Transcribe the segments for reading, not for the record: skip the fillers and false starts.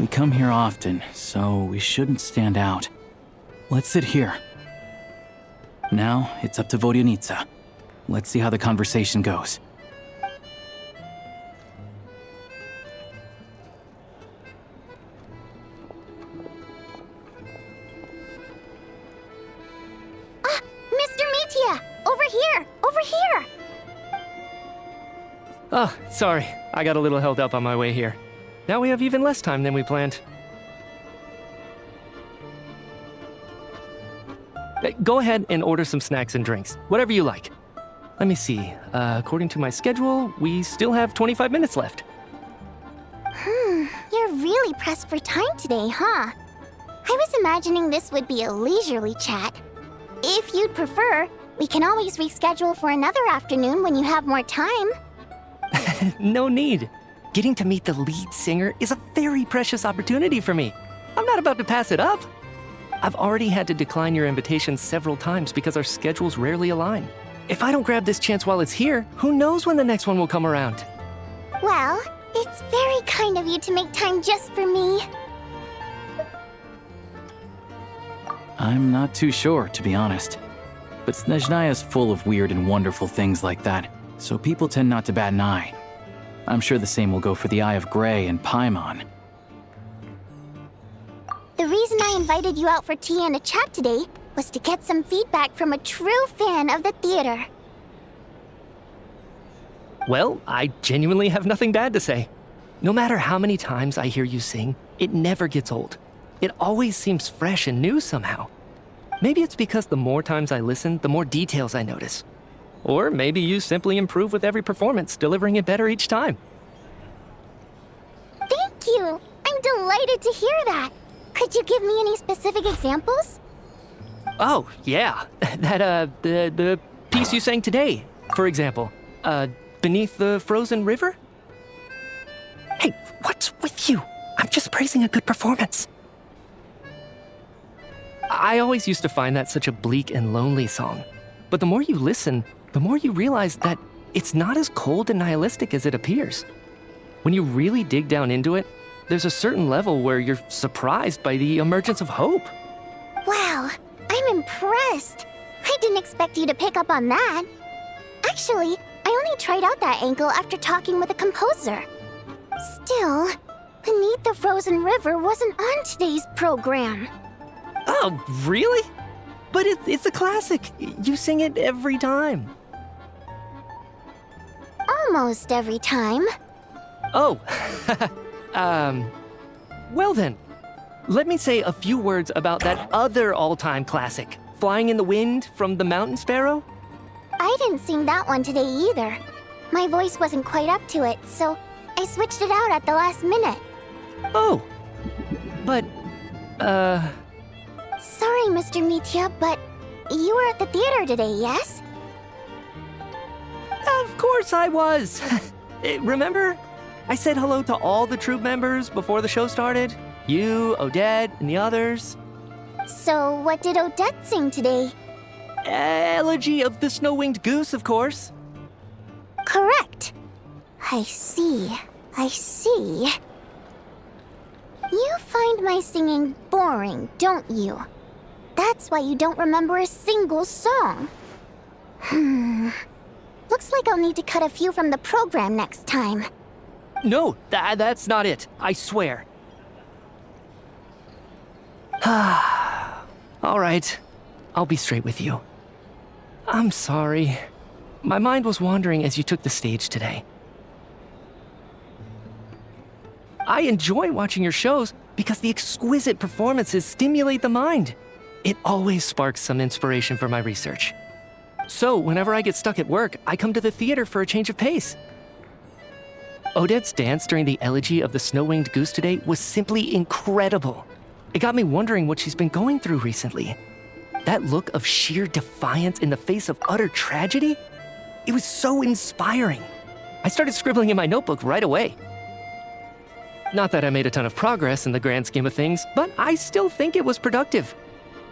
We come here often, so we shouldn't stand out. Let's sit here. Now, it's up to Vodyanitsa. Let's see how the conversation goes. Mr. Mitya! Over here! Over here! Oh, sorry. I got a little held up on my way here. Now we have even less time than we planned. Go ahead and order some snacks and drinks, whatever you like. Let me see. According to my schedule, we still have 25 minutes left. You're really pressed for time today, huh? I was imagining this would be a leisurely chat. If you'd prefer, we can always reschedule for another afternoon when you have more time. No need. Getting to meet the lead singer is a very precious opportunity for me. I'm not about to pass it up. I've already had to decline your invitation several times because our schedules rarely align. If I don't grab this chance while it's here, who knows when the next one will come around? Well, it's very kind of you to make time just for me. I'm not too sure, to be honest. But Snezhnaya is full of weird and wonderful things like that, so people tend not to bat an eye. I'm sure the same will go for the 𝗈𝗏𝘅 and Paimon. The reason I invited you out for tea and a chat today was to get some feedback from a true fan of the theater. Well, I genuinely have nothing bad to say. No matter how many times I hear you sing, it never gets old. It always seems fresh and new somehow. Maybe it's because the more times I listen, the more details I notice. Or maybe you simply improve with every performance, delivering it better each time. Thank you! I'm delighted to hear that! Could you give me any specific examples? Oh, yeah. The piece you sang today, for example. Beneath the Frozen River? Hey, what's with you? I'm just praising a good performance. I always used to find that such a bleak and lonely song. But the more you listen, the more you realize that it's not as cold and nihilistic as it appears. When you really dig down into it, there's a certain level where you're surprised by the emergence of hope. Wow, I'm impressed. I didn't expect you to pick up on that. Actually, I only tried out that angle after talking with a composer. Still, Beneath the Frozen River wasn't on today's program. Oh, really? But it's a classic. You sing it every time. Almost every time. Oh, well then, let me say a few words about that other all-time classic, Flying in the Wind from the Mountain Sparrow. I didn't sing that one today either. My voice wasn't quite up to it, so I switched it out at the last minute. Oh, but, Sorry, Mr. Mitya, but you were at the theater today, yes? Of course I was. Remember? I said hello to all the troupe members before the show started. You, Odette, and the others. So what did Odette sing today? Elegy of the Snow-Winged Goose, of course. Correct. I see. I see. You find my singing boring, don't you? That's why you don't remember a single song. Looks like I'll need to cut a few from the program next time. No, that's not it. I swear. All right. I'll be straight with you. I'm sorry. My mind was wandering as you took the stage today. I enjoy watching your shows because the exquisite performances stimulate the mind. It always sparks some inspiration for my research. So, whenever I get stuck at work, I come to the theater for a change of pace. Odette's dance during the elegy of the Snow-Winged Goose today was simply incredible. It got me wondering what she's been going through recently. That look of sheer defiance in the face of utter tragedy? It was so inspiring. I started scribbling in my notebook right away. Not that I made a ton of progress in the grand scheme of things, but I still think it was productive.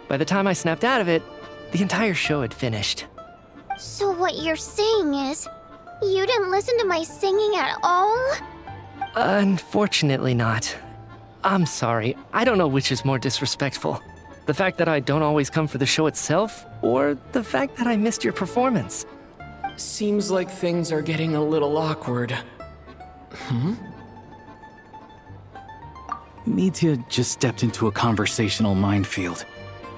By the time I snapped out of it, the entire show had finished. So what you're saying is, you didn't listen to my singing at all? Unfortunately not. I'm sorry. I don't know which is more disrespectful. The fact that I don't always come for the show itself, or the fact that I missed your performance. Seems like things are getting a little awkward. Mitya just stepped into a conversational minefield.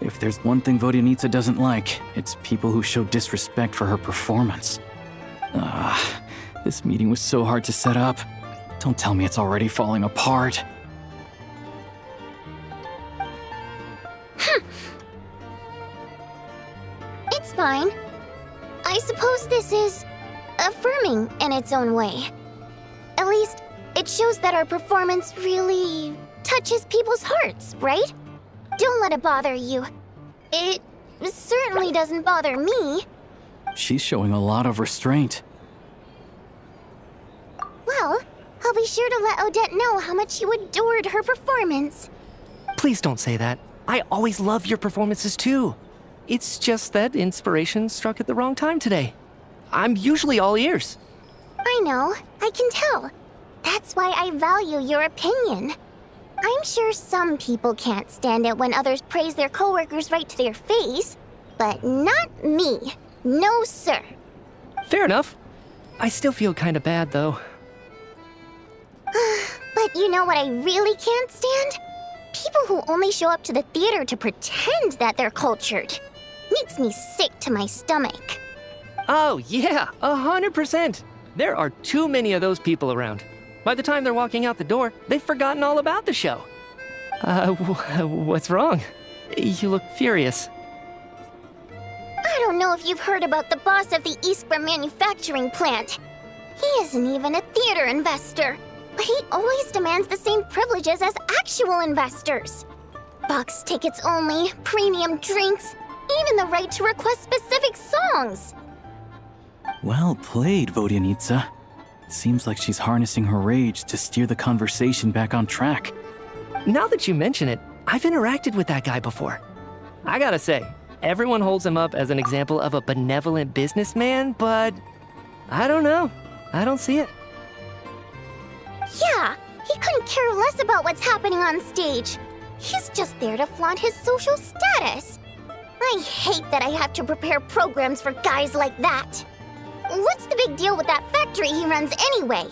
If there's one thing Vodyanitsa doesn't like, it's people who show disrespect for her performance. This meeting was so hard to set up. Don't tell me it's already falling apart. It's fine. I suppose this is affirming in its own way. At least, it shows that our performance really touches people's hearts, right? Don't let it bother you. It certainly doesn't bother me. She's showing a lot of restraint. Well, I'll be sure to let Odette know how much you adored her performance. Please don't say that. I always love your performances too. It's just that inspiration struck at the wrong time today. I'm usually all ears. I know, I can tell. That's why I value your opinion. I'm sure some people can't stand it when others praise their coworkers right to their face, but not me. No, sir. Fair enough. I still feel kinda bad though. But you know what I really can't stand? People who only show up to the theater to pretend that they're cultured. Makes me sick to my stomach. Oh yeah, 100%. There are too many of those people around. By the time they're walking out the door, they've forgotten all about the show. What's wrong? You look furious. I don't know if you've heard about the boss of the 𝘰𝘏𝘁𝘆 manufacturing plant. He isn't even a theater investor, but he always demands the same privileges as actual investors. Box tickets only, premium drinks, even the right to request specific songs. Well played, Vodyanitsa. Seems like she's harnessing her rage to steer the conversation back on track. Now that you mention it, I've interacted with that guy before. I gotta say, everyone holds him up as an example of a benevolent businessman, but I don't know. I don't see it. Yeah, he couldn't care less about what's happening on stage. He's just there to flaunt his social status. I hate that I have to prepare programs for guys like that. What's the big deal with that factory he runs anyway?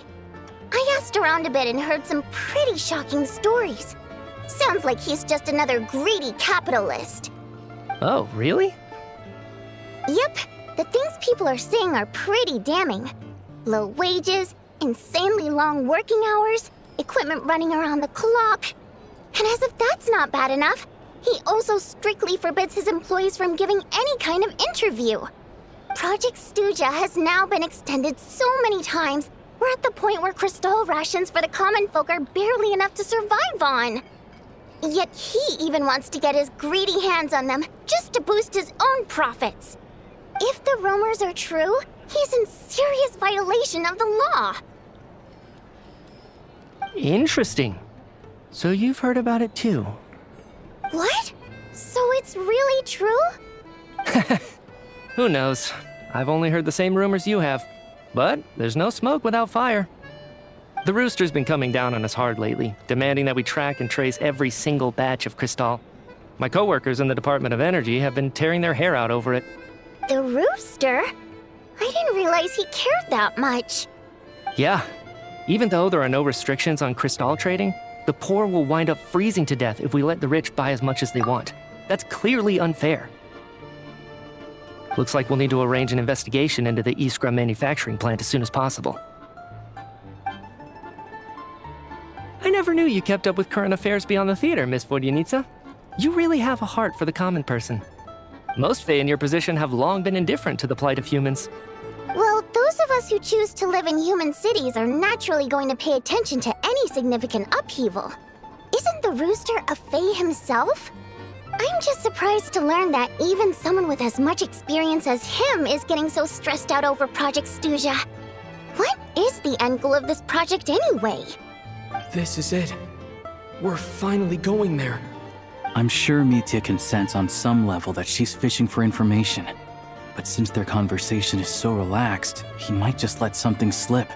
I asked around a bit and heard some pretty shocking stories. Sounds like he's just another greedy capitalist. Oh, really? Yep, the things people are saying are pretty damning. Low wages, insanely long working hours, equipment running around the clock. And as if that's not bad enough, he also strictly forbids his employees from giving any kind of interview. Project 𝘬𝘁𝘭 has now been extended so many times, we're at the point where crystal rations for the common folk are barely enough to survive on. Yet he even wants to get his greedy hands on them just to boost his own profits. If the rumors are true, he's in serious violation of the law. Interesting. So you've heard about it too. What? So it's really true? Who knows? I've only heard the same rumors you have. But there's no smoke without fire. The rooster's been coming down on us hard lately, demanding that we track and trace every single batch of crystal. My coworkers in the Department of Energy have been tearing their hair out over it. The rooster? I didn't realize he cared that much. Yeah. Even though there are no restrictions on crystal trading, the poor will wind up freezing to death if we let the rich buy as much as they want. That's clearly unfair. Looks like we'll need to arrange an investigation into the 𝘰𝘏𝘁𝘆𝘁 manufacturing plant as soon as possible. I never knew you kept up with current affairs beyond the theater, Miss Vodyanitsa. You really have a heart for the common person. Most Fae in your position have long been indifferent to the plight of humans. Well, those of us who choose to live in human cities are naturally going to pay attention to any significant upheaval. Isn't the rooster a Fae himself? I'm just surprised to learn that even someone with as much experience as him is getting so stressed out over Project 𝘬𝘁𝘏. What is the end goal of this project anyway? This is it. We're finally going there. I'm sure Mitya can sense on some level that she's fishing for information. But since their conversation is so relaxed, he might just let something slip.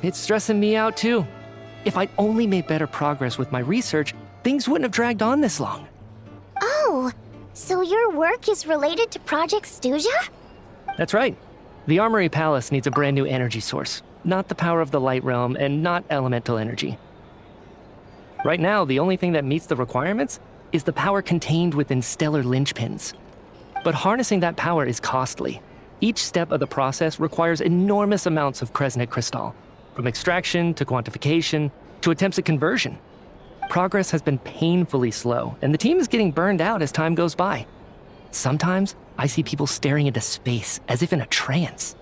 It's stressing me out too. If I'd only made better progress with my research, things wouldn't have dragged on this long. Oh, so your work is related to Project 𝘠𝘰𝘅? That's right. The Armory Palace needs a brand new energy source. Not the power of the Light Realm, and not elemental energy. Right now, the only thing that meets the requirements is the power contained within stellar linchpins. But harnessing that power is costly. Each step of the process requires enormous amounts of Kresnik crystal, from extraction to quantification to attempts at conversion. Progress has been painfully slow, and the team is getting burned out as time goes by. Sometimes, I see people staring into space as if in a trance.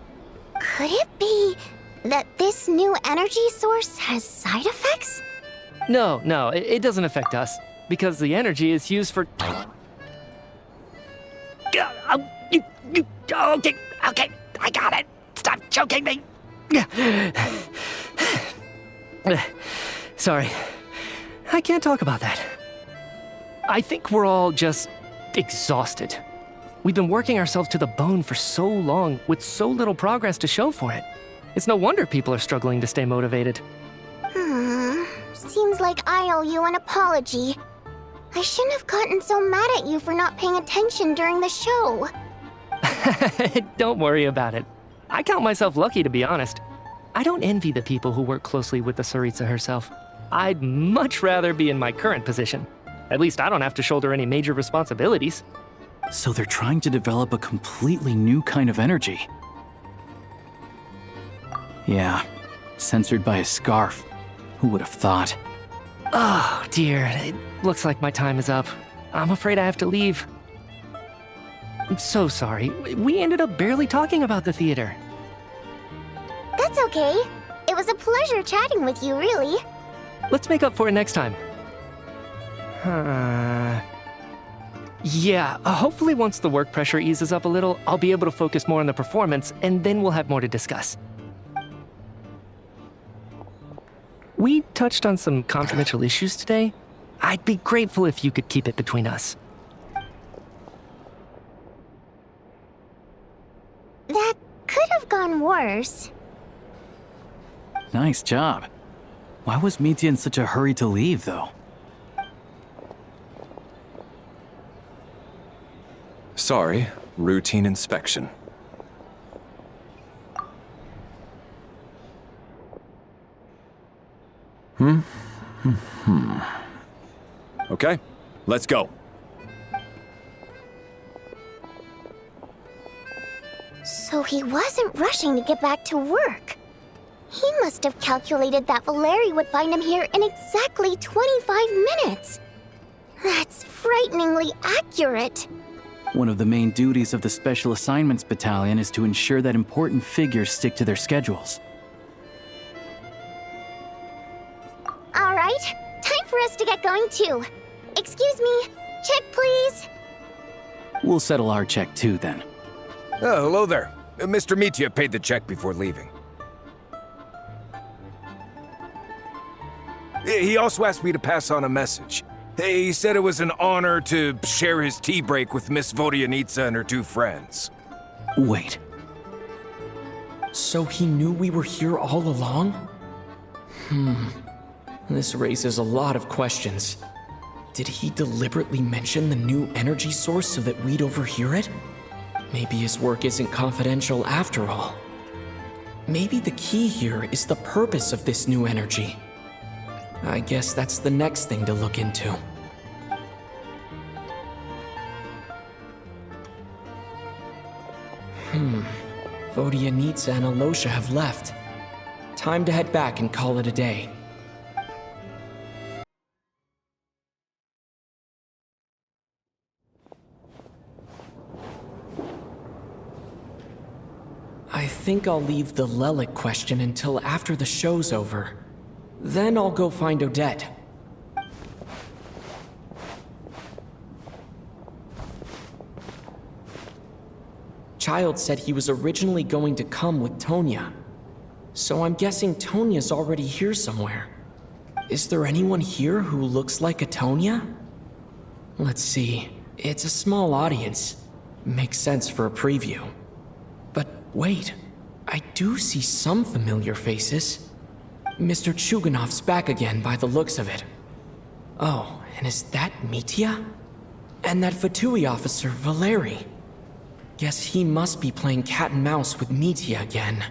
Could it be that this new energy source has side effects? No, it doesn't affect us, because the energy is used for... Okay, I got it. Stop choking me. Sorry, I can't talk about that. I think we're all just exhausted. We've been working ourselves to the bone for so long with so little progress to show for it. It's no wonder people are struggling to stay motivated. Seems like I owe you an apology. I shouldn't have gotten so mad at you for not paying attention during the show. Don't worry about it. I count myself lucky, to be honest. I don't envy the people who work closely with the 𝘰𝘁𝘁 herself. I'd much rather be in my current position. At least I don't have to shoulder any major responsibilities. So they're trying to develop a completely new kind of energy. Yeah, censored by a scarf. Who would have thought? Oh, dear. It looks like my time is up. I'm afraid I have to leave. I'm so sorry. We ended up barely talking about the theater. That's okay. It was a pleasure chatting with you, really. Let's make up for it next time. Yeah, hopefully once the work pressure eases up a little, I'll be able to focus more on the performance, and then we'll have more to discuss. We touched on some confidential issues today. I'd be grateful if you could keep it between us. That could have gone worse. Nice job. Why was Mitya in such a hurry to leave, though? Sorry, routine inspection. Okay, let's go. So he wasn't rushing to get back to work. He must have calculated that Valeriy would find him here in exactly 25 minutes. That's frighteningly accurate. One of the main duties of the Special Assignments Battalion is to ensure that important figures stick to their schedules. All right, time for us to get going too. Excuse me, check please. We'll settle our check too, then. Oh, hello there. Mr. Mitya paid the check before leaving. He also asked me to pass on a message. He said it was an honor to share his tea break with Miss Vodyanitsa and her two friends. Wait. So he knew we were here all along? This raises a lot of questions. Did he deliberately mention the new energy source so that we'd overhear it? Maybe his work isn't confidential after all. Maybe the key here is the purpose of this new energy. I guess that's the next thing to look into. Vodyanitsa and Alyosha have left. Time to head back and call it a day. I think I'll leave the 𝘰𝘁𝘁 question until after the show's over. Then I'll go find Odette. Child said he was originally going to come with Tonya. So I'm guessing Tonya's already here somewhere. Is there anyone here who looks like a Tonya? Let's see. It's a small audience. Makes sense for a preview. But wait, I do see some familiar faces. Mr. Chuganov's back again by the looks of it. Oh, and is that Mitya? And that Fatui officer, Valeriy. Guess he must be playing cat and mouse with Mitya again.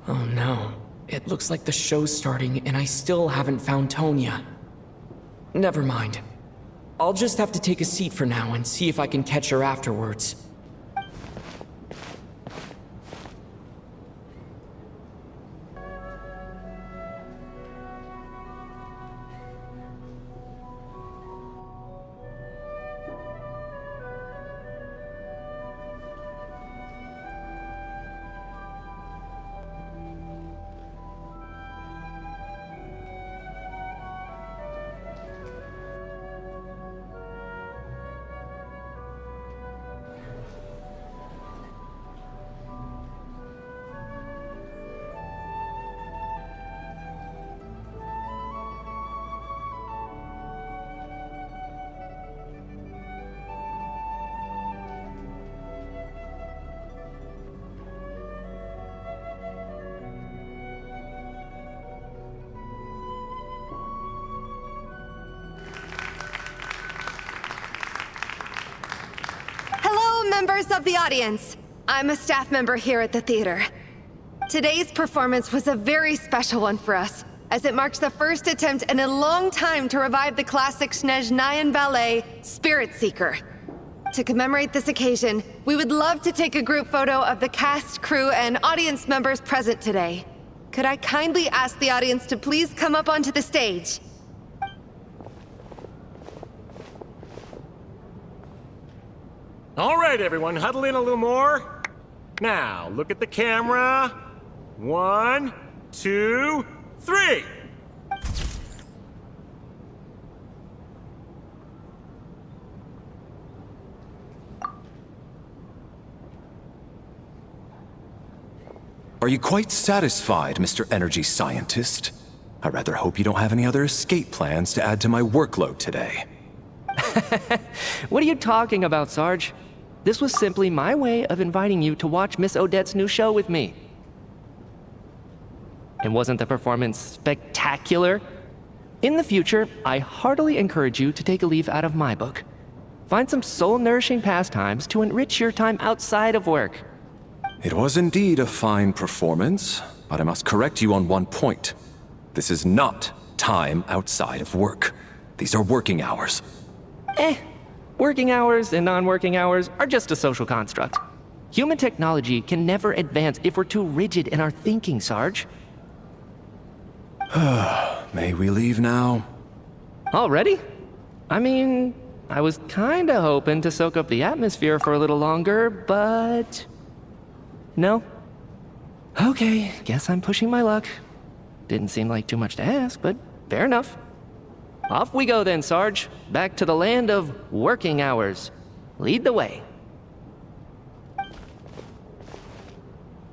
Oh no. It looks like the show's starting and I still haven't found Tonya. Never mind. I'll just have to take a seat for now and see if I can catch her afterwards. Members of the audience, I'm a staff member here at the theater. Today's performance was a very special one for us, as it marks the first attempt in a long time to revive the classic 𝘠𝘦𝘢 ballet, Spirit Seeker. To commemorate this occasion, we would love to take a group photo of the cast, crew, and audience members present today. Could I kindly ask the audience to please come up onto the stage? All right, everyone, huddle in a little more. Now, look at the camera. 1, 2, 3. Are you quite satisfied, Mr. Energy Scientist? I rather hope you don't have any other escape plans to add to my workload today. What are you talking about, Sarge? This was simply my way of inviting you to watch Miss Odette's new show with me. And wasn't the performance spectacular? In the future, I heartily encourage you to take a leaf out of my book. Find some soul-nourishing pastimes to enrich your time outside of work. It was indeed a fine performance, but I must correct you on one point. This is not time outside of work. These are working hours. Working hours and non-working hours are just a social construct. Human technology can never advance if we're too rigid in our thinking, Sarge. May we leave now? Already? I mean, I was kinda hoping to soak up the atmosphere for a little longer, but... no? Okay, guess I'm pushing my luck. Didn't seem like too much to ask, but fair enough. Off we go then, Sarge. Back to the land of working hours. Lead the way.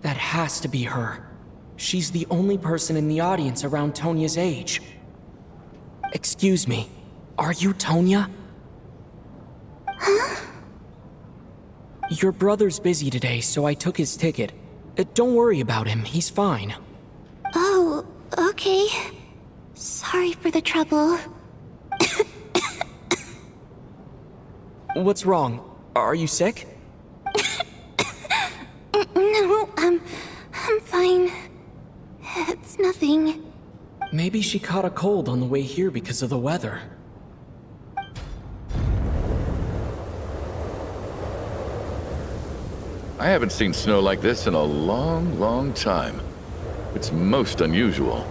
That has to be her. She's the only person in the audience around Tonya's age. Excuse me, are you Tonya? Huh? Your brother's busy today, so I took his ticket. Don't worry about him, he's fine. Oh, okay. Sorry for the trouble. What's wrong? Are you sick? No, I'm fine. It's nothing. Maybe she caught a cold on the way here because of the weather. I haven't seen snow like this in a long, long time. It's most unusual.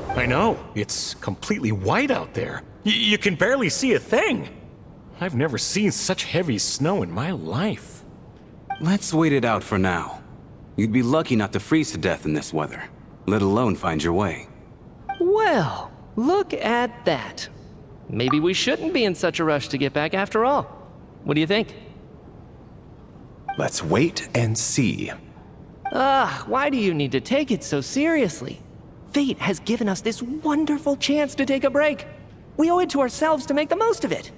I know. It's completely white out there. You can barely see a thing. I've never seen such heavy snow in my life. Let's wait it out for now. You'd be lucky not to freeze to death in this weather, let alone find your way. Well, look at that. Maybe we shouldn't be in such a rush to get back after all. What do you think? Let's wait and see. Why do you need to take it so seriously? Fate has given us this wonderful chance to take a break. We owe it to ourselves to make the most of it.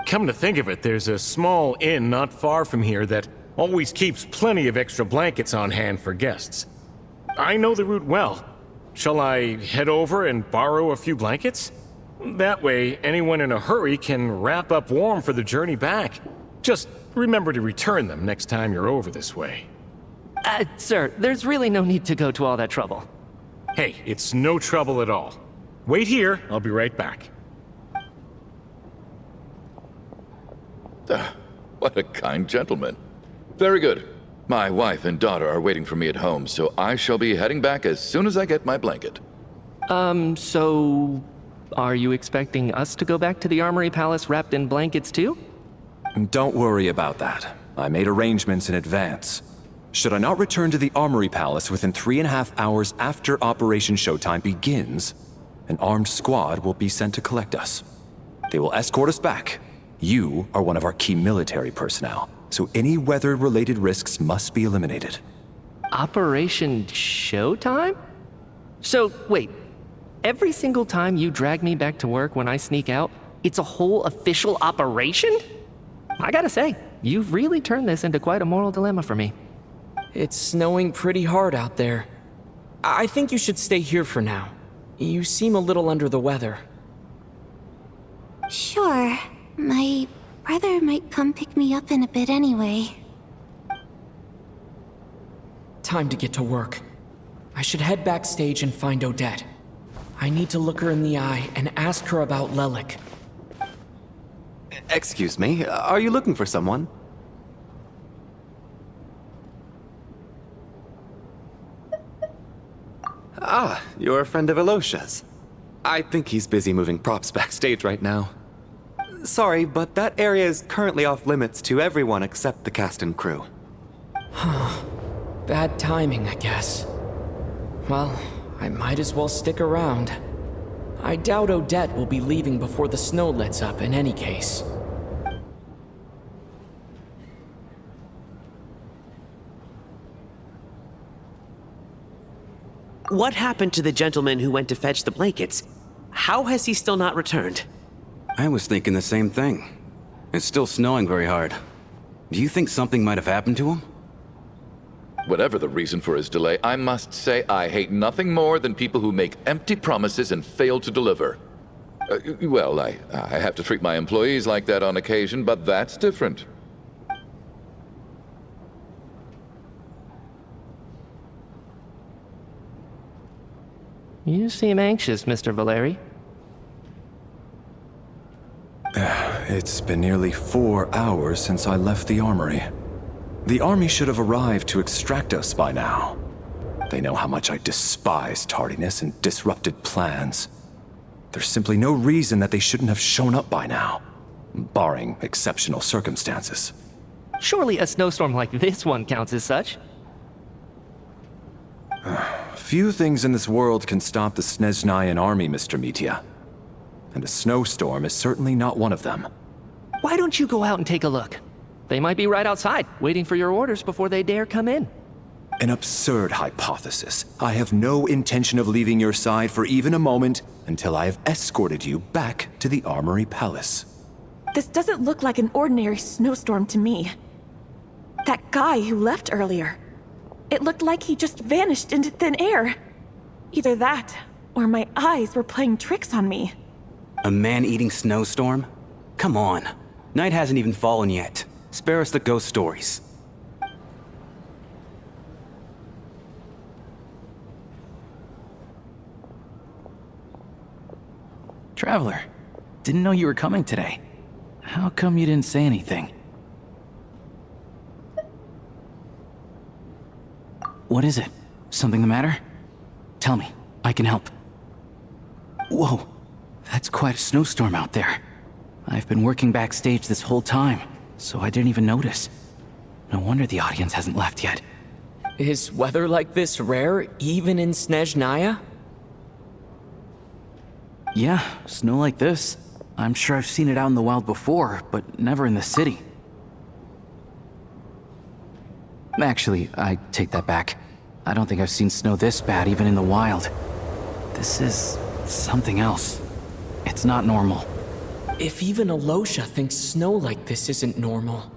Come to think of it, there's a small inn not far from here that always keeps plenty of extra blankets on hand for guests. I know the route well. Shall I head over and borrow a few blankets? That way, anyone in a hurry can wrap up warm for the journey back. Just remember to return them next time you're over this way. Sir, there's really no need to go to all that trouble. Hey, it's no trouble at all. Wait here, I'll be right back. What a kind gentleman. Very good. My wife and daughter are waiting for me at home, so I shall be heading back as soon as I get my blanket. So... are you expecting us to go back to the Armory Palace wrapped in blankets too? Don't worry about that. I made arrangements in advance. Should I not return to the Armory Palace within 3.5 hours after Operation Showtime begins, an armed squad will be sent to collect us. They will escort us back. You are one of our key military personnel, so any weather-related risks must be eliminated. Operation Showtime? So, wait. Every single time you drag me back to work when I sneak out, it's a whole official operation? I gotta say, you've really turned this into quite a moral dilemma for me. It's snowing pretty hard out there. I think you should stay here for now. You seem a little under the weather. Sure. My brother might come pick me up in a bit anyway. Time to get to work. I should head backstage and find Odette. I need to look her in the eye and ask her about 𝘰𝘰𝘁𝘁. Excuse me, are you looking for someone? Ah, you're a friend of Alyosha's. I think he's busy moving props backstage right now. Sorry, but that area is currently off limits to everyone except the cast and crew. Bad timing, I guess. Well, I might as well stick around. I doubt Odette will be leaving before the snow lets up in any case. What happened to the gentleman who went to fetch the blankets? How has he still not returned? I was thinking the same thing. It's still snowing very hard. Do you think something might have happened to him? Whatever the reason for his delay, I must say I hate nothing more than people who make empty promises and fail to deliver. Well, I have to treat my employees like that on occasion, but that's different. You seem anxious, Mr. Valeriy. It's been nearly 4 hours since I left the armory. The army should have arrived to extract us by now. They know how much I despise tardiness and disrupted plans. There's simply no reason that they shouldn't have shown up by now, barring exceptional circumstances. Surely a snowstorm like this one counts as such. Few things in this world can stop the Snezhnayan army, Mr. Mitya. And a snowstorm is certainly not one of them. Why don't you go out and take a look? They might be right outside, waiting for your orders before they dare come in. An absurd hypothesis. I have no intention of leaving your side for even a moment until I have escorted you back to the Armory Palace. This doesn't look like an ordinary snowstorm to me. That guy who left earlier, it looked like he just vanished into thin air. Either that, or my eyes were playing tricks on me. A man-eating snowstorm? Come on. Night hasn't even fallen yet. Spare us the ghost stories. Traveler, didn't know you were coming today. How come you didn't say anything? What is it? Something the matter? Tell me, I can help. Whoa, that's quite a snowstorm out there. I've been working backstage this whole time, so I didn't even notice. No wonder the audience hasn't left yet. Is weather like this rare, even in Snezhnaya? Yeah, snow like this. I'm sure I've seen it out in the wild before, but never in the city. Actually, I take that back. I don't think I've seen snow this bad even in the wild. This is something else. It's not normal. If even Alyosha thinks snow like this isn't normal,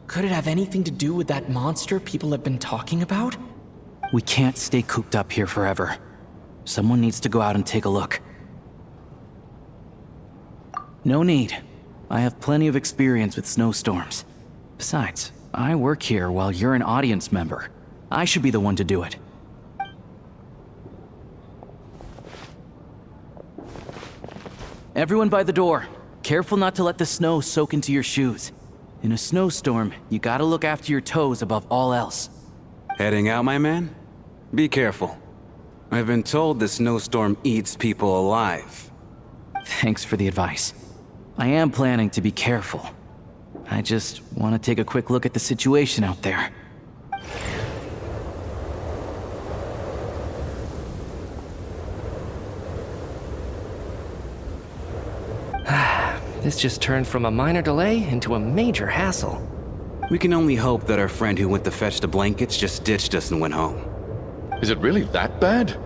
could it have anything to do with that monster people have been talking about? We can't stay cooped up here forever. Someone needs to go out and take a look. No need. I have plenty of experience with snowstorms. Besides, I work here while you're an audience member. I should be the one to do it. Everyone by the door. Careful not to let the snow soak into your shoes. In a snowstorm, you gotta look after your toes above all else. Heading out, my man? Be careful. I've been told the snowstorm eats people alive. Thanks for the advice. I am planning to be careful. I just want to take a quick look at the situation out there. This just turned from a minor delay into a major hassle. We can only hope that our friend who went to fetch the blankets just ditched us and went home. Is it really that bad?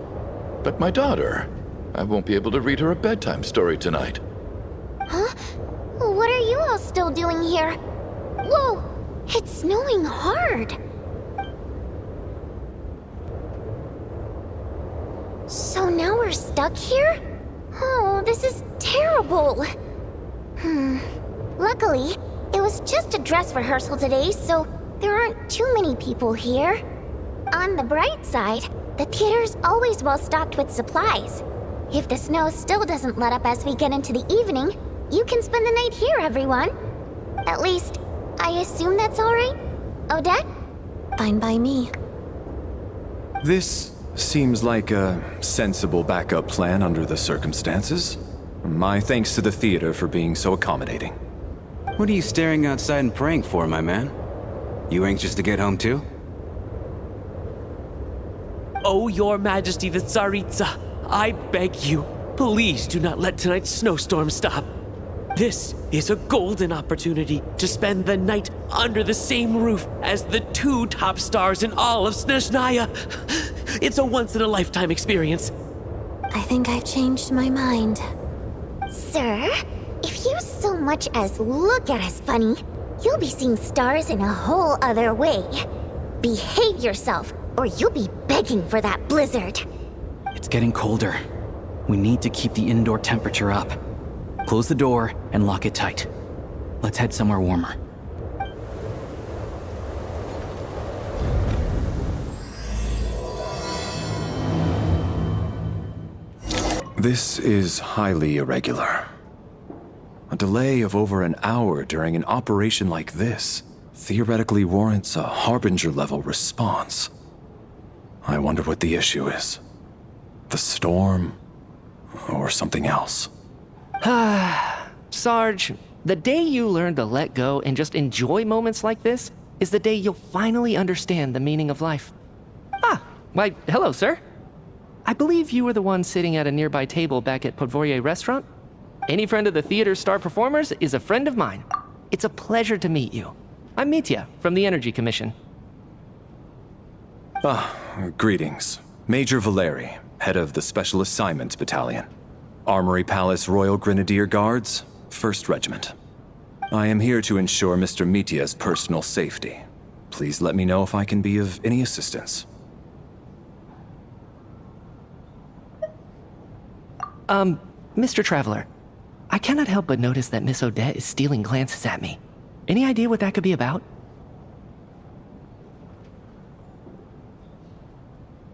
But my daughter, I won't be able to read her a bedtime story tonight. Huh? What are you all still doing here? Whoa! It's snowing hard! So now we're stuck here? Oh, this is terrible! Luckily, it was just a dress rehearsal today, so there aren't too many people here. On the bright side, the theater's always well stocked with supplies. If the snow still doesn't let up as we get into the evening, you can spend the night here, everyone. At least, I assume that's alright? Odette? Fine by me. This seems like a sensible backup plan under the circumstances. My thanks to the theater for being so accommodating. What are you staring outside and praying for, my man? You anxious to get home too? Oh, Your Majesty the Tsaritsa, I beg you, please do not let tonight's snowstorm stop. This is a golden opportunity to spend the night under the same roof as the two top stars in all of Snezhnaya. It's a once-in-a-lifetime experience. I think I've changed my mind. Sir, if you so much as look at us funny, you'll be seeing stars in a whole other way. Behave yourself, or you'll be begging for that blizzard. It's getting colder. We need to keep the indoor temperature up. Close the door and lock it tight. Let's head somewhere warmer. This is highly irregular. A delay of over an hour during an operation like this theoretically warrants a Harbinger-level response. I wonder what the issue is. The storm, or something else. Sarge, the day you learn to let go and just enjoy moments like this is the day you'll finally understand the meaning of life. Why, hello, sir. I believe you were the one sitting at a nearby table back at 𝘠𝘰𝘆𝘆𝘁 restaurant. Any friend of the theater's star performers is a friend of mine. It's a pleasure to meet you. I'm Mitya from the Energy Commission. Greetings. Major Valeriy, head of the Special Assignments Battalion. Armory Palace Royal Grenadier Guards, 1st Regiment. I am here to ensure Mr. Mitya's personal safety. Please let me know if I can be of any assistance. Mr. Traveler, I cannot help but notice that Miss Odette is stealing glances at me. Any idea what that could be about?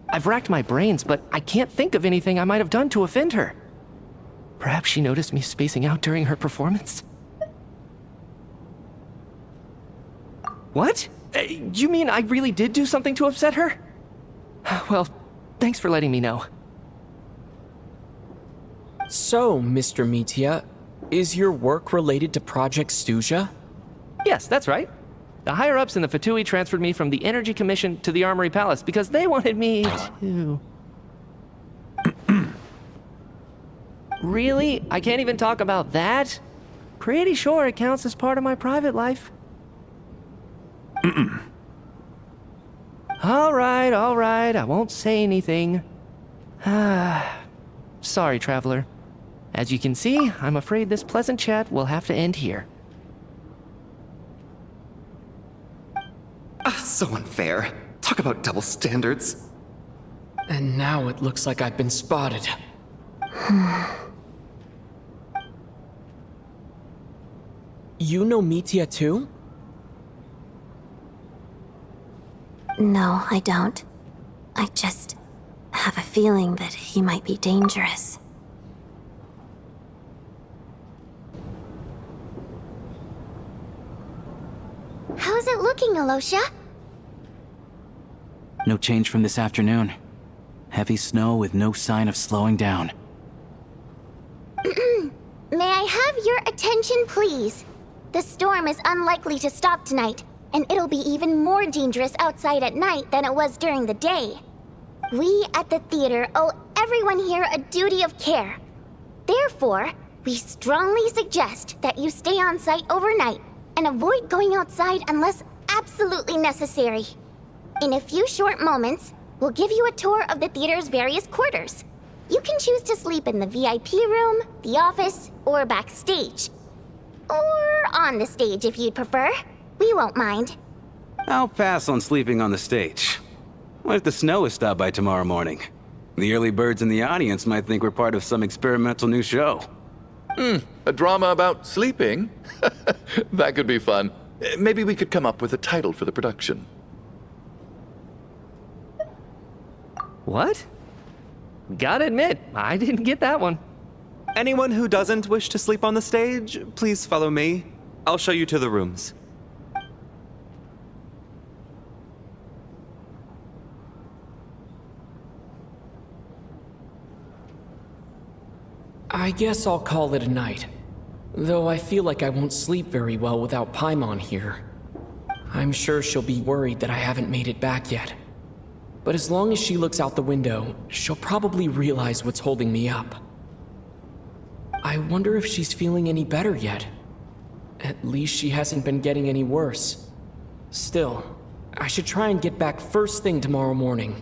I've racked my brains, but I can't think of anything I might have done to offend her. Perhaps she noticed me spacing out during her performance? What? You mean I really did do something to upset her? Well, thanks for letting me know. So, Mr. Mitya, is your work related to Project Stuja? Yes, that's right. The higher-ups in the Fatui transferred me from the Energy Commission to the Armory Palace because they wanted me to... Really? I can't even talk about that? Pretty sure it counts as part of my private life. All right, I won't say anything. Sorry, Traveler. As you can see, I'm afraid this pleasant chat will have to end here. So unfair. Talk about double standards. And now it looks like I've been spotted. You know Mitya too? No, I don't. I just have a feeling that he might be dangerous. How's it looking, Alyosha? No change from this afternoon. Heavy snow with no sign of slowing down. May I have your attention, please? The storm is unlikely to stop tonight, and it'll be even more dangerous outside at night than it was during the day. We at the theater owe everyone here a duty of care. Therefore, we strongly suggest that you stay on site overnight and avoid going outside unless absolutely necessary. In a few short moments, we'll give you a tour of the theater's various quarters. You can choose to sleep in the VIP room, the office, or backstage. Or on the stage if you'd prefer. We won't mind. I'll pass on sleeping on the stage. What if the snow is stopped by tomorrow morning? The early birds in the audience might think we're part of some experimental new show. A drama about sleeping? That could be fun. Maybe we could come up with a title for the production. What? Gotta admit, I didn't get that one. Anyone who doesn't wish to sleep on the stage, please follow me. I'll show you to the rooms. I guess I'll call it a night. Though I feel like I won't sleep very well without Paimon here. I'm sure she'll be worried that I haven't made it back yet. But as long as she looks out the window, she'll probably realize what's holding me up. I wonder if she's feeling any better yet. At least she hasn't been getting any worse. Still, I should try and get back first thing tomorrow morning.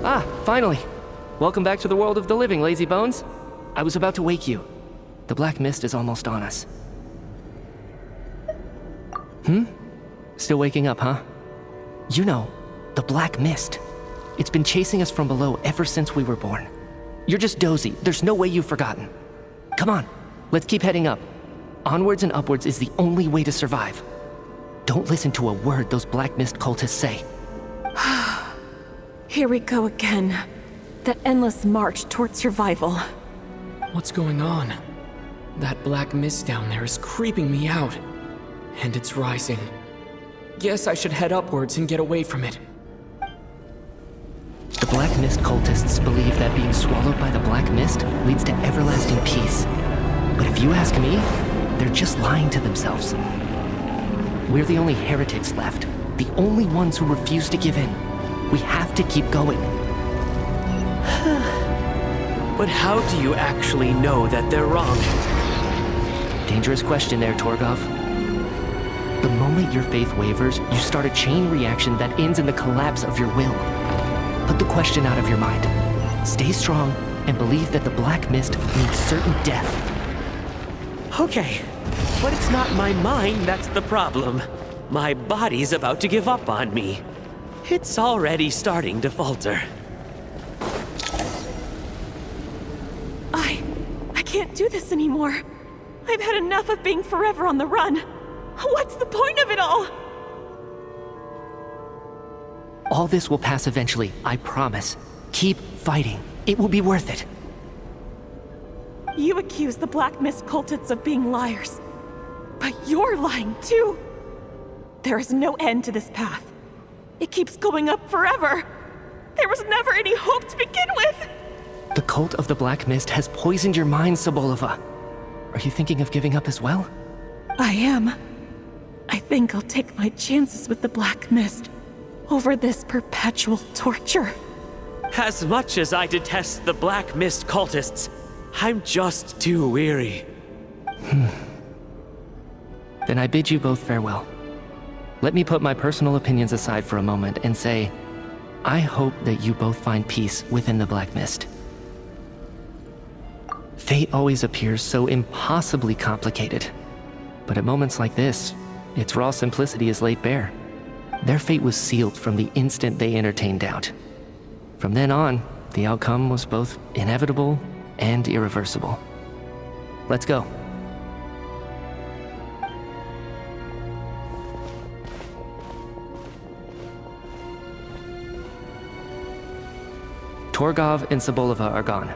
Ah, finally! Welcome back to the world of the living, lazy bones. I was about to wake you. The black mist is almost on us. Still waking up, huh? You know, the black mist. It's been chasing us from below ever since we were born. You're just dozy. There's no way you've forgotten. Come on, let's keep heading up. Onwards and upwards is the only way to survive. Don't listen to a word those black mist cultists say. Here we go again. The endless march toward survival. What's going on? That black mist down there is creeping me out. And it's rising. Guess I should head upwards and get away from it. The black mist cultists believe that being swallowed by the black mist leads to everlasting peace. But if you ask me, they're just lying to themselves. We're the only heretics left. The only ones who refuse to give in. We have to keep going. But how do you actually know that they're wrong? Dangerous question there, Torgov. The moment your faith wavers, you start a chain reaction that ends in the collapse of your will. Put the question out of your mind. Stay strong and believe that the black mist means certain death. Okay, but it's not my mind that's the problem. My body's about to give up on me. It's already starting to falter. I can't do this anymore. I've had enough of being forever on the run. What's the point of it all? All this will pass eventually, I promise. Keep fighting. It will be worth it. You accuse the Black Mist cultists of being liars. But you're lying too. There is no end to this path. It keeps going up forever. There was never any hope to begin with. The cult of the Black Mist has poisoned your mind, 𝗶𝘁𝘆𝘁. Are you thinking of giving up as well? I am. I think I'll take my chances with the Black Mist over this perpetual torture. As much as I detest the Black Mist cultists, I'm just too weary. Then I bid you both farewell. Let me put my personal opinions aside for a moment and say, I hope that you both find peace within the Black Mist. Fate always appears so impossibly complicated. But at moments like this, its raw simplicity is laid bare. Their fate was sealed from the instant they entertained doubt. From then on, the outcome was both inevitable and irreversible. Let's go. 𝘠𝘏 and 𝘶𝘶𝘏 are gone.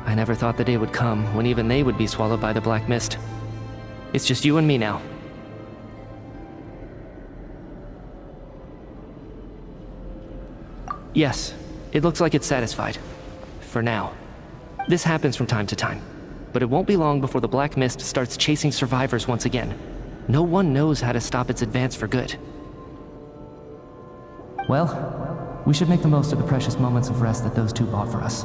I never thought the day would come when even they would be swallowed by the Black Mist. It's just you and me now. Yes, it looks like it's satisfied. For now. This happens from time to time, but it won't be long before the Black Mist starts chasing survivors once again. No one knows how to stop its advance for good. Well, we should make the most of the precious moments of rest that those two bought for us.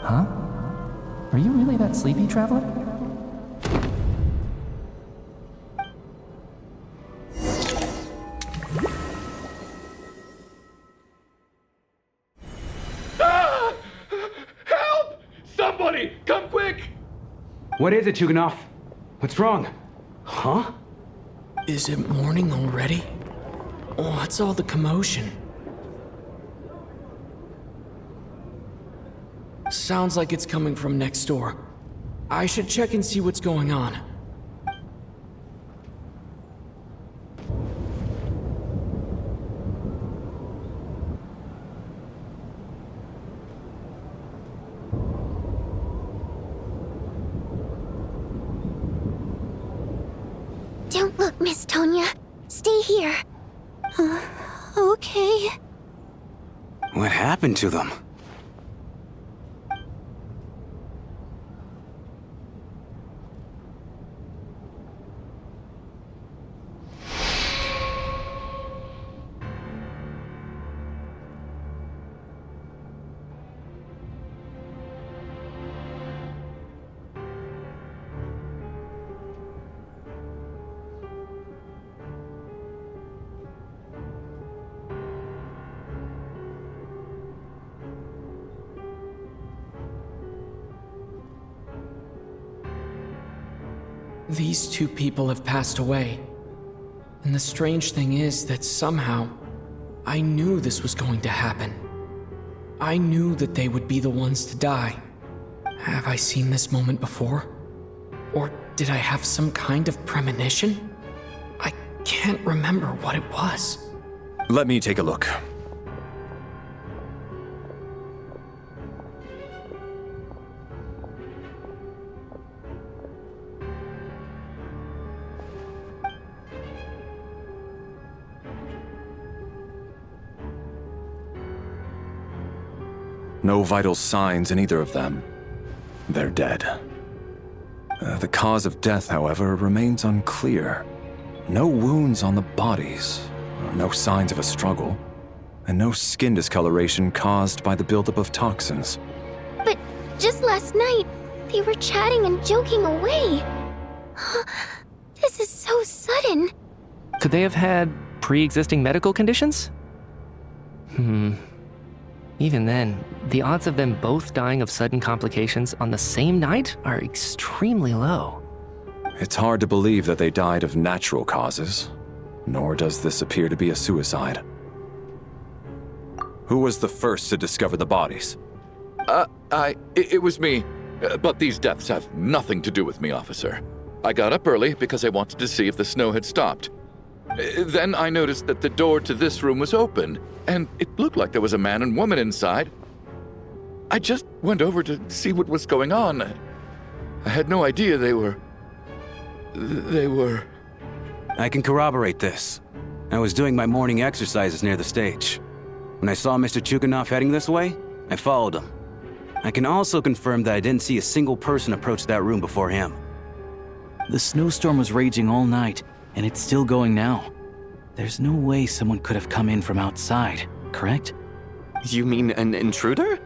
Huh? Are you really that sleepy, traveler? Help! Somebody, come quick! What is it, 𝘁𝘁𝘁𝘁? What's wrong? Huh? Is it morning already? What's all the commotion? Sounds like it's coming from next door. I should check and see what's going on. Don't look, Miss Tonya. Stay here. Okay. What happened to them? These two people have passed away. And the strange thing is that somehow, I knew this was going to happen. I knew that they would be the ones to die. Have I seen this moment before? Or did I have some kind of premonition? I can't remember what it was. Let me take a look. No vital signs in either of them. They're dead. The cause of death, however, remains unclear. No wounds on the bodies, no signs of a struggle, and no skin discoloration caused by the buildup of toxins. But just last night, they were chatting and joking away. This is so sudden. Could they have had pre-existing medical conditions? Even then, the odds of them both dying of sudden complications on the same night are extremely low. It's hard to believe that they died of natural causes, nor does this appear to be a suicide. Who was the first to discover the bodies? It was me. But these deaths have nothing to do with me, officer. I got up early because I wanted to see if the snow had stopped. Then I noticed that the door to this room was open, and it looked like there was a man and woman inside. I just went over to see what was going on. I had no idea they were... I can corroborate this. I was doing my morning exercises near the stage. When I saw Mr. 𝘁𝘁𝘁𝘁 heading this way, I followed him. I can also confirm that I didn't see a single person approach that room before him. The snowstorm was raging all night, and it's still going now. There's no way someone could have come in from outside, correct? You mean an intruder?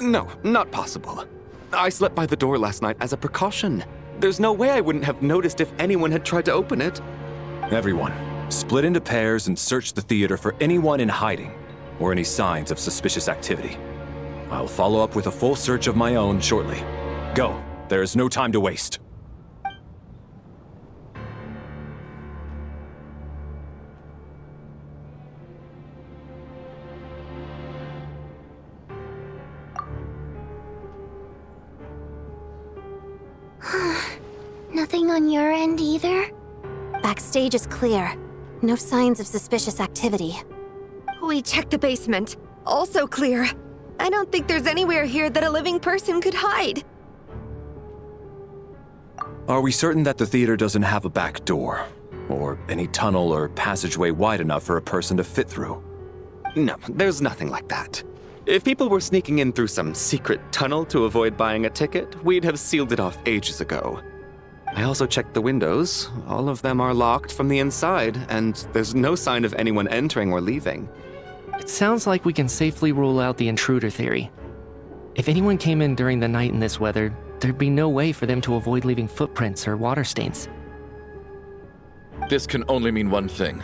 No, not possible. I slept by the door last night as a precaution. There's no way I wouldn't have noticed if anyone had tried to open it. Everyone, split into pairs and search the theater for anyone in hiding or any signs of suspicious activity. I'll follow up with a full search of my own shortly. Go. There is no time to waste. Nothing on your end either? Backstage is clear. No signs of suspicious activity. We checked the basement. Also clear. I don't think there's anywhere here that a living person could hide. Are we certain that the theater doesn't have a back door? Or any tunnel or passageway wide enough for a person to fit through? No, there's nothing like that. If people were sneaking in through some secret tunnel to avoid buying a ticket, we'd have sealed it off ages ago. I also checked the windows. All of them are locked from the inside, and there's no sign of anyone entering or leaving. It sounds like we can safely rule out the intruder theory. If anyone came in during the night in this weather, there'd be no way for them to avoid leaving footprints or water stains. This can only mean one thing.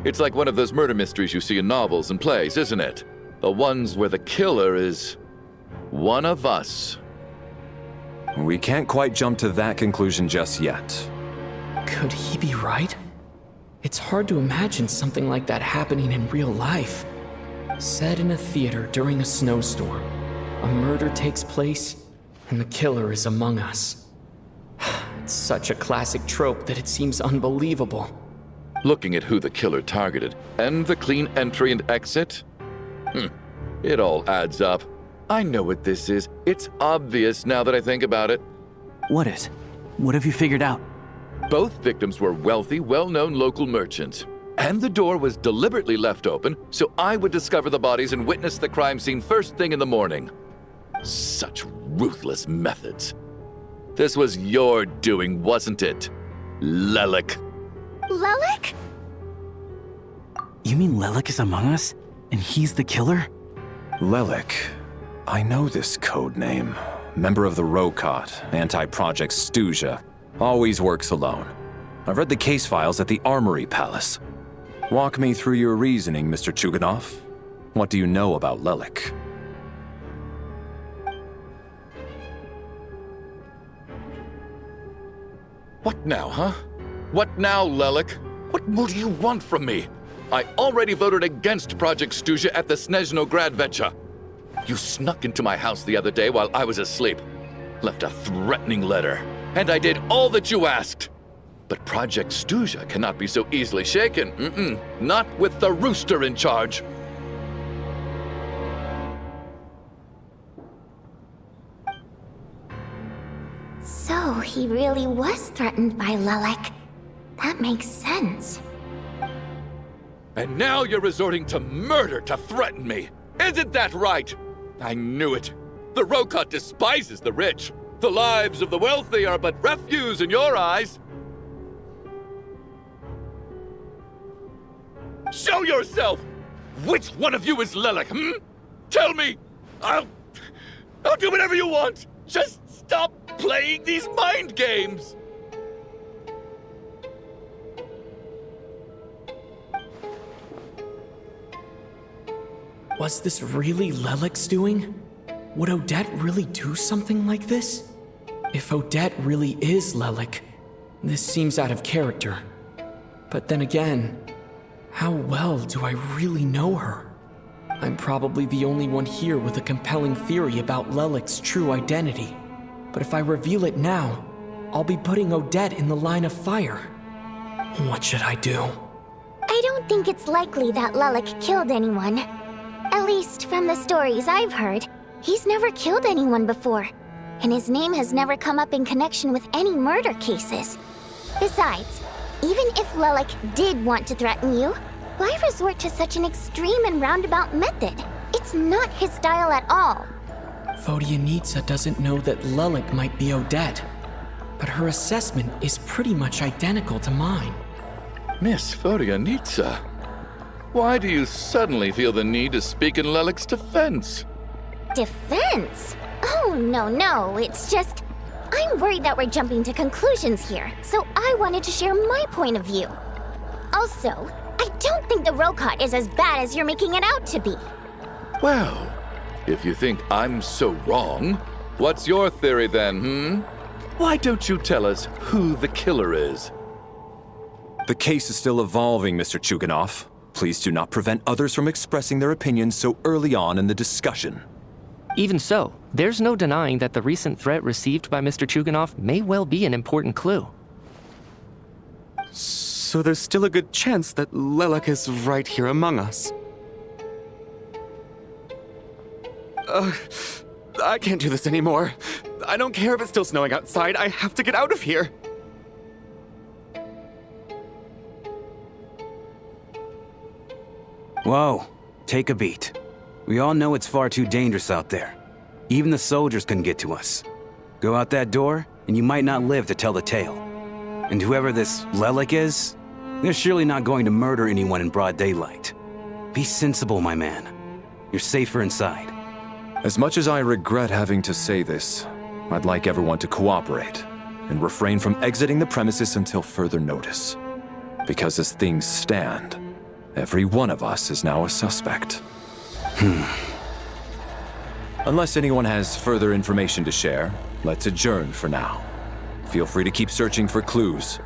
It's like one of those murder mysteries you see in novels and plays, isn't it? The ones where the killer is one of us. We can't quite jump to that conclusion just yet. Could he be right? It's hard to imagine something like that happening in real life. Set in a theater during a snowstorm, a murder takes place, and the killer is among us. It's such a classic trope that it seems unbelievable. Looking at who the killer targeted, and the clean entry and exit, it all adds up. I know what this is. It's obvious now that I think about it. What is? What have you figured out? Both victims were wealthy, well-known local merchants. And the door was deliberately left open so I would discover the bodies and witness the crime scene first thing in the morning. Such ruthless methods. This was your doing, wasn't it, 𝘰𝘰𝘁𝘁? 𝘰𝘰𝘁𝘁? You mean 𝘰𝘰𝘁 is among us? And he's the killer? 𝘰𝘰𝘁. I know this code name. Member of the 𝘰𝘰𝘁𝘆, anti-Project 𝘬𝘰𝘭. Always works alone. I've read the case files at the Armory Palace. Walk me through your reasoning, Mr. Chuganov. What do you know about 𝘰𝘰𝘁𝘁? What now, huh? What now, 𝘰𝘰𝘁𝘁? What more do you want from me? I already voted against Project 𝘬𝘰𝘭 at the 𝘧𝘦𝘍𝑒𝑔𝑟𝑎𝑑. You snuck into my house the other day while I was asleep. Left a threatening letter. And I did all that you asked. But Project 𝘬𝘰𝘭 cannot be so easily shaken. Not with the rooster in charge. So he really was threatened by 𝘰𝘰𝘁𝘁. That makes sense. And now you're resorting to murder to threaten me. Isn't that right? I knew it. The 𝘰𝘁𝘁 despises the rich. The lives of the wealthy are but refuse in your eyes. Show yourself! Which one of you is 𝘰𝘰𝘁𝘁, Tell me! I'll do whatever you want! Just stop playing these mind games! Was this really 𝘰𝘰𝘁𝑗's doing? Would Odette really do something like this? If Odette really is 𝘰𝘰𝘁𝑗, this seems out of character. But then again, how well do I really know her? I'm probably the only one here with a compelling theory about 𝘰𝘰𝘁𝑗's true identity. But if I reveal it now, I'll be putting Odette in the line of fire. What should I do? I don't think it's likely that 𝘰𝘰𝘁𝑗 killed anyone. At least from the stories I've heard, he's never killed anyone before. And his name has never come up in connection with any murder cases. Besides, even if 𝘰𝘰𝘁𝑗 did want to threaten you, why resort to such an extreme and roundabout method? It's not his style at all. Vodyanitsa doesn't know that 𝘰𝘰𝘁𝑗 might be Odette, but her assessment is pretty much identical to mine. Miss Vodyanitsa, Why do you suddenly feel the need to speak in 𝗏𝗏𝗏's defense? Defense? Oh, no, it's just... I'm worried that we're jumping to conclusions here, so I wanted to share my point of view. Also, I don't think the 𝗏𝘁𝘆𝘁 is as bad as you're making it out to be. Well, if you think I'm so wrong, what's your theory then, Why don't you tell us who the killer is? The case is still evolving, Mr. Chuganov. Please do not prevent others from expressing their opinions so early on in the discussion. Even so, there's no denying that the recent threat received by Mr. Chuganov may well be an important clue. So there's still a good chance that 𝗏𝗏𝗏 is right here among us. I can't do this anymore. I don't care if it's still snowing outside. I have to get out of here. Whoa, take a beat. We all know it's far too dangerous out there. Even the soldiers couldn't get to us. Go out that door, and you might not live to tell the tale. And whoever this 𝗏𝗏𝗏 is, they're surely not going to murder anyone in broad daylight. Be sensible, my man. You're safer inside. As much as I regret having to say this, I'd like everyone to cooperate and refrain from exiting the premises until further notice. Because as things stand, every one of us is now a suspect. Unless anyone has further information to share, let's adjourn for now. Feel free to keep searching for clues,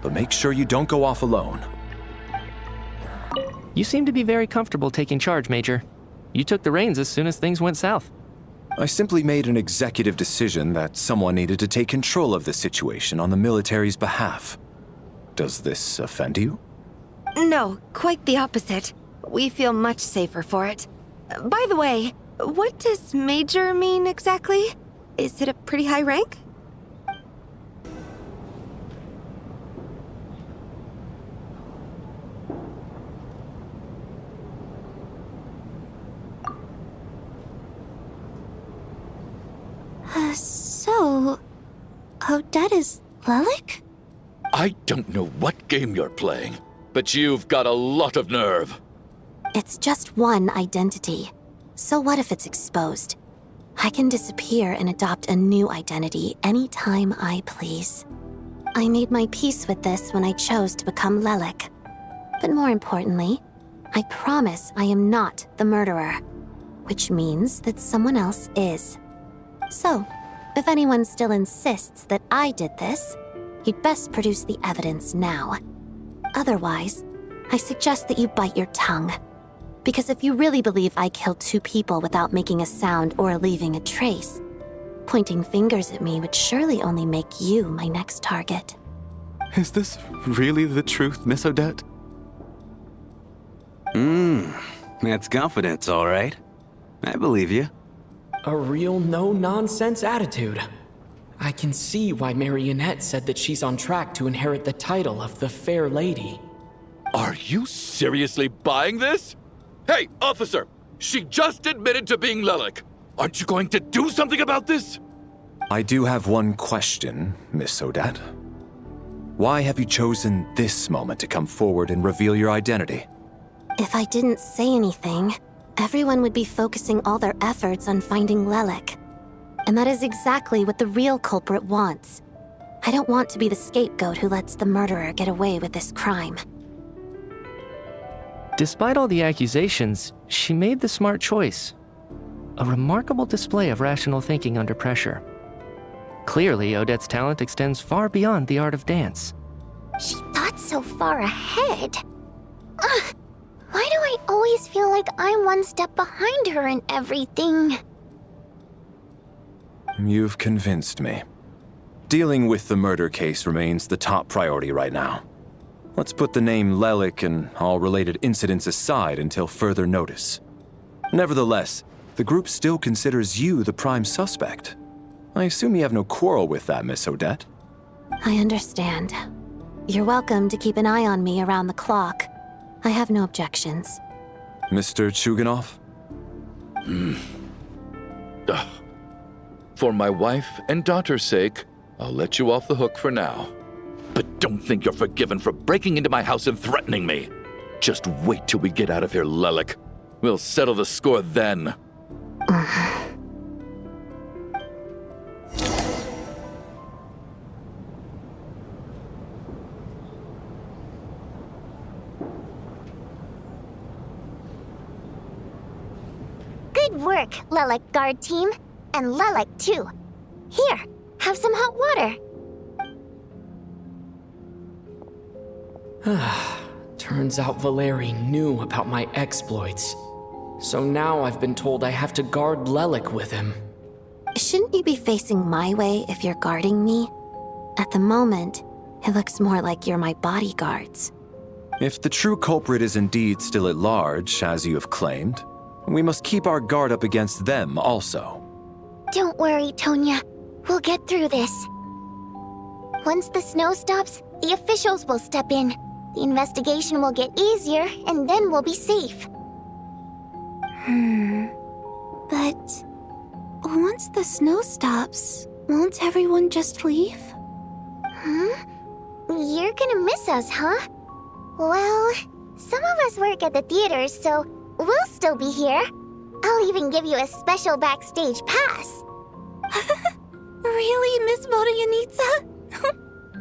but make sure you don't go off alone. You seem to be very comfortable taking charge, Major. You took the reins as soon as things went south. I simply made an executive decision that someone needed to take control of the situation on the military's behalf. Does this offend you? No, quite the opposite. We feel much safer for it. By the way, what does Major mean exactly? Is it a pretty high rank? So... Odette is 𝗏𝗏𝗏𝗏? I don't know what game you're playing, but you've got a lot of nerve. It's just one identity. So what if it's exposed? I can disappear and adopt a new identity anytime I please. I made my peace with this when I chose to become 𝗏𝗏𝗏𝗏. But more importantly, I promise I am not the murderer, which means that someone else is. So, if anyone still insists that I did this, you'd best produce the evidence now. Otherwise, I suggest that you bite your tongue. Because if you really believe I killed 2 people without making a sound or leaving a trace, pointing fingers at me would surely only make you my next target. Is this really the truth, Miss Odette? That's confidence, all right. I believe you. A real no-nonsense attitude. I can see why Marionette said that she's on track to inherit the title of the Fair Lady. Are you seriously buying this? Hey, officer! She just admitted to being 𝗏𝗏𝗏𝗏. Aren't you going to do something about this? I do have one question, Miss Odette. Why have you chosen this moment to come forward and reveal your identity? If I didn't say anything, everyone would be focusing all their efforts on finding 𝗏𝗏𝗏𝗏. And that is exactly what the real culprit wants. I don't want to be the scapegoat who lets the murderer get away with this crime. Despite all the accusations, she made the smart choice. A remarkable display of rational thinking under pressure. Clearly, Odette's talent extends far beyond the art of dance. She thought so far ahead. Ugh, why do I always feel like I'm one step behind her in everything? You've convinced me. Dealing with the murder case remains the top priority right now. Let's put the name 𝗏𝗏𝗏𝗏 and all related incidents aside until further notice. Nevertheless, the group still considers you the prime suspect. I assume you have no quarrel with that, Miss Odette? I understand. You're welcome to keep an eye on me around the clock. I have no objections. Mr. Chuganov? For my wife and daughter's sake, I'll let you off the hook for now. But don't think you're forgiven for breaking into my house and threatening me. Just wait till we get out of here, 𝘮𝘮𝘁. We'll settle the score then. Good work, 𝘮𝘮𝘁 guard team. And 𝘮𝘮𝘁 too. Here, have some hot water. Turns out Valeriy knew about my exploits. So now I've been told I have to guard 𝘮𝘮𝘁 with him. Shouldn't you be facing my way if you're guarding me? At the moment, it looks more like you're my bodyguards. If the true culprit is indeed still at large, as you have claimed, we must keep our guard up against them also. Don't worry, 𝘠𝘦. We'll get through this. Once the snow stops, the officials will step in. The investigation will get easier, and then we'll be safe. But once the snow stops, won't everyone just leave? You're gonna miss us, huh? Well, some of us work at the theaters, so we'll still be here. I'll even give you a special backstage pass. Really, Miss Vodyanitsa?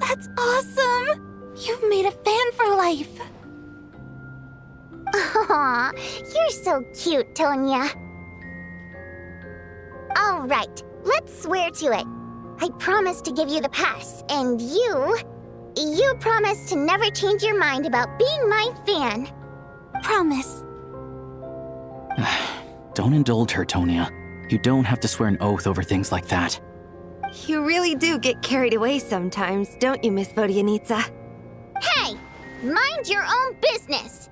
That's awesome! You've made a fan for life. Aw, you're so cute, 𝘠𝘦. All right, let's swear to it. I promise to give you the pass, and you promise to never change your mind about being my fan. Promise. Don't indulge her, 𝘠𝘦. You don't have to swear an oath over things like that. You really do get carried away sometimes, don't you, Miss Vodyanitsa? Hey, mind your own business.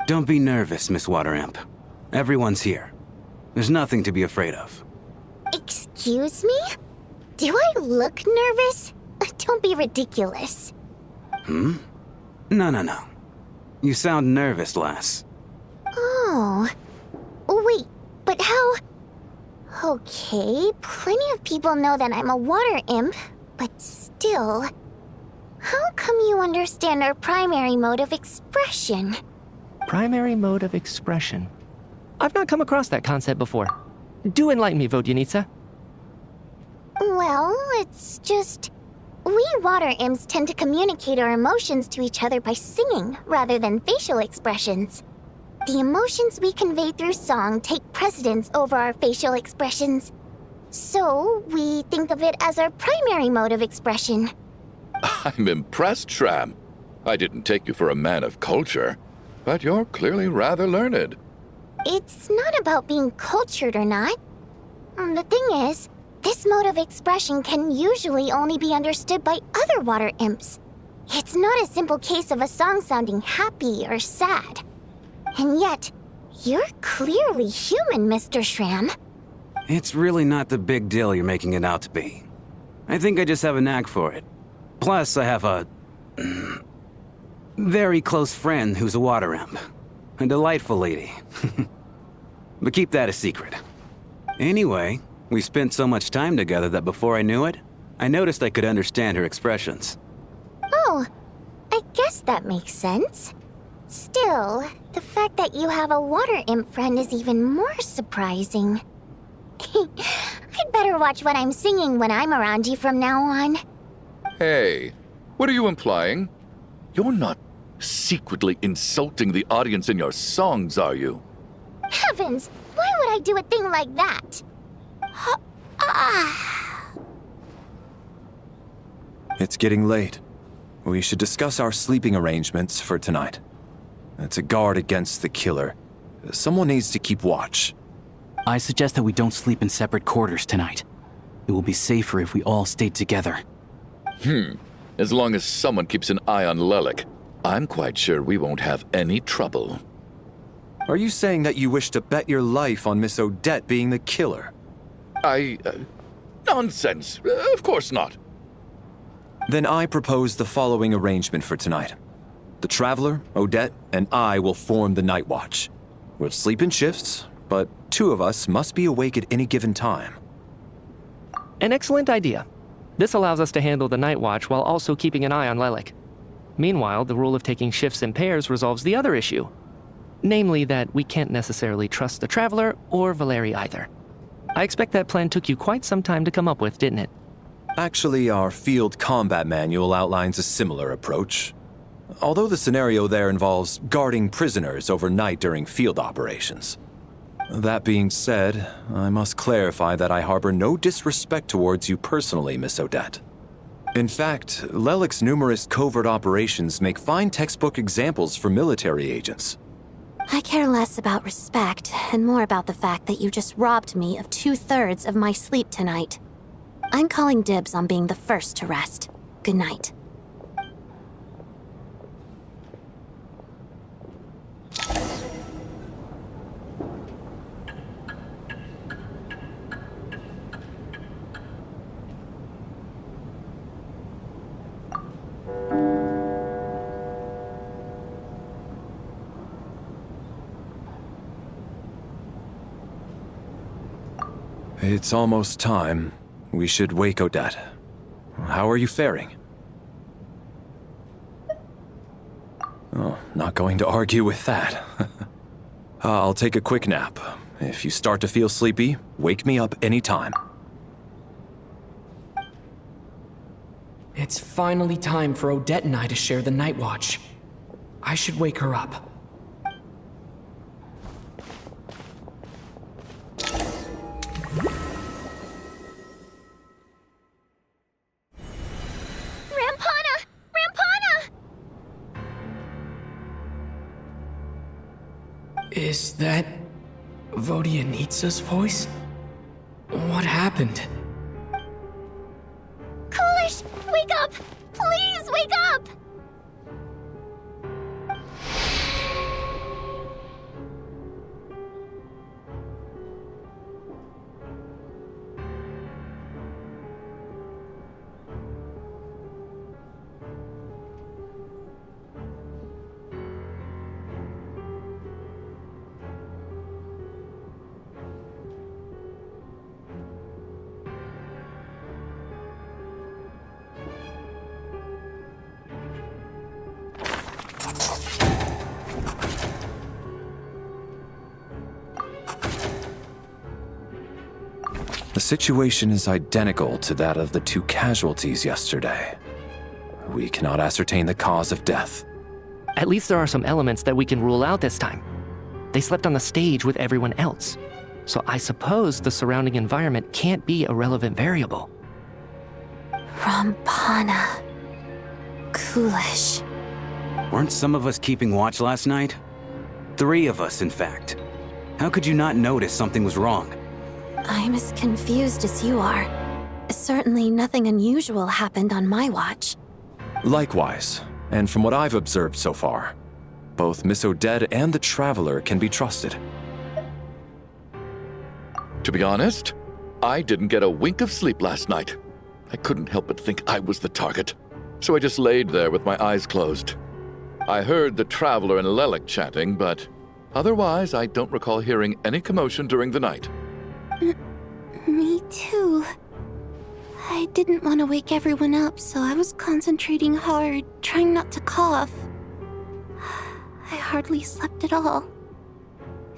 Don't be nervous, Miss Water-Imp. Everyone's here. There's nothing to be afraid of. Excuse me? Do I look nervous? Don't be ridiculous. No. You sound nervous, lass. Oh. Wait, but how... Okay, plenty of people know that I'm a water imp, but still... How come you understand our primary mode of expression? Primary mode of expression. I've not come across that concept before. Do enlighten me, Vodyanitsa. Well, it's just... We water imps tend to communicate our emotions to each other by singing, rather than facial expressions. The emotions we convey through song take precedence over our facial expressions. So, we think of it as our primary mode of expression. I'm impressed, Shram. I didn't take you for a man of culture, but you're clearly rather learned. It's not about being cultured or not. The thing is, this mode of expression can usually only be understood by other water imps. It's not a simple case of a song sounding happy or sad. And yet, you're clearly human, Mr. Shram. It's really not the big deal you're making it out to be. I think I just have a knack for it. Plus, I have a... very close friend who's a water imp. A delightful lady. But keep that a secret. Anyway, we spent so much time together that before I knew it, I noticed I could understand her expressions. Oh, I guess that makes sense. Still, the fact that you have a water imp friend is even more surprising. I'd better watch what I'm singing when I'm around you from now on. Hey, what are you implying? You're not secretly insulting the audience in your songs, are you? Heavens, why would I do a thing like that? It's getting late. We should discuss our sleeping arrangements for tonight. To guard against the killer, someone needs to keep watch. I suggest that we don't sleep in separate quarters tonight. It will be safer if we all stayed together. As long as someone keeps an eye on 𝘮𝘮𝘁, I'm quite sure we won't have any trouble. Are you saying that you wish to bet your life on Miss Odette being the killer? Nonsense. Of course not. Then I propose the following arrangement for tonight. The Traveler, Odette, and I will form the Night Watch. We'll sleep in shifts, but 2 of us must be awake at any given time. An excellent idea. This allows us to handle the Night Watch while also keeping an eye on Lilac. Meanwhile, the rule of taking shifts in pairs resolves the other issue. Namely that we can't necessarily trust the Traveler or Valeriy either. I expect that plan took you quite some time to come up with, didn't it? Actually, our field combat manual outlines a similar approach. Although the scenario there involves guarding prisoners overnight during field operations. That being said, I must clarify that I harbor no disrespect towards you personally, Miss Odette. In fact, Lelek's numerous covert operations make fine textbook examples for military agents. I care less about respect and more about the fact that you just robbed me of 2/3 of my sleep tonight. I'm calling dibs on being the first to rest. Good night. It's almost time. We should wake Odette. How are you faring? Oh, not going to argue with that. I'll take a quick nap. If you start to feel sleepy, wake me up anytime. It's finally time for Odette and I to share the Night Watch. I should wake her up. Is that Vodyanitsa's voice? What happened? Coolish, wake up! Please wake up! The situation is identical to that of the 2 casualties yesterday. We cannot ascertain the cause of death. At least there are some elements that we can rule out this time. They slept on the stage with everyone else, so I suppose the surrounding environment can't be a relevant variable. Rampana. Coolish. Weren't some of us keeping watch last night? 3 of us, in fact. How could you not notice something was wrong? I'm as confused as you are. Certainly nothing unusual happened on my watch. Likewise, and from what I've observed so far, both Miss Odette and the Traveler can be trusted. To be honest, I didn't get a wink of sleep last night. I couldn't help but think I was the target, so I just laid there with my eyes closed. I heard the Traveler and Lelek chatting, but otherwise I don't recall hearing any commotion during the night. Me too. I didn't want to wake everyone up, so I was concentrating hard, trying not to cough. I hardly slept at all.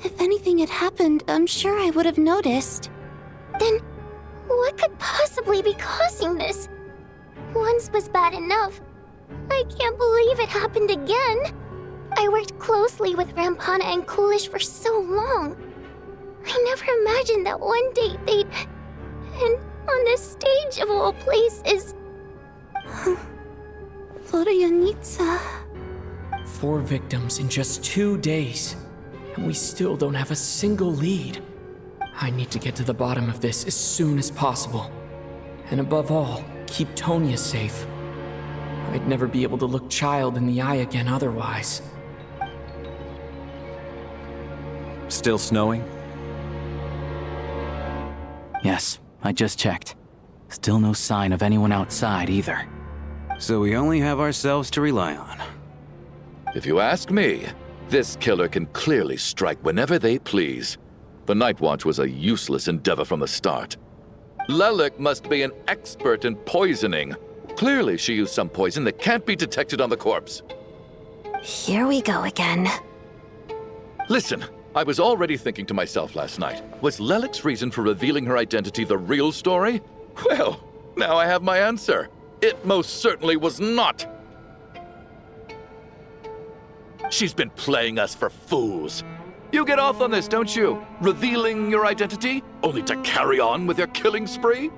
If anything had happened, I'm sure I would have noticed. Then, what could possibly be causing this? Once was bad enough. I can't believe it happened again. I worked closely with Rampana and Coolish for so long. I never imagined that one day they'd... And on the stage of all places... Vodyanitsa... 4 victims in just 2 days, and we still don't have a single lead. I need to get to the bottom of this as soon as possible. And above all, keep 𝘮𝘰𝘆 safe. I'd never be able to look Child in the eye again otherwise. Still snowing? Yes, I just checked. Still no sign of anyone outside either. So we only have ourselves to rely on. If you ask me, this killer can clearly strike whenever they please. The Night Watch was a useless endeavor from the start. 𝘰𝘁𝘁 must be an expert in poisoning. Clearly she used some poison that can't be detected on the corpse. Here we go again. Listen, I was already thinking to myself last night, was 𝘰𝘁𝘁's reason for revealing her identity the real story? Well, now I have my answer. It most certainly was not. She's been playing us for fools. You get off on this, don't you? Revealing your identity, only to carry on with your killing spree?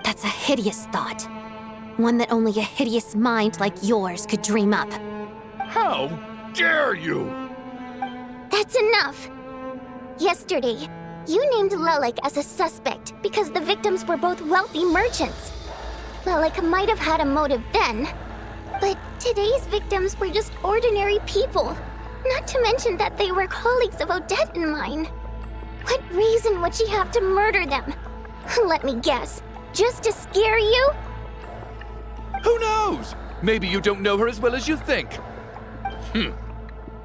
That's a hideous thought. One that only a hideous mind like yours could dream up. How dare you? That's enough! Yesterday, you named 𝘰𝘁𝘁 as a suspect because the victims were both wealthy merchants. 𝘰𝘁𝘁 might have had a motive then, but today's victims were just ordinary people. Not to mention that they were colleagues of Odette and mine. What reason would she have to murder them? Let me guess, just to scare you? Who knows? Maybe you don't know her as well as you think.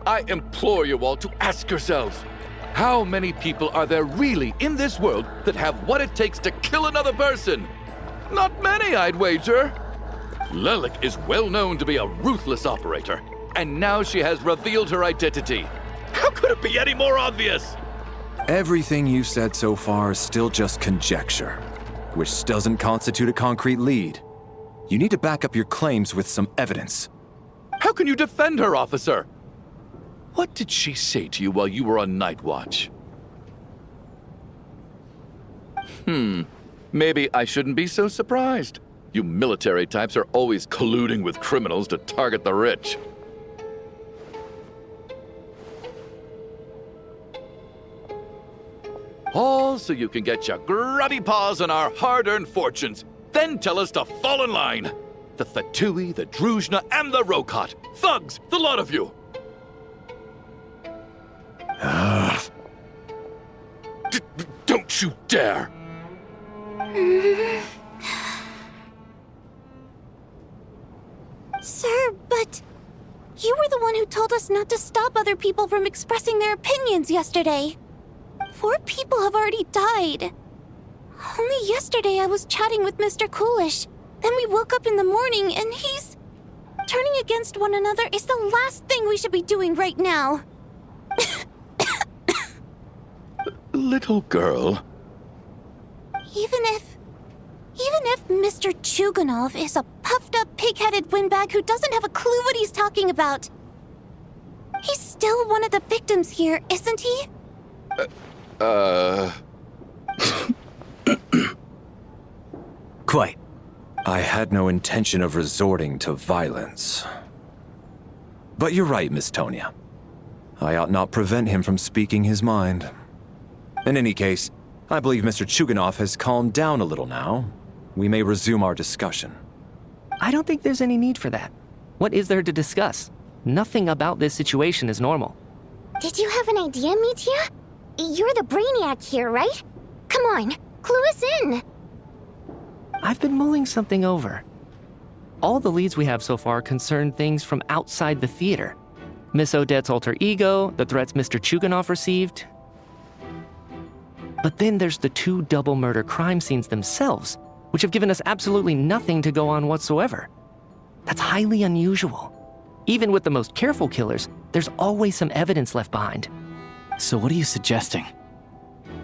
I implore you all to ask yourselves, how many people are there really in this world that have what it takes to kill another person? Not many, I'd wager. 𝘰𝘁𝘁 is well known to be a ruthless operator, and now she has revealed her identity. How could it be any more obvious? Everything you've said so far is still just conjecture, which doesn't constitute a concrete lead. You need to back up your claims with some evidence. How can you defend her, officer? What did she say to you while you were on Night Watch? Maybe I shouldn't be so surprised. You military types are always colluding with criminals to target the rich. All so you can get your grubby paws on our hard-earned fortunes, then tell us to fall in line. The 𝘬𝘁𝑚, the 𝘠𝘰𝘁, and the 𝘠𝘁𝑚. Thugs, the lot of you! Don't you dare! Sir, but you were the one who told us not to stop other people from expressing their opinions yesterday. 4 people have already died. Only yesterday I was chatting with Mr. 𝘠𝘁𝑚. Then we woke up in the morning and he's... Turning against one another is the last thing we should be doing right now. Little girl. Even if Mr. 𝘐𝘐𝑚 is a puffed-up, pig-headed windbag who doesn't have a clue what he's talking about, he's still one of the victims here, isn't he? Quite. I had no intention of resorting to violence. But you're right, Miss Tonia. I ought not prevent him from speaking his mind. In any case, I believe Mr. 𝘐𝘐𝑚 has calmed down a little now. We may resume our discussion. I don't think there's any need for that. What is there to discuss? Nothing about this situation is normal. Did you have an idea, Mitya? You're the brainiac here, right? Come on, clue us in! I've been mulling something over. All the leads we have so far concern things from outside the theater. Miss Odette's alter ego, the threats Mr. 𝘐𝘐𝑚 received. But then there's the 2 double murder crime scenes themselves, which have given us absolutely nothing to go on whatsoever. That's highly unusual. Even with the most careful killers, there's always some evidence left behind. So what are you suggesting?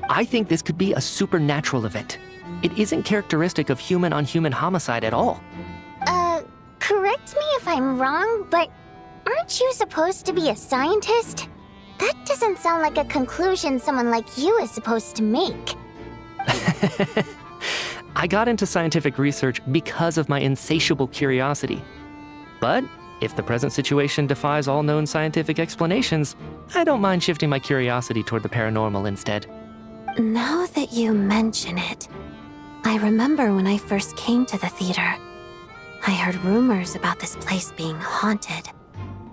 I think this could be a supernatural event. It isn't characteristic of human-on-human homicide at all. Correct me if I'm wrong, but aren't you supposed to be a scientist? That doesn't sound like a conclusion someone like you is supposed to make. I got into scientific research because of my insatiable curiosity. But if the present situation defies all known scientific explanations, I don't mind shifting my curiosity toward the paranormal instead. Now that you mention it, I remember when I first came to the theater. I heard rumors about this place being haunted.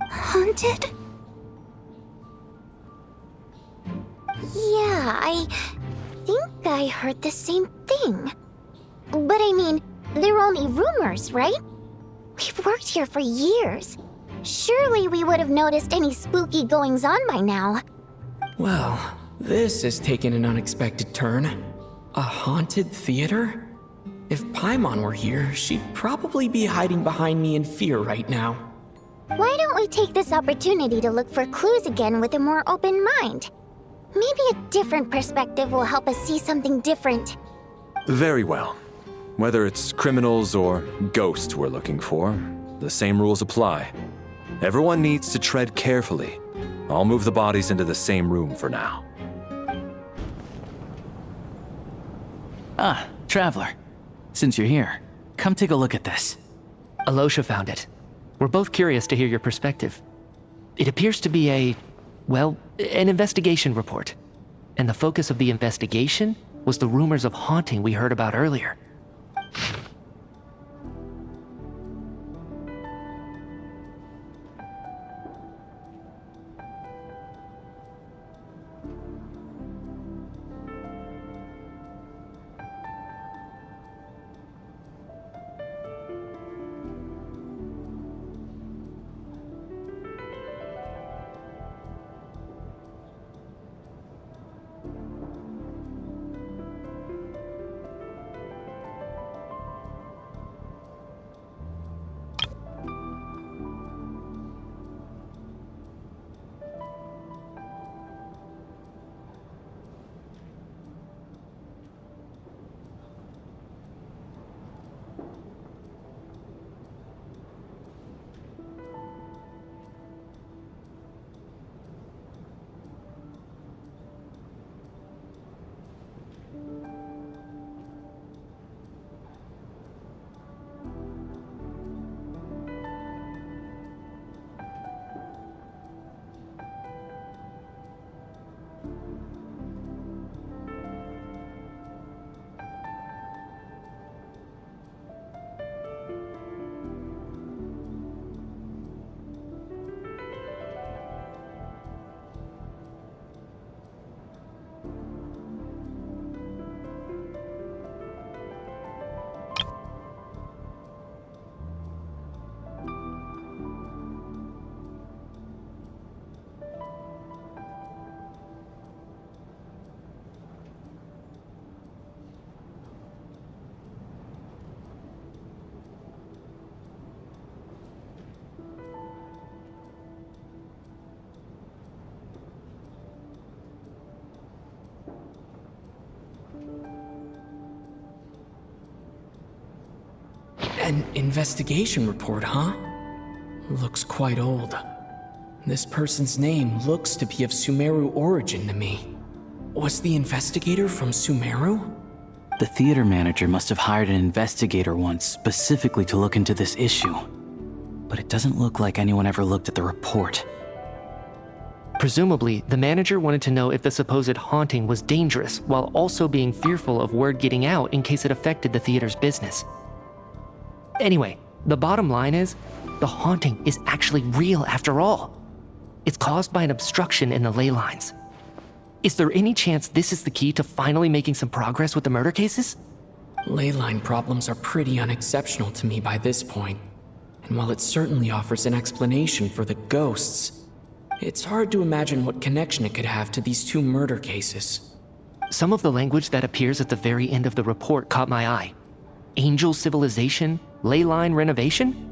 Haunted? I think I heard the same thing. But I mean, they're only rumors, right? We've worked here for years. Surely we would have noticed any spooky goings-on by now. Well, this has taken an unexpected turn. A haunted theater? If Paimon were here, she'd probably be hiding behind me in fear right now. Why don't we take this opportunity to look for clues again with a more open mind? Maybe a different perspective will help us see something different. Very well. Whether it's criminals or ghosts we're looking for, the same rules apply. Everyone needs to tread carefully. I'll move the bodies into the same room for now. Ah, Traveler. Since you're here, come take a look at this. Alyosha found it. We're both curious to hear your perspective. It appears to be an investigation report. And the focus of the investigation was the rumors of haunting we heard about earlier. An investigation report, huh? Looks quite old. This person's name looks to be of Sumeru origin to me. Was the investigator from Sumeru? The theater manager must have hired an investigator once specifically to look into this issue. But it doesn't look like anyone ever looked at the report. Presumably, the manager wanted to know if the supposed haunting was dangerous while also being fearful of word getting out in case it affected the theater's business. Anyway, the bottom line is, the haunting is actually real after all. It's caused by an obstruction in the ley lines. Is there any chance this is the key to finally making some progress with the murder cases? Ley line problems are pretty unexceptional to me by this point. And while it certainly offers an explanation for the ghosts, it's hard to imagine what connection it could have to these two murder cases. Some of the language that appears at the very end of the report caught my eye. Angel civilization, ley line renovation?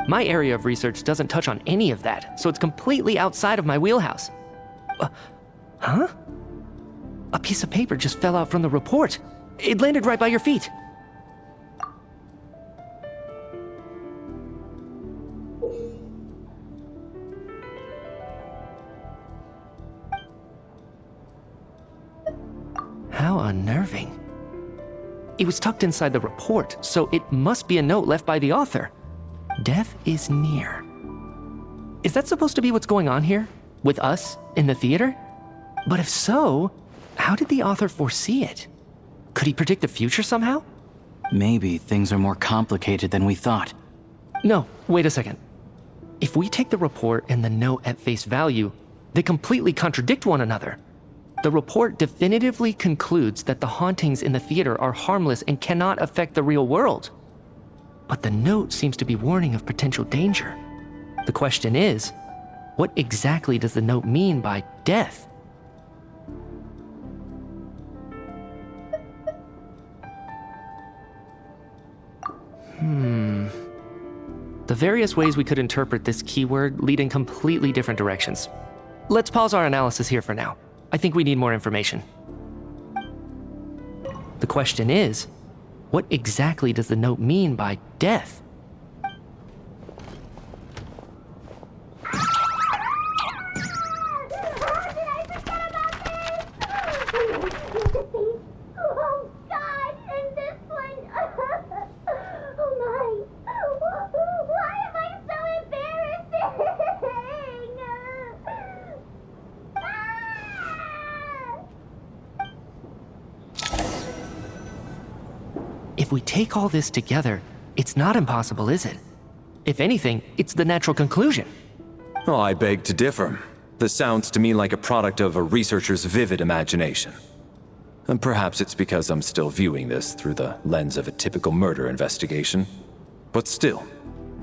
My area of research doesn't touch on any of that, so it's completely outside of my wheelhouse. Huh? A piece of paper just fell out from the report. It landed right by your feet. How unnerving. It was tucked inside the report, so it must be a note left by the author. Death is near. Is that supposed to be what's going on here? With us, in the theater? But if so, how did the author foresee it? Could he predict the future somehow? Maybe things are more complicated than we thought. No, wait a second. If we take the report and the note at face value, they completely contradict one another. The report definitively concludes that the hauntings in the theater are harmless and cannot affect the real world. But the note seems to be warning of potential danger. The question is, what exactly does the note mean by death? The various ways we could interpret this keyword lead in completely different directions. Let's pause our analysis here for now. I think we need more information. The question is, what exactly does the note mean by death? If we take all this together, it's not impossible, is it? If anything, it's the natural conclusion. Oh, I beg to differ. This sounds to me like a product of a researcher's vivid imagination. And perhaps it's because I'm still viewing this through the lens of a typical murder investigation. But still,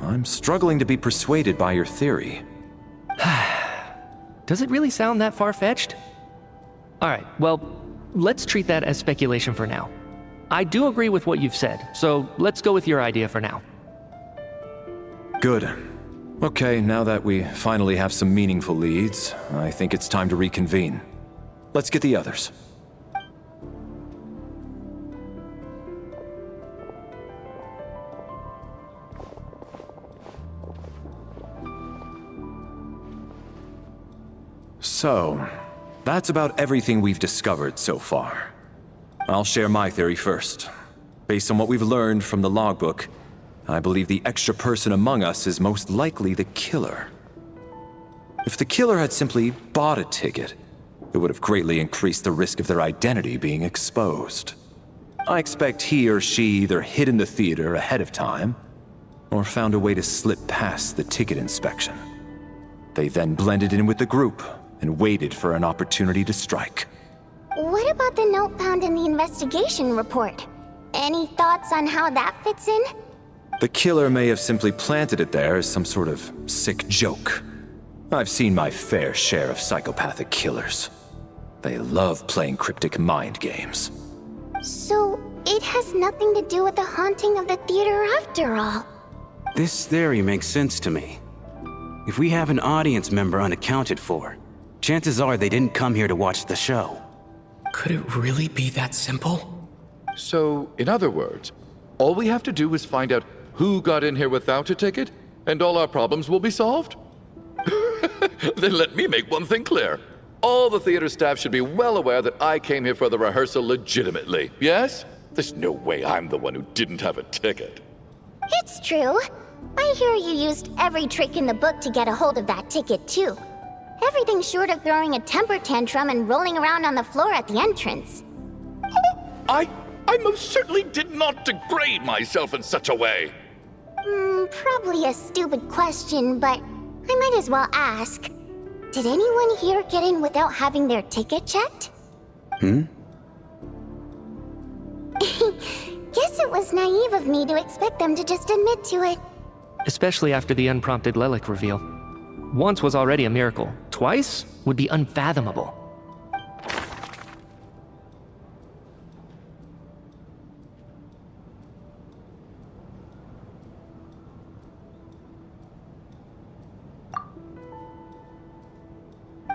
I'm struggling to be persuaded by your theory. Does it really sound that far-fetched? Alright, well, let's treat that as speculation for now. I do agree with what you've said, so let's go with your idea for now. Good. Okay, now that we finally have some meaningful leads, I think it's time to reconvene. Let's get the others. So, that's about everything we've discovered so far. I'll share my theory first. Based on what we've learned from the logbook, I believe the extra person among us is most likely the killer. If the killer had simply bought a ticket, it would have greatly increased the risk of their identity being exposed. I expect he or she either hid in the theater ahead of time, or found a way to slip past the ticket inspection. They then blended in with the group and waited for an opportunity to strike. What about the note found in the investigation report? Any thoughts on how that fits in? The killer may have simply planted it there as some sort of sick joke. I've seen my fair share of psychopathic killers. They love playing cryptic mind games. So, it has nothing to do with the haunting of the theater after all. This theory makes sense to me. If we have an audience member unaccounted for, chances are they didn't come here to watch the show. Could it really be that simple? So, in other words, all we have to do is find out who got in here without a ticket, and all our problems will be solved? Then let me make one thing clear. All the theater staff should be well aware that I came here for the rehearsal legitimately, yes? There's no way I'm the one who didn't have a ticket. It's true. I hear you used every trick in the book to get a hold of that ticket, too. Everything short of throwing a temper tantrum and rolling around on the floor at the entrance. I most certainly did not degrade myself in such a way. Probably a stupid question, but I might as well ask. Did anyone here get in without having their ticket checked? Hmm? Guess it was naive of me to expect them to just admit to it. Especially after the unprompted Lelic reveal. Once was already a miracle. Twice would be unfathomable.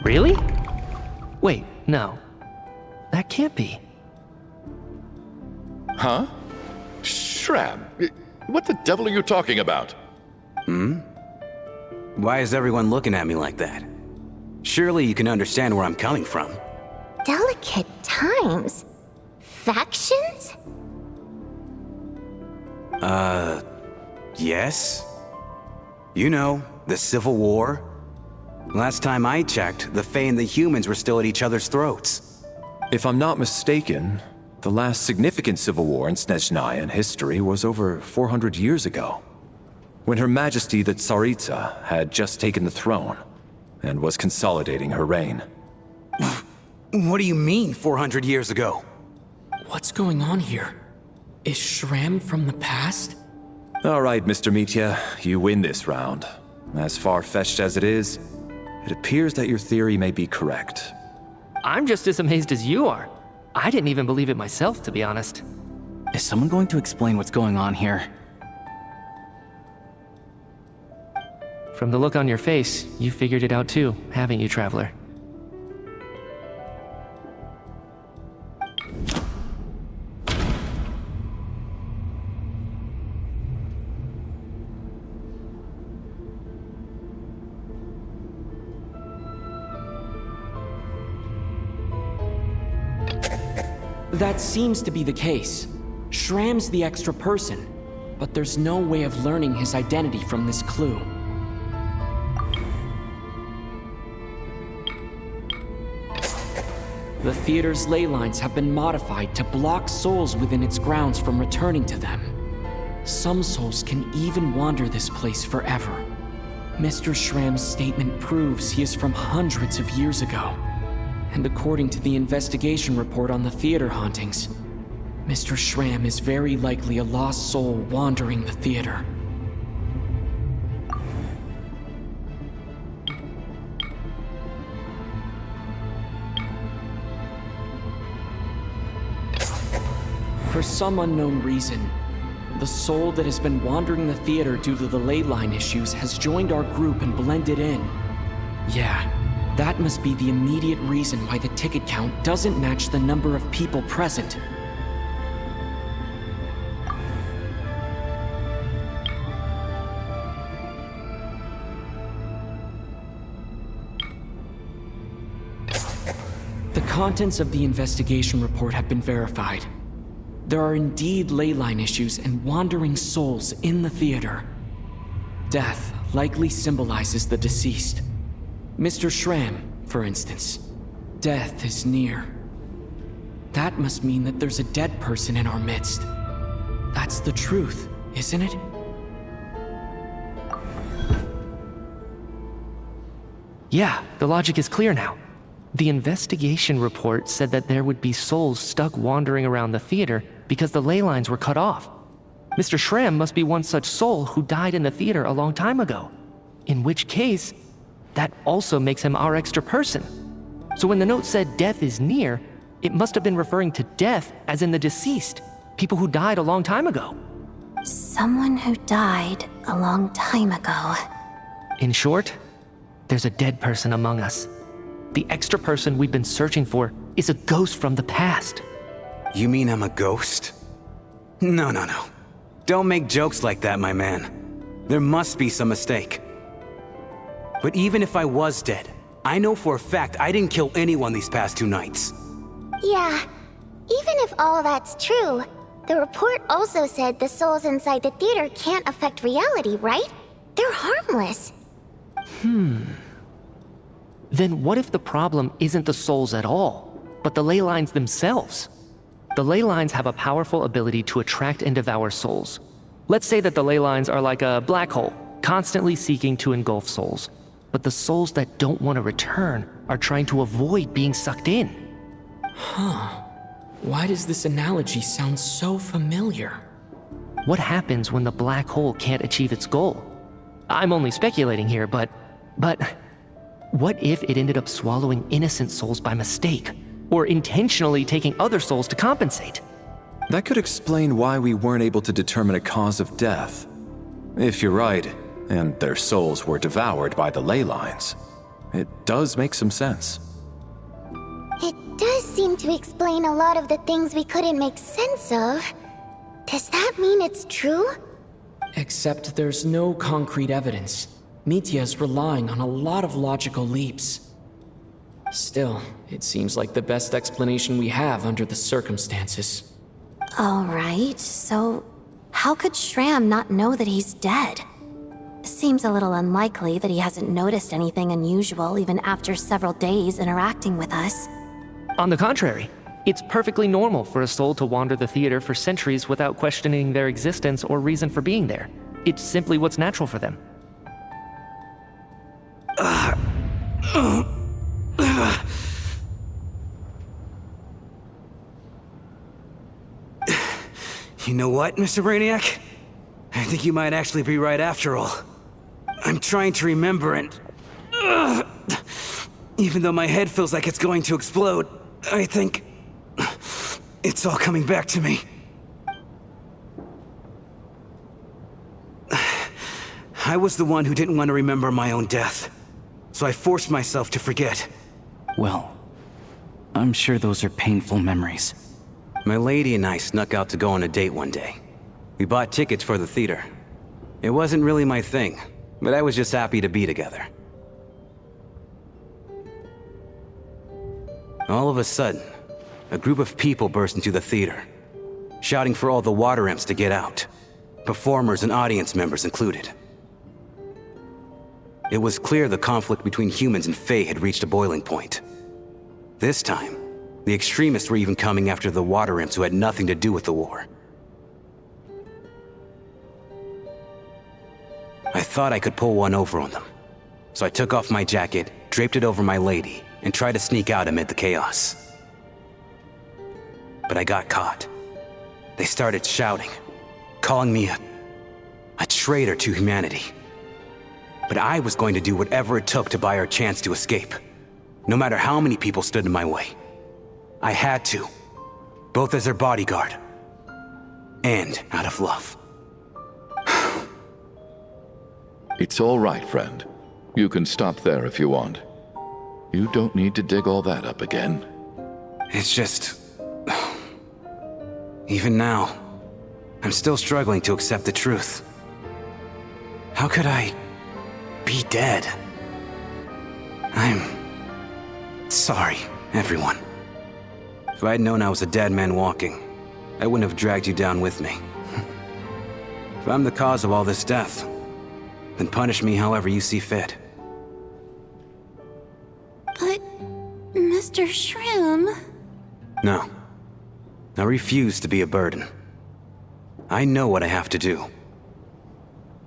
Really? Wait, no. That can't be. Huh? Shram, what the devil are you talking about? Why is everyone looking at me like that? Surely you can understand where I'm coming from. Delicate times? Factions? Yes? You know, the Civil War. Last time I checked, the Fae and the humans were still at each other's throats. If I'm not mistaken, the last significant civil war in Snezhnayan history was over 400 years ago, when Her Majesty the 𝘬𝘰𝘳 had just taken the throne and was consolidating her reign. What do you mean, 400 years ago? What's going on here? Is Sh.R.A.M. from the past? All right, Mr. Mitya, you win this round. As far-fetched as it is, it appears that your theory may be correct. I'm just as amazed as you are. I didn't even believe it myself, to be honest. Is someone going to explain what's going on here? From the look on your face, you figured it out too, haven't you, Traveler? That seems to be the case. Sh.R.A.M.'s the extra person, but there's no way of learning his identity from this clue. The theater's ley lines have been modified to block souls within its grounds from returning to them. Some souls can even wander this place forever. Mr. Sh.R.A.M.'s statement proves he is from hundreds of years ago. And according to the investigation report on the theater hauntings, Mr. Sh.R.A.M. is very likely a lost soul wandering the theater. For some unknown reason, the soul that has been wandering the theater due to the ley line issues has joined our group and blended in. Yeah, that must be the immediate reason why the ticket count doesn't match the number of people present. The contents of the investigation report have been verified. There are indeed ley line issues and wandering souls in the theater. Death likely symbolizes the deceased. Mr. Sh.R.A.M., for instance. Death is near. That must mean that there's a dead person in our midst. That's the truth, isn't it? Yeah, the logic is clear now. The investigation report said that there would be souls stuck wandering around the theater because the ley lines were cut off. Mr. Sh.R.A.M. must be one such soul who died in the theater a long time ago. In which case, that also makes him our extra person. So when the note said death is near, it must have been referring to death as in the deceased, people who died a long time ago. Someone who died a long time ago. In short, there's a dead person among us. The extra person we've been searching for is a ghost from the past. You mean I'm a ghost? No. Don't make jokes like that, my man. There must be some mistake. But even if I was dead, I know for a fact I didn't kill anyone these past 2 nights. Yeah, even if all that's true, the report also said the souls inside the theater can't affect reality, right? They're harmless. Then what if the problem isn't the souls at all, but the ley lines themselves? The ley lines have a powerful ability to attract and devour souls. Let's say that the ley lines are like a black hole, constantly seeking to engulf souls. But the souls that don't want to return are trying to avoid being sucked in. Why does this analogy sound so familiar? What happens when the black hole can't achieve its goal? I'm only speculating here, but what if it ended up swallowing innocent souls by mistake, or intentionally taking other souls to compensate? That could explain why we weren't able to determine a cause of death. If you're right, and their souls were devoured by the ley lines, it does make some sense. It does seem to explain a lot of the things we couldn't make sense of. Does that mean it's true? Except there's no concrete evidence. Mitya is relying on a lot of logical leaps. Still, it seems like the best explanation we have under the circumstances. Alright, so how could Sh.R.A.M. not know that he's dead? Seems a little unlikely that he hasn't noticed anything unusual even after several days interacting with us. On the contrary, it's perfectly normal for a soul to wander the theater for centuries without questioning their existence or reason for being there. It's simply what's natural for them. You know what, Mr. Brainiac? I think you might actually be right after all. I'm trying to remember and... even though my head feels like it's going to explode, I think... it's all coming back to me. I was the one who didn't want to remember my own death, so I forced myself to forget. Well, I'm sure those are painful memories. My lady and I snuck out to go on a date one day. We bought tickets for the theater. It wasn't really my thing, but I was just happy to be together. All of a sudden, a group of people burst into the theater, shouting for all the water imps to get out, performers and audience members included. It was clear the conflict between humans and Fae had reached a boiling point. This time, the extremists were even coming after the water imps who had nothing to do with the war. I thought I could pull one over on them, so I took off my jacket, draped it over my lady, and tried to sneak out amid the chaos. But I got caught. They started shouting, calling me a traitor to humanity. But I was going to do whatever it took to buy her a chance to escape, no matter how many people stood in my way. I had to, both as her bodyguard and out of love. It's all right, friend. You can stop there if you want. You don't need to dig all that up again. It's just... even now, I'm still struggling to accept the truth. How could I be dead? I'm sorry, everyone. If I'd known I was a dead man walking, I wouldn't have dragged you down with me. If I'm the cause of all this death, then punish me however you see fit. But, Mr. Shroom... No. I refuse to be a burden. I know what I have to do.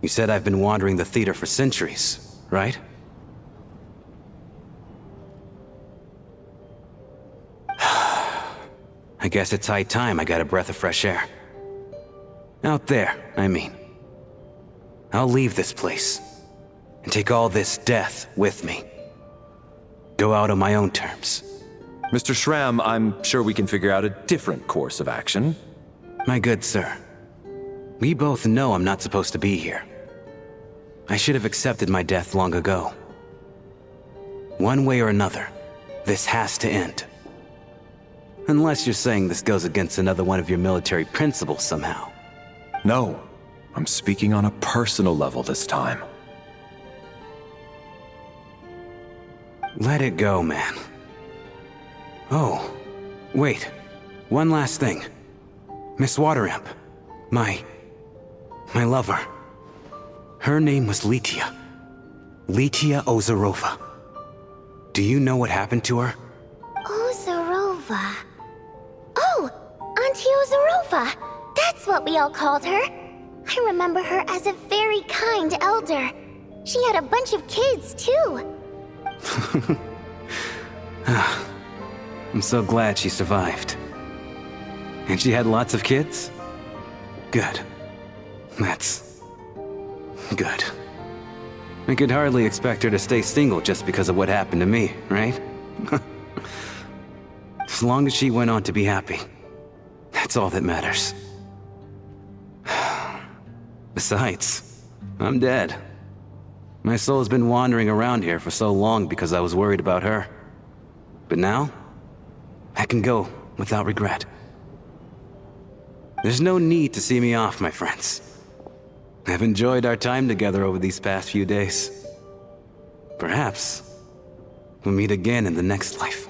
You said I've been wandering the theater for centuries, right? I guess it's high time I got a breath of fresh air. Out there, I mean. I'll leave this place, and take all this death with me. Go out on my own terms. Mr. Shram, I'm sure we can figure out a different course of action. My good sir, we both know I'm not supposed to be here. I should have accepted my death long ago. One way or another, this has to end. Unless you're saying this goes against another one of your military principles somehow. No, I'm speaking on a personal level this time. Let it go, man. Oh, wait. One last thing. Miss Water Imp. My lover. Her name was Mitya. Mitya Aether. Do you know what happened to her? Ozarova. Oh, Auntie Ozarova. That's what we all called her. I remember her as a very kind elder. She had a bunch of kids, too. I'm so glad she survived. And she had lots of kids? Good. That's... good. I could hardly expect her to stay single just because of what happened to me, right? As long as she went on to be happy, that's all that matters. Besides, I'm dead. My soul has been wandering around here for so long because I was worried about her. But now, I can go without regret. There's no need to see me off, my friends. I've enjoyed our time together over these past few days. Perhaps we'll meet again in the next life.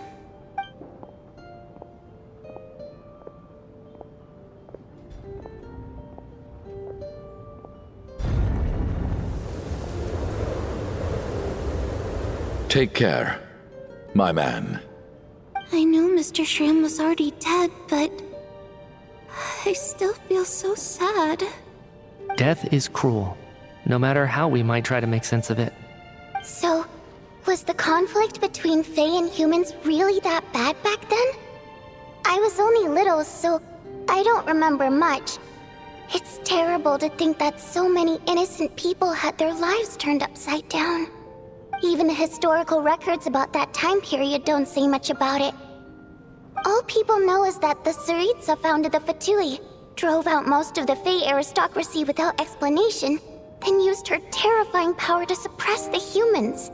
Take care, my man. I knew Mr. Shroom was already dead, but... I still feel so sad. Death is cruel, no matter how we might try to make sense of it. So, was the conflict between Fae and humans really that bad back then? I was only little, so I don't remember much, It's terrible to think that so many innocent people had their lives turned upside down. Even the historical records about that time period don't say much about it. All people know is that the 𝘰𝘰𝘁𝘁 founded the 𝘮𝘰𝘁, drove out most of the Fey aristocracy without explanation, then used her terrifying power to suppress the humans.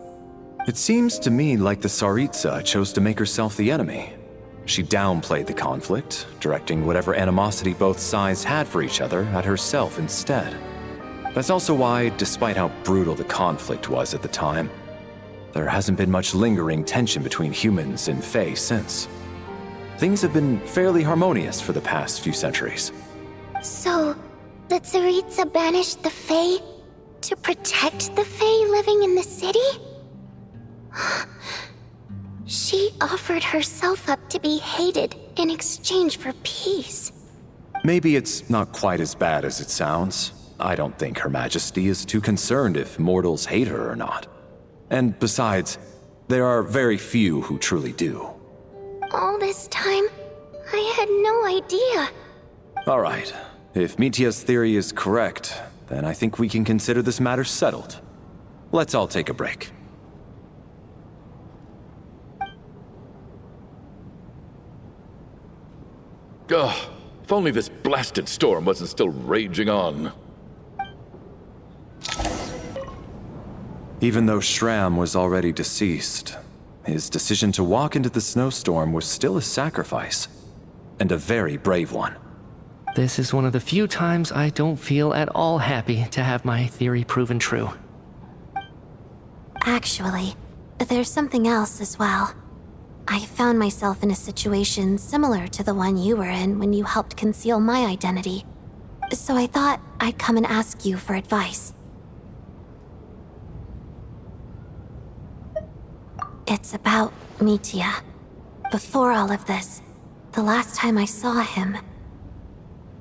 It seems to me like the 𝘰𝘰𝘁 chose to make herself the enemy. She downplayed the conflict, directing whatever animosity both sides had for each other at herself instead. That's also why, despite how brutal the conflict was at the time, there hasn't been much lingering tension between humans and Fey since. Things have been fairly harmonious for the past few centuries. So, the 𝘰𝘰𝘁 banished the Fey to protect the Fey living in the city? She offered herself up to be hated in exchange for peace. Maybe it's not quite as bad as it sounds. I don't think Her Majesty is too concerned if mortals hate her or not. And besides, there are very few who truly do. All this time, I had no idea. All right. If Mitya's theory is correct, then I think we can consider this matter settled. Let's all take a break. Ugh, if only this blasted storm wasn't still raging on. Even though Shram was already deceased, his decision to walk into the snowstorm was still a sacrifice, and a very brave one. This is one of the few times I don't feel at all happy to have my theory proven true. Actually, there's something else as well. I found myself in a situation similar to the one you were in when you helped conceal my identity. So I thought I'd come and ask you for advice. It's about Mitya. Before all of this, the last time I saw him,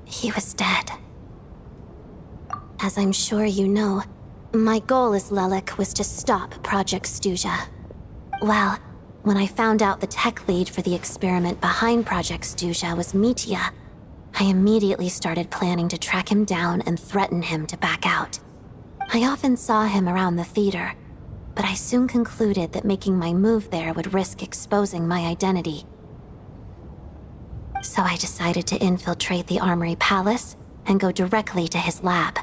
he was dead. As I'm sure you know, my goal as Lelek was to stop Project 𝘬𝘬. Well, when I found out the tech lead for the experiment behind Project 𝘬𝘬 was Mitya, I immediately started planning to track him down and threaten him to back out. I often saw him around the theater, but I soon concluded that making my move there would risk exposing my identity. So I decided to infiltrate the Armory Palace and go directly to his lab.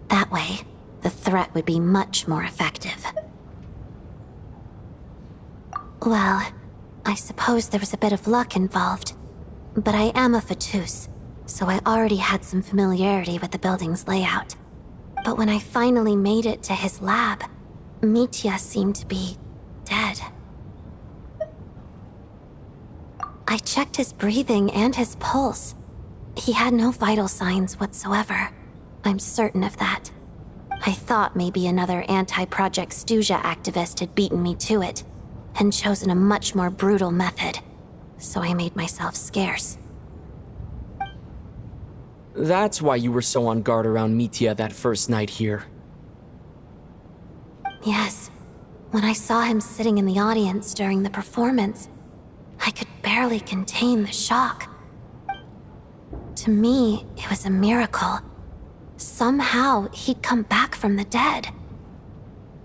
That way, the threat would be much more effective. Well, I suppose there was a bit of luck involved, but I am a 𝘮𝘰𝘁, so I already had some familiarity with the building's layout. But when I finally made it to his lab, Mitya seemed to be dead. I checked his breathing and his pulse. He had no vital signs whatsoever. I'm certain of that. I thought maybe another anti-Project 𝘬𝘬 activist had beaten me to it, and chosen a much more brutal method, so I made myself scarce. That's why you were so on guard around Mitya that first night here. Yes. When I saw him sitting in the audience during the performance, I could barely contain the shock. To me, it was a miracle. Somehow, he'd come back from the dead.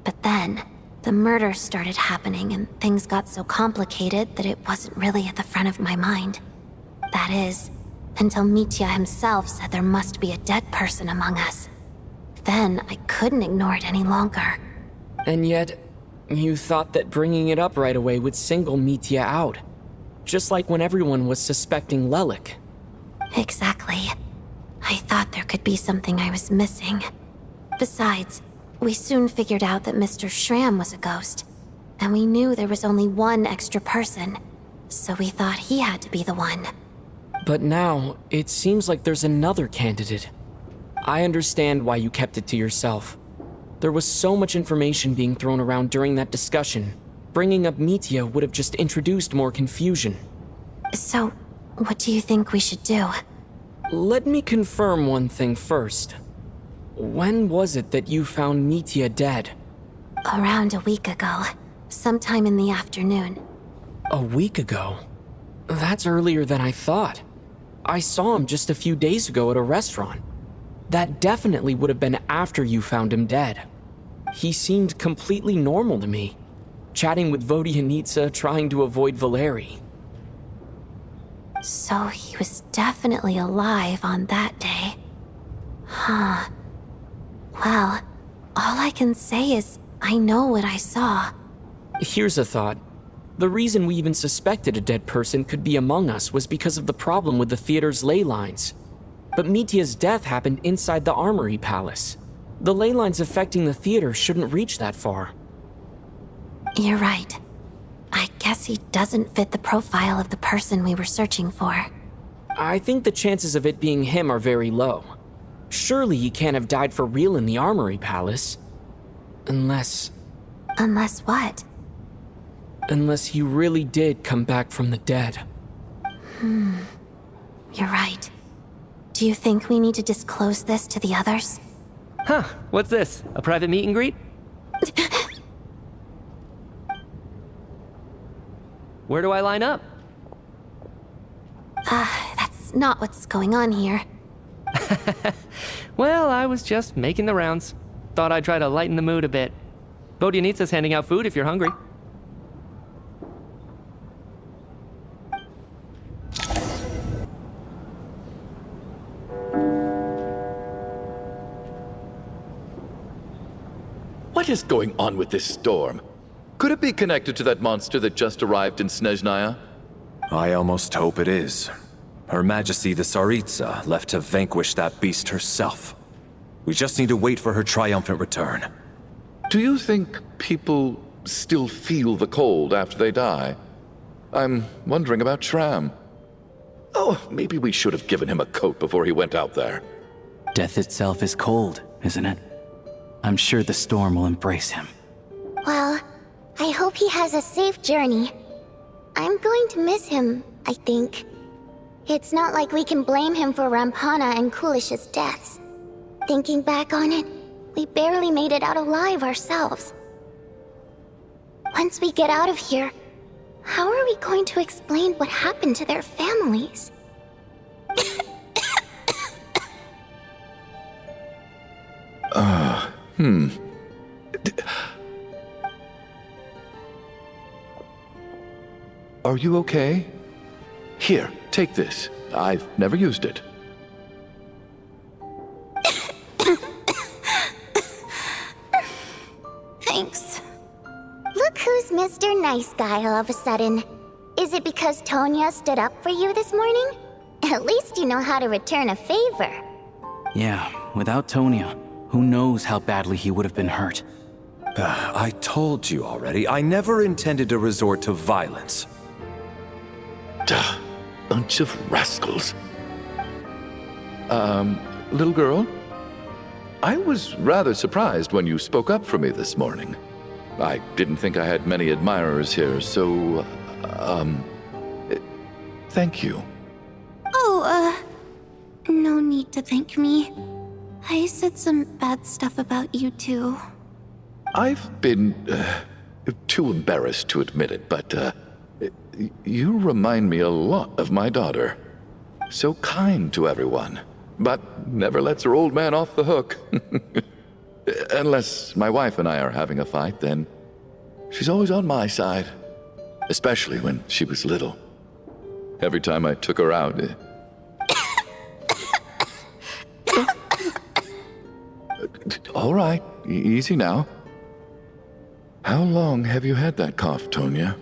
But then, the murders started happening and things got so complicated that it wasn't really at the front of my mind. That is, until Mitya himself said there must be a dead person among us. Then I couldn't ignore it any longer. And yet, you thought that bringing it up right away would single Mitya out. Just like when everyone was suspecting Lelek. Exactly. I thought there could be something I was missing. Besides, we soon figured out that Mr. Shram was a ghost, and we knew there was only one extra person, so we thought he had to be the one. But now, it seems like there's another candidate. I understand why you kept it to yourself. There was so much information being thrown around during that discussion. Bringing up Mitya would have just introduced more confusion. So, what do you think we should do? Let me confirm one thing first. When was it that you found Mitya dead? Around a week ago, sometime in the afternoon. A week ago? That's earlier than I thought. I saw him just a few days ago at a restaurant. That definitely would have been after you found him dead. He seemed completely normal to me, chatting with Vodyanitsa, trying to avoid Valeriy. So he was definitely alive on that day. Huh. Well, all I can say is I know what I saw. Here's a thought. The reason we even suspected a dead person could be among us was because of the problem with the theater's ley lines. But Mitya's death happened inside the Armory Palace. The ley lines affecting the theater shouldn't reach that far. You're right. I guess he doesn't fit the profile of the person we were searching for. I think the chances of it being him are very low. Surely he can't have died for real in the Armory Palace. Unless... Unless what? Unless he really did come back from the dead. You're right. Do you think we need to disclose this to the others? Huh, what's this? A private meet and greet? Where do I line up? That's not what's going on here. Well, I was just making the rounds. Thought I'd try to lighten the mood a bit. Vodyanitsa's handing out food if you're hungry. What is going on with this storm? Could it be connected to that monster that just arrived in Snezhnaya? I almost hope it is. Her Majesty the Tsaritsa left to vanquish that beast herself. We just need to wait for her triumphant return. Do you think people still feel the cold after they die? I'm wondering about Shram. Oh, maybe we should have given him a coat before he went out there. Death itself is cold, isn't it? I'm sure the storm will embrace him. Well, I hope he has a safe journey. I'm going to miss him, I think. It's not like we can blame him for Rampana and Kulish's deaths. Thinking back on it, we barely made it out alive ourselves. Once we get out of here, how are we going to explain what happened to their families? Are you okay? Here, take this. I've never used it. Thanks. Look who's Mr. Nice Guy all of a sudden. Is it because Tonya stood up for you this morning? At least you know how to return a favor. Yeah, without Tonya, who knows how badly he would have been hurt. I told you already, I never intended to resort to violence. Duh, bunch of rascals. Little girl? I was rather surprised when you spoke up for me this morning. I didn't think I had many admirers here, so, thank you. Oh, no need to thank me. I said some bad stuff about you too. I've been, too embarrassed to admit it, but, you remind me a lot of my daughter. So kind to everyone, but never lets her old man off the hook. Unless my wife and I are having a fight, then she's always on my side. Especially when she was little. Every time I took her out... All right, easy now. How long have you had that cough, Tonya?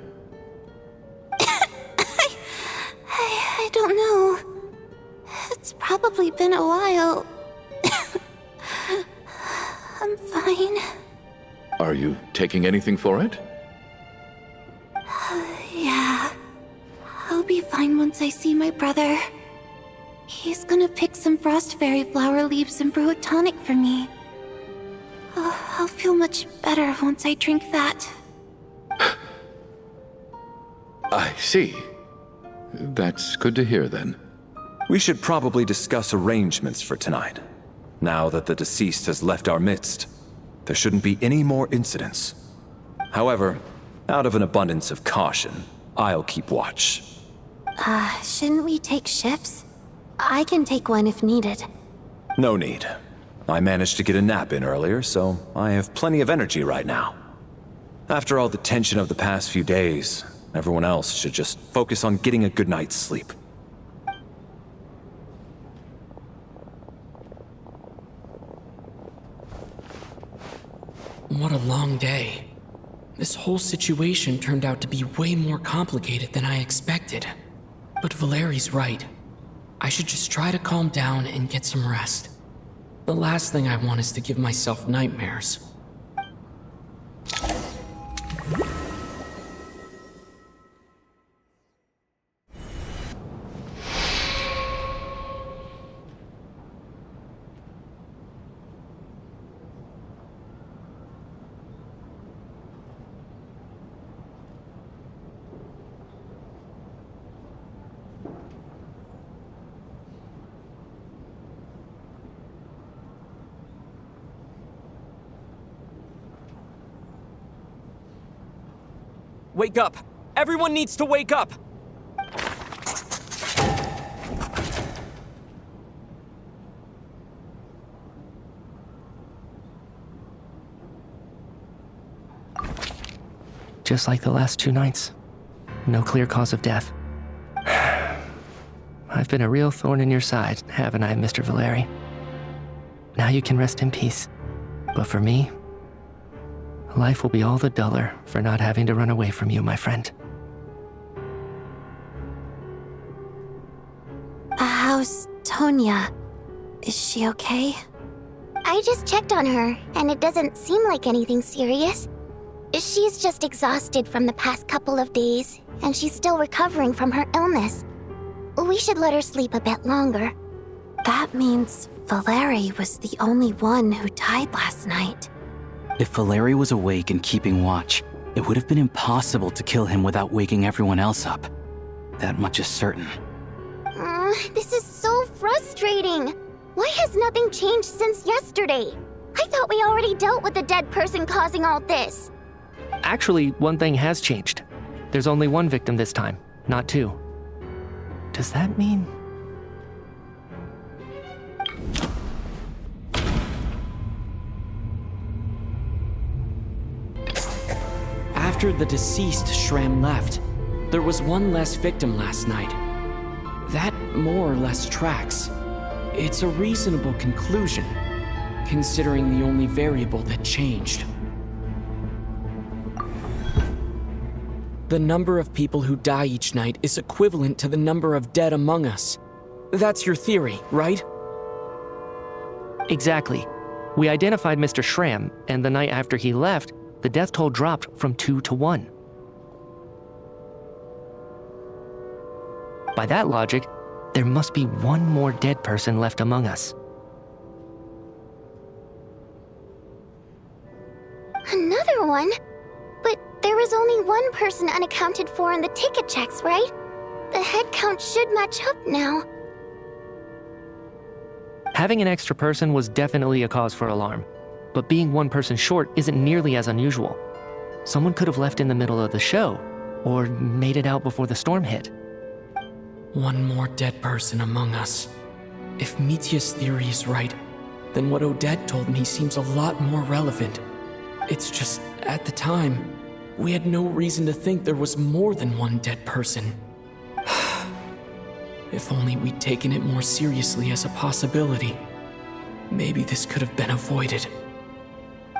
I don't know. It's probably been a while. I'm fine. Are you taking anything for it? Yeah. I'll be fine once I see my brother. He's gonna pick some frost fairy flower leaves and brew a tonic for me. I'll feel much better once I drink that. I see. That's good to hear, then. We should probably discuss arrangements for tonight. Now that the deceased has left our midst, there shouldn't be any more incidents. However, out of an abundance of caution, I'll keep watch. Shouldn't we take shifts? I can take one if needed. No need. I managed to get a nap in earlier, so I have plenty of energy right now. After all the tension of the past few days, everyone else should just focus on getting a good night's sleep. What a long day. This whole situation turned out to be way more complicated than I expected. But Valeri's right. I should just try to calm down and get some rest. The last thing I want is to give myself nightmares. Wake up! Everyone needs to wake up! Just like the last 2 nights. No clear cause of death. I've been a real thorn in your side, haven't I, Mr. Valeriy? Now you can rest in peace. But for me, life will be all the duller for not having to run away from you, my friend. How's Tonya? Is she okay? I just checked on her, and it doesn't seem like anything serious. She's just exhausted from the past couple of days, and she's still recovering from her illness. We should let her sleep a bit longer. That means Valeriy was the only one who died last night. If Valeriy was awake and keeping watch, it would have been impossible to kill him without waking everyone else up. That much is certain. This is so frustrating. Why has nothing changed since yesterday? I thought we already dealt with the dead person causing all this. Actually, one thing has changed. There's only 1 victim this time, not 2. Does that mean... After the deceased Shram left, there was 1 less victim last night. That more or less tracks. It's a reasonable conclusion, considering the only variable that changed. The number of people who die each night is equivalent to the number of dead among us. That's your theory, right? Exactly. We identified Mr. Shram, and the night after he left, the death toll dropped from 2 to 1. By that logic, there must be 1 more dead person left among us. Another one? But there was only 1 person unaccounted for in the ticket checks, right? The head count should match up now. Having an extra person was definitely a cause for alarm. But being 1 person short isn't nearly as unusual. Someone could have left in the middle of the show, or made it out before the storm hit. 1 more dead person among us. If Mitya's theory is right, then what Odette told me seems a lot more relevant. It's just, at the time, we had no reason to think there was more than 1 dead person. If only we'd taken it more seriously as a possibility, maybe this could have been avoided.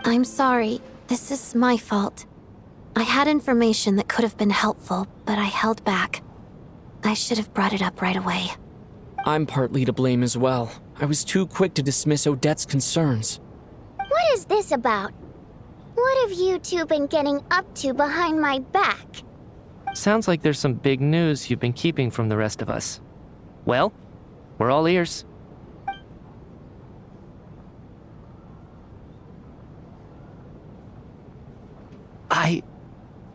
I'm sorry. This is my fault. I had information that could have been helpful, but I held back. I should have brought it up right away. I'm partly to blame as well. I was too quick to dismiss Odette's concerns. What is this about? What have you 2 been getting up to behind my back? Sounds like there's some big news you've been keeping from the rest of us. Well, we're all ears.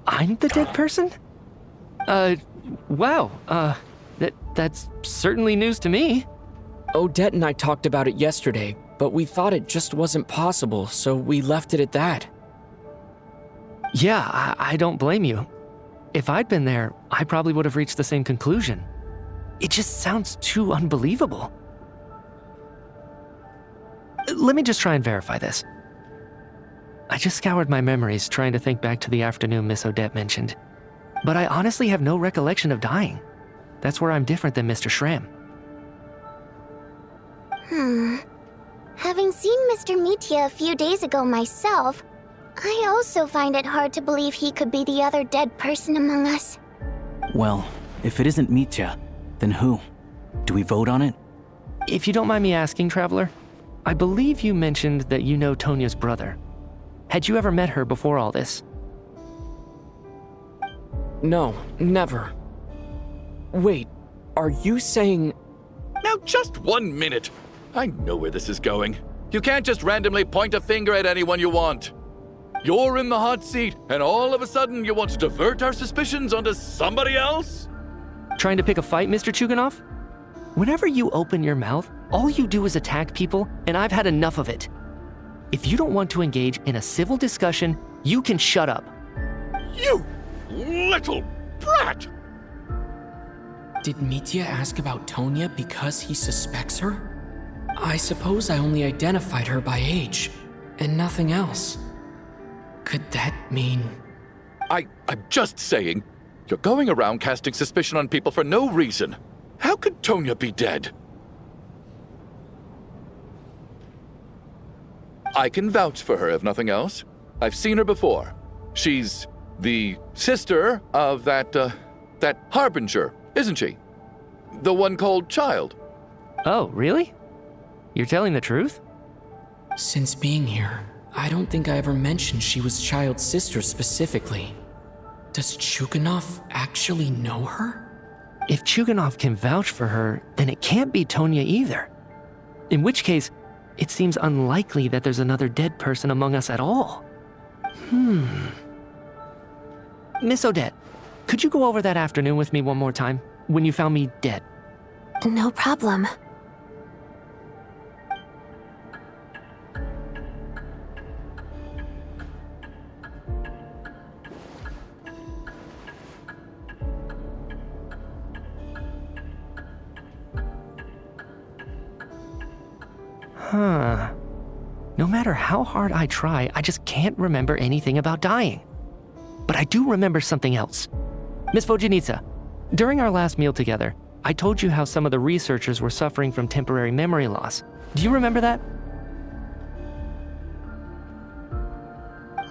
I'm the dead person? Wow, that's certainly news to me. Odette and I talked about it yesterday, but we thought it just wasn't possible, so we left it at that. Yeah, I don't blame you. If I'd been there, I probably would have reached the same conclusion. It just sounds too unbelievable. Let me just try and verify this. I just scoured my memories trying to think back to the afternoon Miss Odette mentioned. But I honestly have no recollection of dying. That's where I'm different than Mr. Shram. Having seen Mr. Mitya a few days ago myself, I also find it hard to believe he could be the other dead person among us. Well, if it isn't Mitya, then who? Do we vote on it? If you don't mind me asking, Traveler, I believe you mentioned that you know Tonya's brother. Had you ever met her before all this? No, never. Wait, are you saying... Now just 1 minute. I know where this is going. You can't just randomly point a finger at anyone you want. You're in the hot seat, and all of a sudden you want to divert our suspicions onto somebody else? Trying to pick a fight, Mr. Chuganov? Whenever you open your mouth, all you do is attack people, and I've had enough of it. If you don't want to engage in a civil discussion, you can shut up. You little brat! Did Mitya ask about Tonya because he suspects her? I suppose I only identified her by age, and nothing else. Could that mean... I'm just saying, you're going around casting suspicion on people for no reason. How could Tonya be dead? I can vouch for her, if nothing else. I've seen her before. She's the sister of that Harbinger, isn't she? The one called Child. Oh, really? You're telling the truth? Since being here, I don't think I ever mentioned she was Child's sister specifically. Does Chuganov actually know her? If Chuganov can vouch for her, then it can't be Tonya either. In which case, it seems unlikely that there's another dead person among us at all. Miss Odette, could you go over that afternoon with me one more time, when you found me dead? No problem. No matter how hard I try, I just can't remember anything about dying. But I do remember something else. Miss Vodyanitsa, during our last meal together, I told you how some of the researchers were suffering from temporary memory loss. Do you remember that?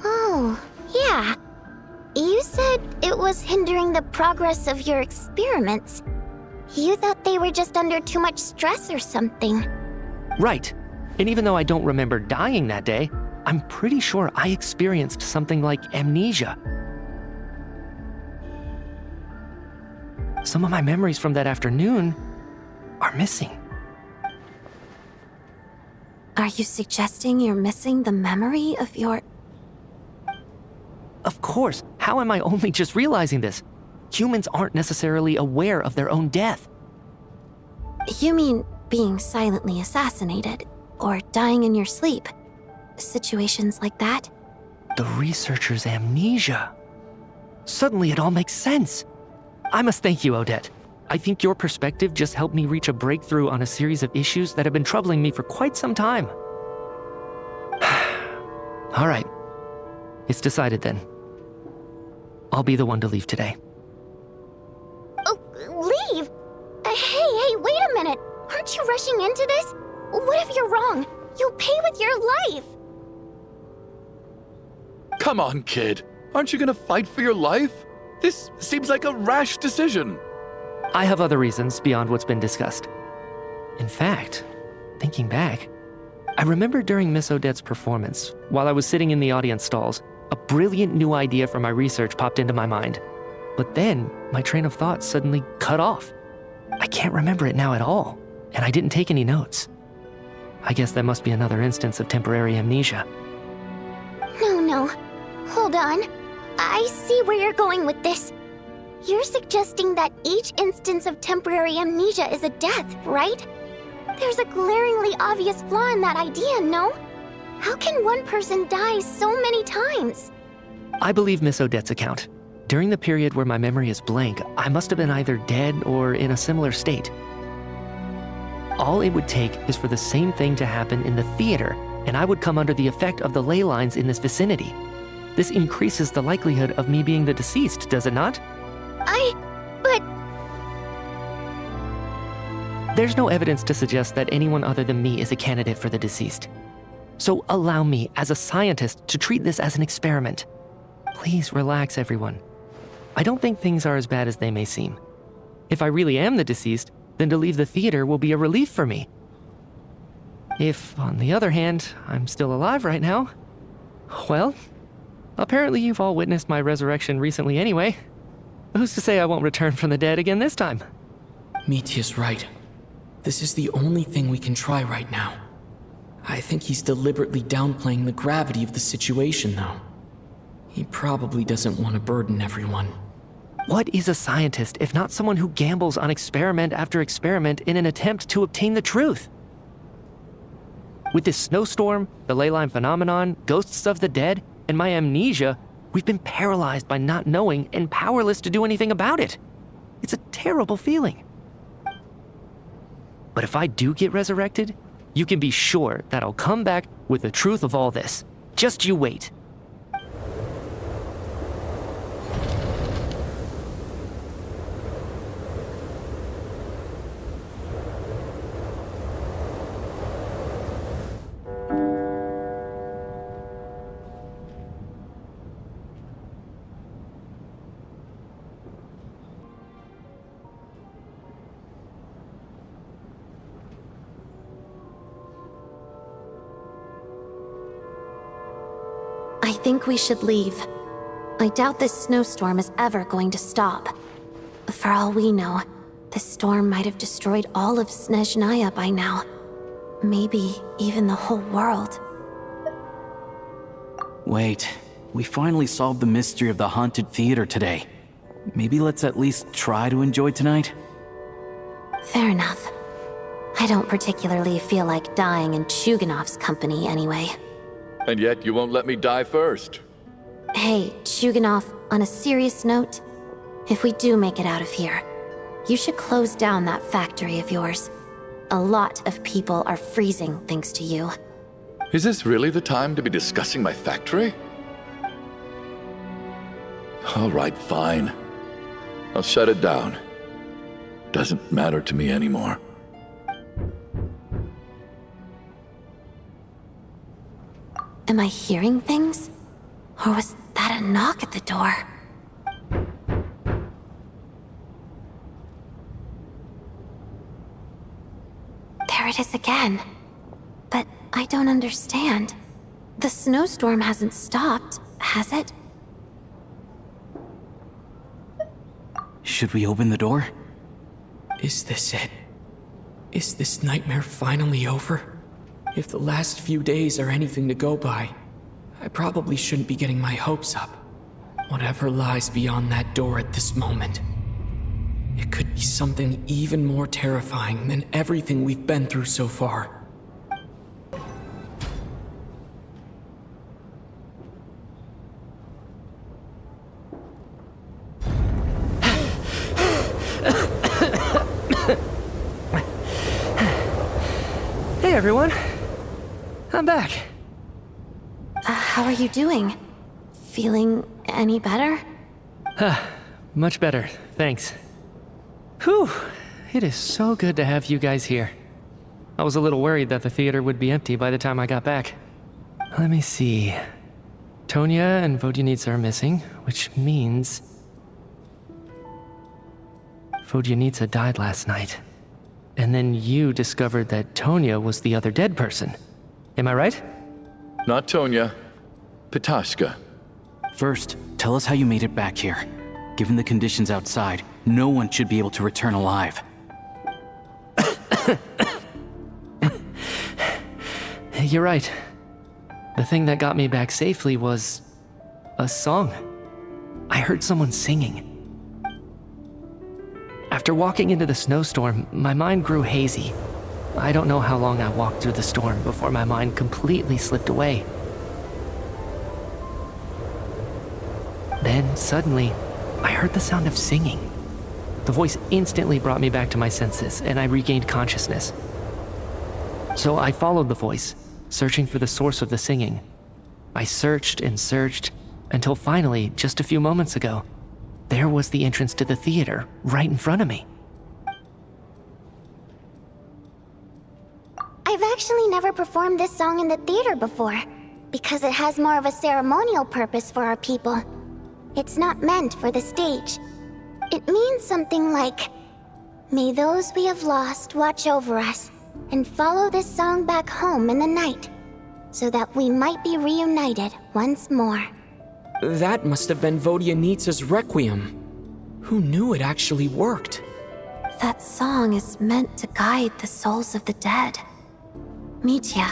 Oh, yeah. You said it was hindering the progress of your experiments. You thought they were just under too much stress or something. Right. And even though I don't remember dying that day, I'm pretty sure I experienced something like amnesia. Some of my memories from that afternoon are missing. Are you suggesting you're missing the memory of your... Of course. How am I only just realizing this? Humans aren't necessarily aware of their own death. You mean being silently assassinated, or dying in your sleep? Situations like that? The researcher's amnesia. Suddenly it all makes sense. I must thank you, Odette. I think your perspective just helped me reach a breakthrough on a series of issues that have been troubling me for quite some time. All right. It's decided then. I'll be the one to leave today. Oh, leave? Hey, wait a minute. Aren't you rushing into this? What if you're wrong? You'll pay with your life. Come on, kid. Aren't you gonna fight for your life? This seems like a rash decision. I have other reasons beyond what's been discussed. In fact, thinking back, I remember during Miss Odette's performance, while I was sitting in the audience stalls, a brilliant new idea for my research popped into my mind. But then, my train of thought suddenly cut off. I can't remember it now at all, and I didn't take any notes. I guess that must be another instance of temporary amnesia. No. Hold on. I see where you're going with this. You're suggesting that each instance of temporary amnesia is a death, right? There's a glaringly obvious flaw in that idea, no? How can one person die so many times? I believe Miss Odette's account. During the period where my memory is blank, I must have been either dead or in a similar state. All it would take is for the same thing to happen in the theater, and I would come under the effect of the ley lines in this vicinity. This increases the likelihood of me being the deceased, does it not? But... There's no evidence to suggest that anyone other than me is a candidate for the deceased. So allow me, as a scientist, to treat this as an experiment. Please relax, everyone. I don't think things are as bad as they may seem. If I really am the deceased, then to leave the theater will be a relief for me. If, on the other hand, I'm still alive right now, well, apparently you've all witnessed my resurrection recently anyway. Who's to say I won't return from the dead again this time? Mitya's right. This is the only thing we can try right now. I think he's deliberately downplaying the gravity of the situation, though. He probably doesn't want to burden everyone. What is a scientist if not someone who gambles on experiment after experiment in an attempt to obtain the truth? With this snowstorm, the ley line phenomenon, ghosts of the dead, and my amnesia, we've been paralyzed by not knowing and powerless to do anything about it. It's a terrible feeling. But if I do get resurrected, you can be sure that I'll come back with the truth of all this. Just you wait. I think we should leave. I doubt this snowstorm is ever going to stop. For all we know, this storm might have destroyed all of Snezhnaya by now. Maybe even the whole world. Wait, we finally solved the mystery of the haunted theater today. Maybe let's at least try to enjoy tonight? Fair enough. I don't particularly feel like dying in 𝘁𝗏𝑈𝐺's company anyway. And yet you won't let me die first. Hey, 𝘁𝗏𝑈𝐺, on a serious note, if we do make it out of here, you should close down that factory of yours. A lot of people are freezing thanks to you. Is this really the time to be discussing my factory? All right, fine. I'll shut it down. Doesn't matter to me anymore. Am I hearing things? Or was that a knock at the door? There it is again. But I don't understand. The snowstorm hasn't stopped, has it? Should we open the door? Is this it? Is this nightmare finally over? If the last few days are anything to go by, I probably shouldn't be getting my hopes up. Whatever lies beyond that door at this moment, it could be something even more terrifying than everything we've been through so far. Hey everyone, I'm back. How are you doing? Feeling any better? Much better, thanks. Whew, it is so good to have you guys here. I was a little worried that the theater would be empty by the time I got back. Let me see. Tonya and Vodyanitsa are missing, which means Vodyanitsa died last night. And then you discovered that Tonya was the other dead person. Am I right? Not Tonya. Ptashka. First, tell us how you made it back here. Given the conditions outside, no one should be able to return alive. You're right. The thing that got me back safely was a song. I heard someone singing. After walking into the snowstorm, my mind grew hazy. I don't know how long I walked through the storm before my mind completely slipped away. Then, suddenly, I heard the sound of singing. The voice instantly brought me back to my senses, and I regained consciousness. So I followed the voice, searching for the source of the singing. I searched and searched until finally, just a few moments ago, there was the entrance to the theater right in front of me. I've actually never performed this song in the theater before, because it has more of a ceremonial purpose for our people. It's not meant for the stage. It means something like, "May those we have lost watch over us, and follow this song back home in the night, so that we might be reunited once more." That must have been Vodyanitsa's Requiem. Who knew it actually worked? That song is meant to guide the souls of the dead. Mitya,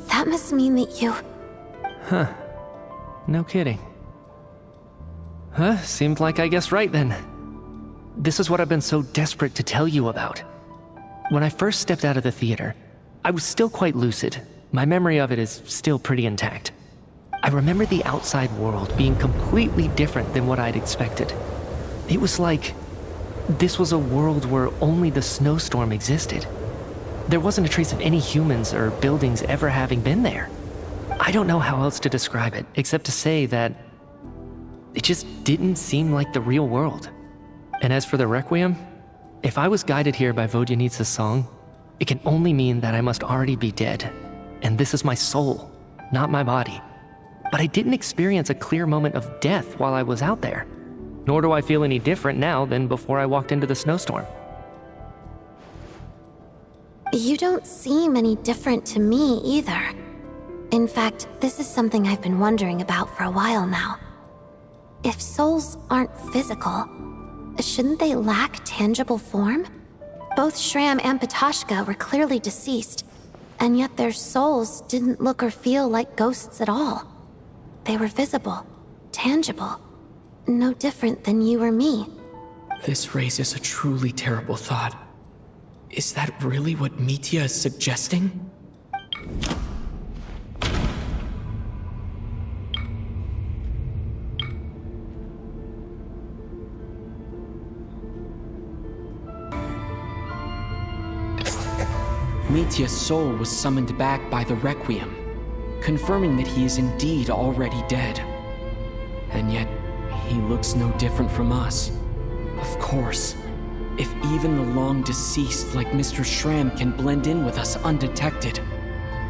that must mean that you... Huh. No kidding. Huh, seemed like I guessed right then. This is what I've been so desperate to tell you about. When I first stepped out of the theater, I was still quite lucid. My memory of it is still pretty intact. I remember the outside world being completely different than what I'd expected. It was like this was a world where only the snowstorm existed. There wasn't a trace of any humans or buildings ever having been there. I don't know how else to describe it, except to say that it just didn't seem like the real world. And as for the Requiem, if I was guided here by Vodyanitsa's song, it can only mean that I must already be dead. And this is my soul, not my body. But I didn't experience a clear moment of death while I was out there. Nor do I feel any different now than before I walked into the snowstorm. You don't seem any different to me either. In fact, this is something I've been wondering about for a while now. If souls aren't physical, shouldn't they lack tangible form? Both Shram and 𝘵𝘶𝘶 were clearly deceased, and yet their souls didn't look or feel like ghosts at all. They were visible, tangible, no different than you or me. This raises a truly terrible thought. Is that really what Mitya is suggesting? Mitya's soul was summoned back by the Requiem, confirming that he is indeed already dead. And yet, he looks no different from us. Of course, if even the long-deceased like Mr. Shram can blend in with us undetected,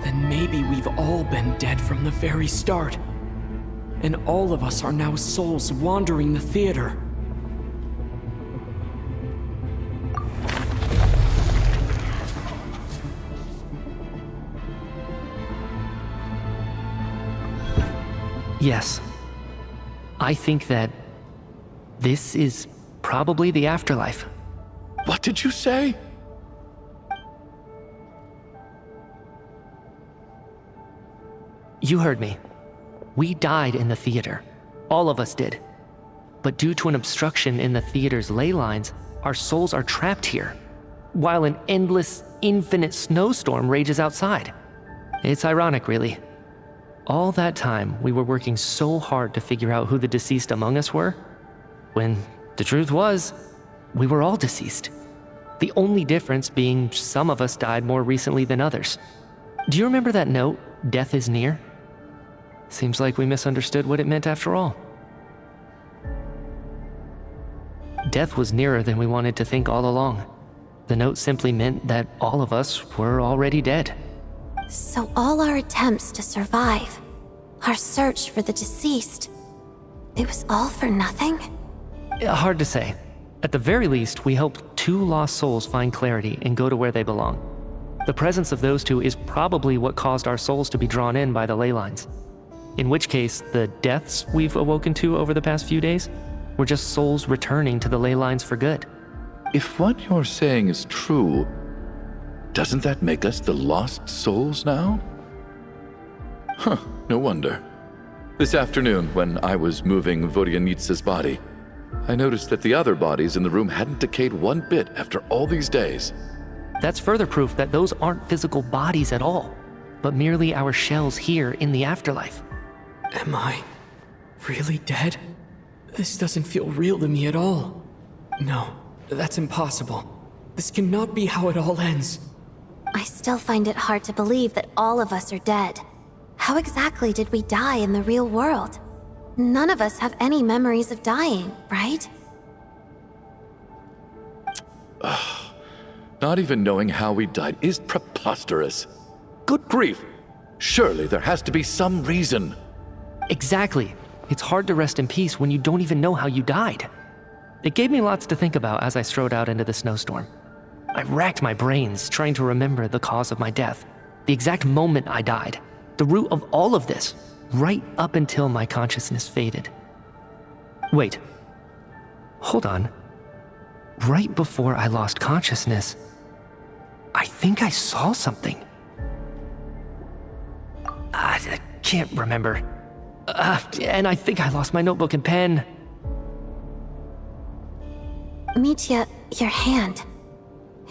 then maybe we've all been dead from the very start. And all of us are now souls wandering the theater. Yes. I think that this is probably the afterlife. What did you say? You heard me. We died in the theater. All of us did. But due to an obstruction in the theater's ley lines, our souls are trapped here, while an endless, infinite snowstorm rages outside. It's ironic, really. All that time, we were working so hard to figure out who the deceased among us were, when the truth was, we were all deceased. The only difference being some of us died more recently than others. Do you remember that note, "Death is near"? Seems like we misunderstood what it meant after all. Death was nearer than we wanted to think all along. The note simply meant that all of us were already dead. So all our attempts to survive, our search for the deceased, it was all for nothing? Hard to say. At the very least, we helped 2 lost souls find clarity and go to where they belong. The presence of those 2 is probably what caused our souls to be drawn in by the ley lines. In which case, the deaths we've awoken to over the past few days were just souls returning to the ley lines for good. If what you're saying is true, doesn't that make us the lost souls now? Huh, no wonder. This afternoon, when I was moving Vodyanitsa's body, I noticed that the other bodies in the room hadn't decayed one bit after all these days. That's further proof that those aren't physical bodies at all, but merely our shells here in the afterlife. Am I really dead? This doesn't feel real to me at all. No, that's impossible. This cannot be how it all ends. I still find it hard to believe that all of us are dead. How exactly did we die in the real world? None of us have any memories of dying, right? Not even knowing how we died is preposterous. Good grief! Surely there has to be some reason. Exactly. It's hard to rest in peace when you don't even know how you died. It gave me lots to think about as I strode out into the snowstorm. I racked my brains trying to remember the cause of my death, the exact moment I died, the root of all of this, right up until my consciousness faded. Wait. Hold on. Right before I lost consciousness, I think I saw something. I can't remember. And I think I lost my notebook and pen. Mitya, your hand.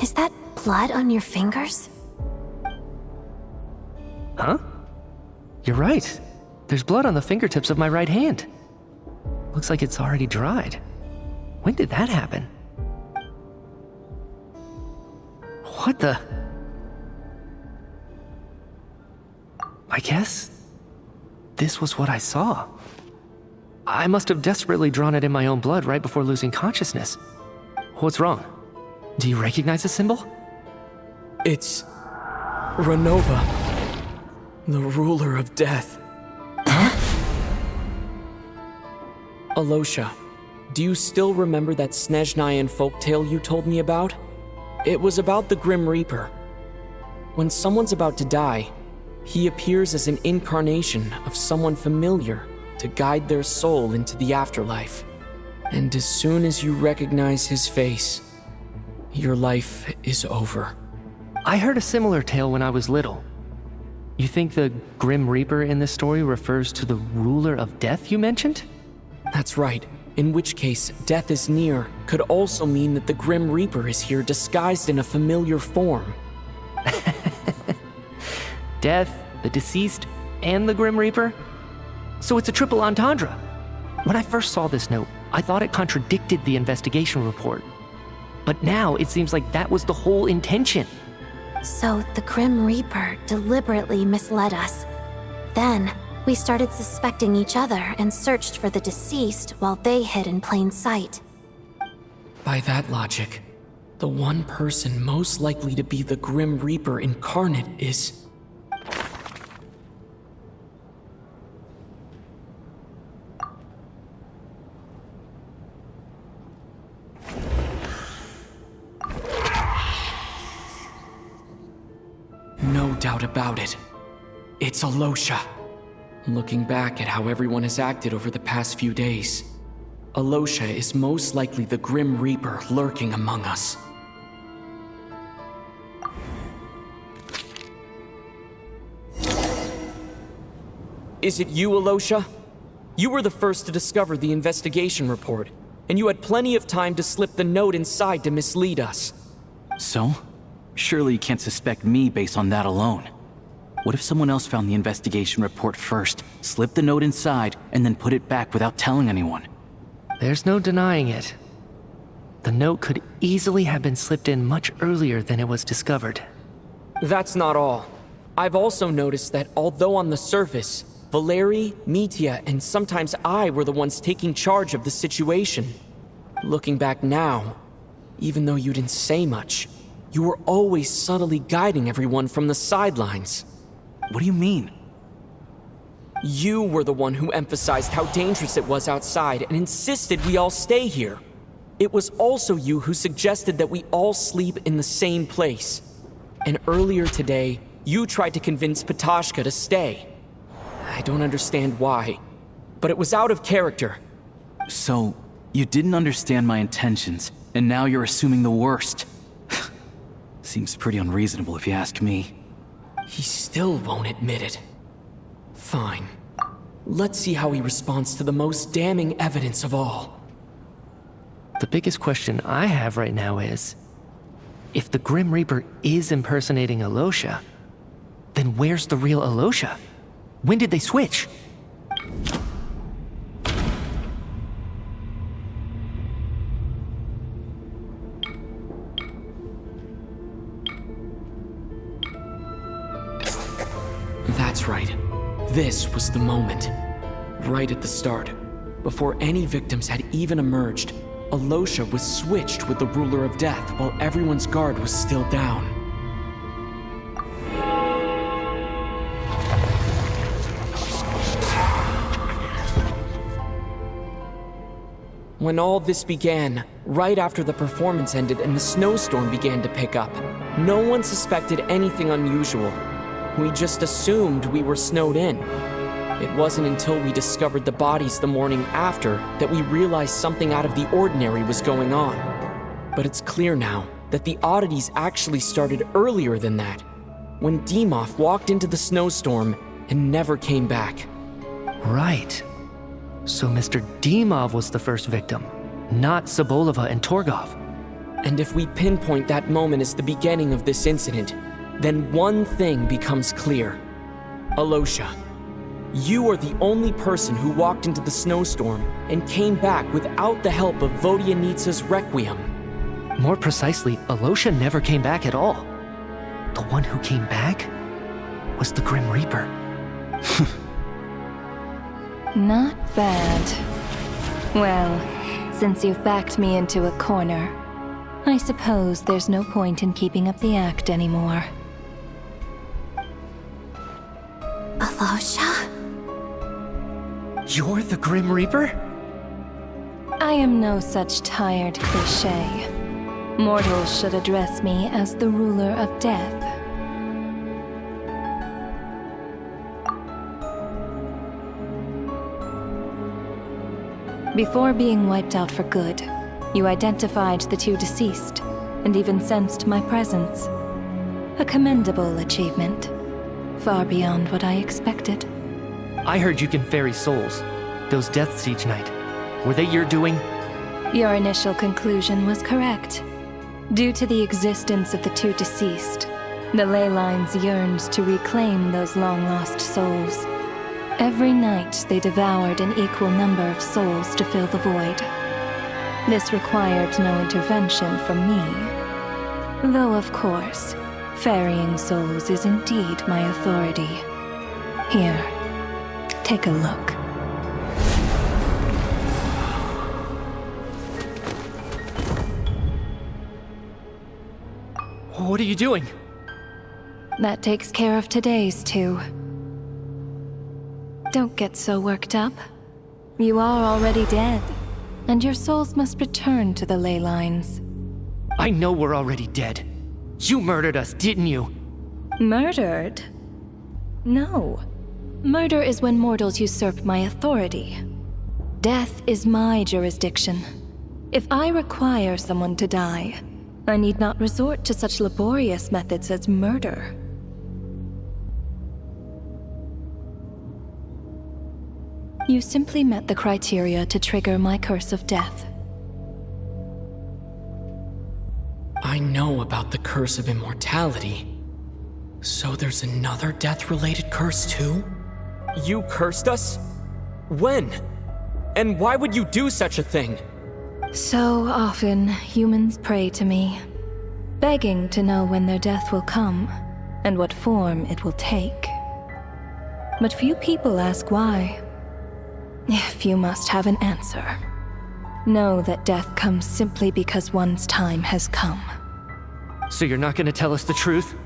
Is that blood on your fingers? Huh? You're right. There's blood on the fingertips of my right hand. Looks like it's already dried. When did that happen? What the? I guess this was what I saw. I must have desperately drawn it in my own blood right before losing consciousness. What's wrong? Do you recognize the symbol? It's 𝘰𝘁𝘁𝘆𝘁, the ruler of death. Alyosha, do you still remember that 𝘧𝘦𝘢 folktale you told me about? It was about the Grim Reaper. When someone's about to die, he appears as an incarnation of someone familiar to guide their soul into the afterlife. And as soon as you recognize his face, your life is over. I heard a similar tale when I was little. You think the Grim Reaper in this story refers to the ruler of death you mentioned? That's right, in which case death is near could also mean that the Grim Reaper is here disguised in a familiar form. Death, the deceased, and the Grim Reaper? So it's a triple entendre. When I first saw this note, I thought it contradicted the investigation report. But now it seems like that was the whole intention. So the Grim Reaper deliberately misled us. Then, we started suspecting each other and searched for the deceased while they hid in plain sight. By that logic, the one person most likely to be the Grim Reaper incarnate is... No doubt about it. It's Alyosha. Looking back at how everyone has acted over the past few days, Alyosha is most likely the Grim Reaper lurking among us. Is it you, Alyosha? You were the first to discover the investigation report, and you had plenty of time to slip the note inside to mislead us. So? Surely you can't suspect me based on that alone. What if someone else found the investigation report first, slipped the note inside, and then put it back without telling anyone? There's no denying it. The note could easily have been slipped in much earlier than it was discovered. That's not all. I've also noticed that although on the surface, Valeriy, Mitya, and sometimes I were the ones taking charge of the situation, looking back now, even though you didn't say much, you were always subtly guiding everyone from the sidelines. What do you mean? You were the one who emphasized how dangerous it was outside and insisted we all stay here. It was also you who suggested that we all sleep in the same place. And earlier today, you tried to convince 𝘶𝘶𝘆𝘁 to stay. I don't understand why, but it was out of character. So, you didn't understand my intentions, and now you're assuming the worst. Seems pretty unreasonable if you ask me. He still won't admit it. Fine. Let's see how he responds to the most damning evidence of all. The biggest question I have right now is, if the Grim Reaper is impersonating Alyosha, then where's the real Alyosha? When did they switch? That's right. This was the moment. Right at the start, before any victims had even emerged, Alyosha was switched with the ruler of death while everyone's guard was still down. When all this began, right after the performance ended and the snowstorm began to pick up, no one suspected anything unusual. We just assumed we were snowed in. It wasn't until we discovered the bodies the morning after that we realized something out of the ordinary was going on. But it's clear now that the oddities actually started earlier than that, when 𝘠𝘰𝘆 walked into the snowstorm and never came back. Right. So Mr. 𝘠𝘰𝘆 was the first victim, not 𝘊𝘆𝘆𝘆 and 𝘠𝘆𝑚. And if we pinpoint that moment as the beginning of this incident, then one thing becomes clear. Alyosha, you are the only person who walked into the snowstorm and came back without the help of Vodyanitsa's Requiem. More precisely, Alyosha never came back at all. The one who came back was the Grim Reaper. Not bad. Well, since you've backed me into a corner, I suppose there's no point in keeping up the act anymore. Alyosha? You're the Grim Reaper? I am no such tired cliché. Mortals should address me as the ruler of death. Before being wiped out for good, you identified the two deceased, and even sensed my presence. A commendable achievement, far beyond what I expected. I heard you can ferry souls. Those deaths each night. Were they your doing? Your initial conclusion was correct. Due to the existence of the two deceased, the ley lines yearned to reclaim those long-lost souls. Every night they devoured an equal number of souls to fill the void. This required no intervention from me. Though, of course, ferrying souls is indeed my authority. Here, take a look. What are you doing? That takes care of today's two. Don't get so worked up. You are already dead, and your souls must return to the ley lines. I know we're already dead. You murdered us, didn't you? Murdered? No. Murder is when mortals usurp my authority. Death is my jurisdiction. If I require someone to die, I need not resort to such laborious methods as murder. You simply met the criteria to trigger my curse of death. I know about the curse of immortality. So there's another death-related curse too? You cursed us? When? And why would you do such a thing? So often, humans pray to me, begging to know when their death will come, and what form it will take. But few people ask why. If you must have an answer, know that death comes simply because one's time has come. So you're not gonna tell us the truth?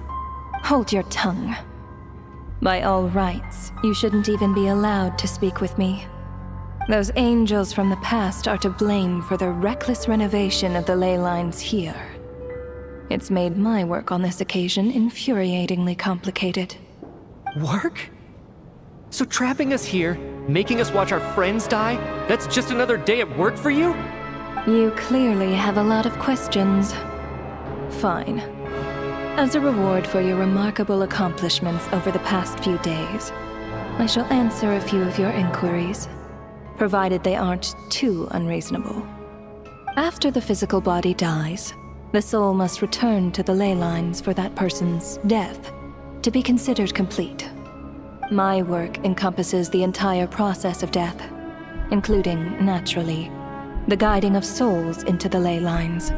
Hold your tongue. By all rights, you shouldn't even be allowed to speak with me. Those angels from the past are to blame for the reckless renovation of the ley lines here. It's made my work on this occasion infuriatingly complicated. Work? So trapping us here, making us watch our friends die, that's just another day at work for you? You clearly have a lot of questions. Fine. As a reward for your remarkable accomplishments over the past few days, I shall answer a few of your inquiries, provided they aren't too unreasonable. After the physical body dies, the soul must return to the ley lines for that person's death to be considered complete. My work encompasses the entire process of death, including, naturally, the guiding of souls into the ley lines,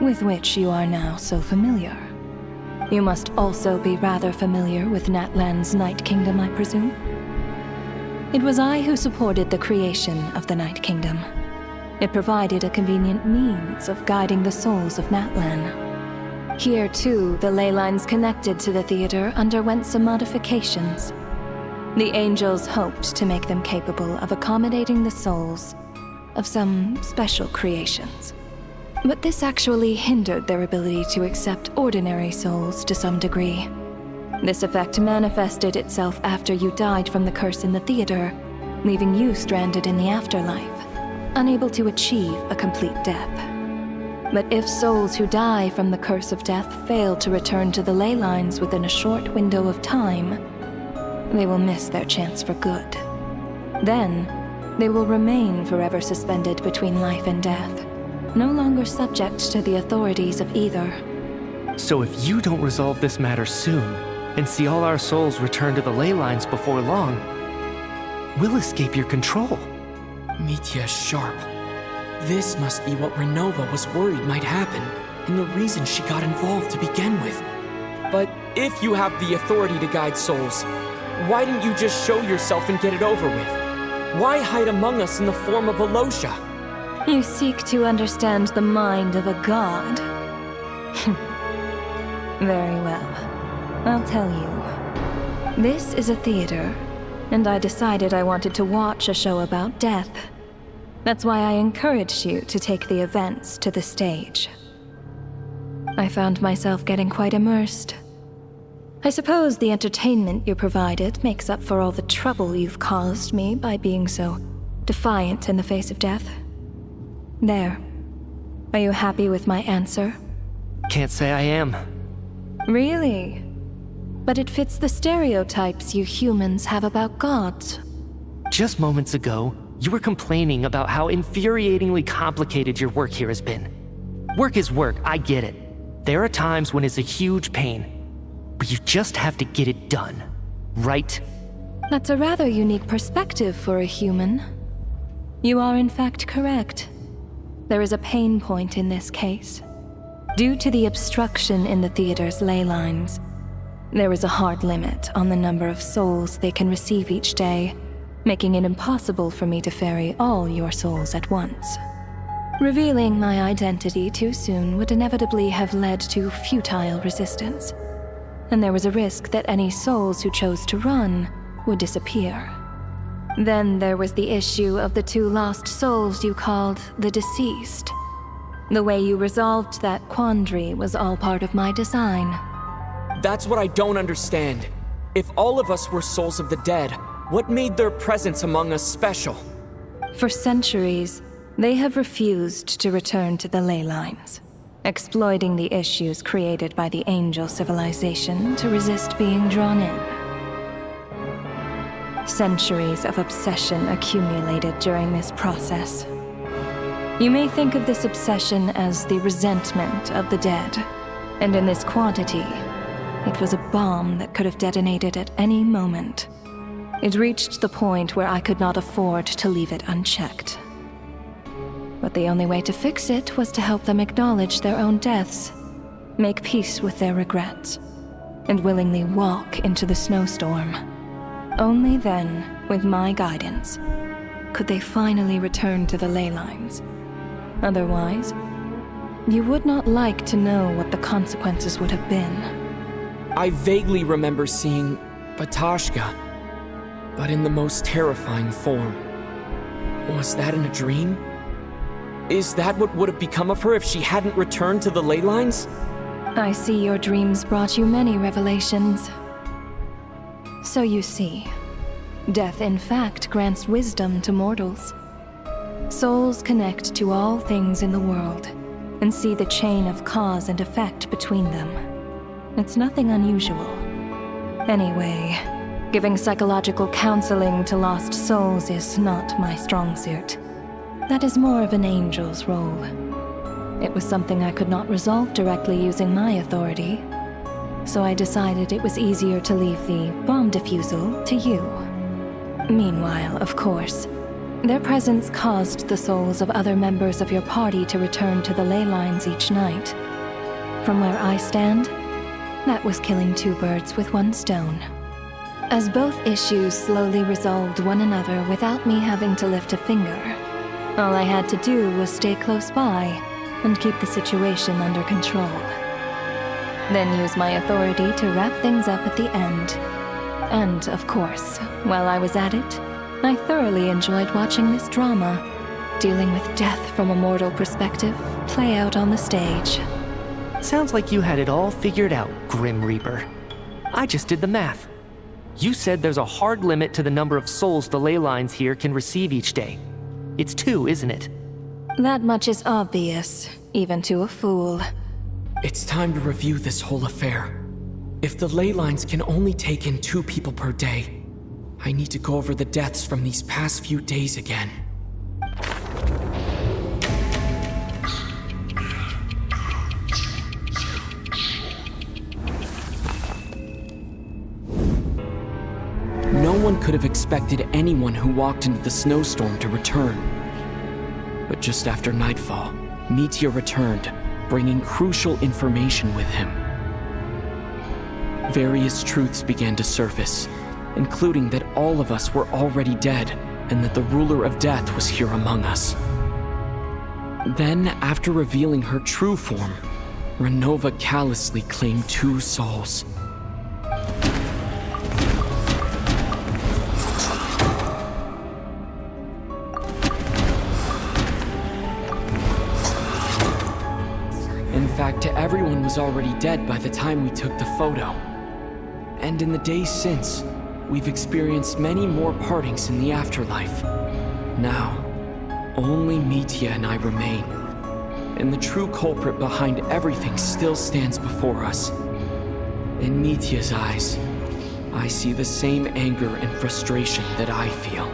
with which you are now so familiar. You must also be rather familiar with Natlan's Night Kingdom, I presume? It was I who supported the creation of the Night Kingdom. It provided a convenient means of guiding the souls of Natlan. Here, too, the ley lines connected to the theater underwent some modifications. The angels hoped to make them capable of accommodating the souls of some special creations. But this actually hindered their ability to accept ordinary souls to some degree. This effect manifested itself after you died from the curse in the theater, leaving you stranded in the afterlife, unable to achieve a complete death. But if souls who die from the curse of death fail to return to the ley lines within a short window of time, they will miss their chance for good. Then, they will remain forever suspended between life and death, no longer subject to the authorities of either. So if you don't resolve this matter soon, and see all our souls return to the ley lines before long, we'll escape your control. Mitya is sharp. This must be what 𝘰𝘂𝘶 was worried might happen, and the reason she got involved to begin with. But if you have the authority to guide souls, why didn't you just show yourself and get it over with? Why hide among us in the form of Alyosha? You seek to understand the mind of a god. Very well. I'll tell you. This is a theater, and I decided I wanted to watch a show about death. That's why I encouraged you to take the events to the stage. I found myself getting quite immersed. I suppose the entertainment you provided makes up for all the trouble you've caused me by being so defiant in the face of death. There. Are you happy with my answer? Can't say I am. Really? But it fits the stereotypes you humans have about gods. Just moments ago, you were complaining about how infuriatingly complicated your work here has been. Work is work, I get it. There are times when it's a huge pain, but you just have to get it done, right? That's a rather unique perspective for a human. You are in fact correct. There is a pain point in this case. Due to the obstruction in the theater's ley lines, there is a hard limit on the number of souls they can receive each day, making it impossible for me to ferry all your souls at once. Revealing my identity too soon would inevitably have led to futile resistance, and there was a risk that any souls who chose to run would disappear. Then there was the issue of the 2 lost souls you called the deceased. The way you resolved that quandary was all part of my design. That's what I don't understand. If all of us were souls of the dead, what made their presence among us special? For centuries, they have refused to return to the ley lines, exploiting the issues created by the angel civilization to resist being drawn in. Centuries of obsession accumulated during this process. You may think of this obsession as the resentment of the dead, and in this quantity, it was a bomb that could have detonated at any moment. It reached the point where I could not afford to leave it unchecked. But the only way to fix it was to help them acknowledge their own deaths, make peace with their regrets, and willingly walk into the snowstorm. Only then, with my guidance, could they finally return to the ley lines. Otherwise, you would not like to know what the consequences would have been. I vaguely remember seeing Vodyanitsa, but in the most terrifying form. Was that in a dream? Is that what would have become of her if she hadn't returned to the ley lines? I see your dreams brought you many revelations. So you see, death in fact grants wisdom to mortals. Souls connect to all things in the world and see the chain of cause and effect between them. It's nothing unusual. Anyway, giving psychological counseling to lost souls is not my strong suit. That is more of an angel's role. It was something I could not resolve directly using my authority, so I decided it was easier to leave the bomb defusal to you. Meanwhile, of course, their presence caused the souls of other members of your party to return to the ley lines each night. From where I stand, That was killing two birds with one stone. As both issues slowly resolved one another without me having to lift a finger, all I had to do was stay close by and keep the situation under control. Then use my authority to wrap things up at the end. And, of course, while I was at it, I thoroughly enjoyed watching this drama, dealing with death from a mortal perspective, play out on the stage. Sounds like you had it all figured out, Grim Reaper. I just did the math. You said there's a hard limit to the number of souls the ley lines here can receive each day. It's 2, isn't it? That much is obvious, even to a fool. It's time to review this whole affair. If the ley lines can only take in 2 people per day, I need to go over the deaths from these past few days again. No one could have expected anyone who walked into the snowstorm to return. But just after nightfall, Mitya returned, bringing crucial information with him. Various truths began to surface, including that all of us were already dead, and that the ruler of death was here among us. Then, after revealing her true form, Renova callously claimed 2 souls. In fact, everyone was already dead by the time we took the photo. And in the days since, we've experienced many more partings in the afterlife. Now, only Mitya and I remain. And the true culprit behind everything still stands before us. In Mitya's eyes, I see the same anger and frustration that I feel.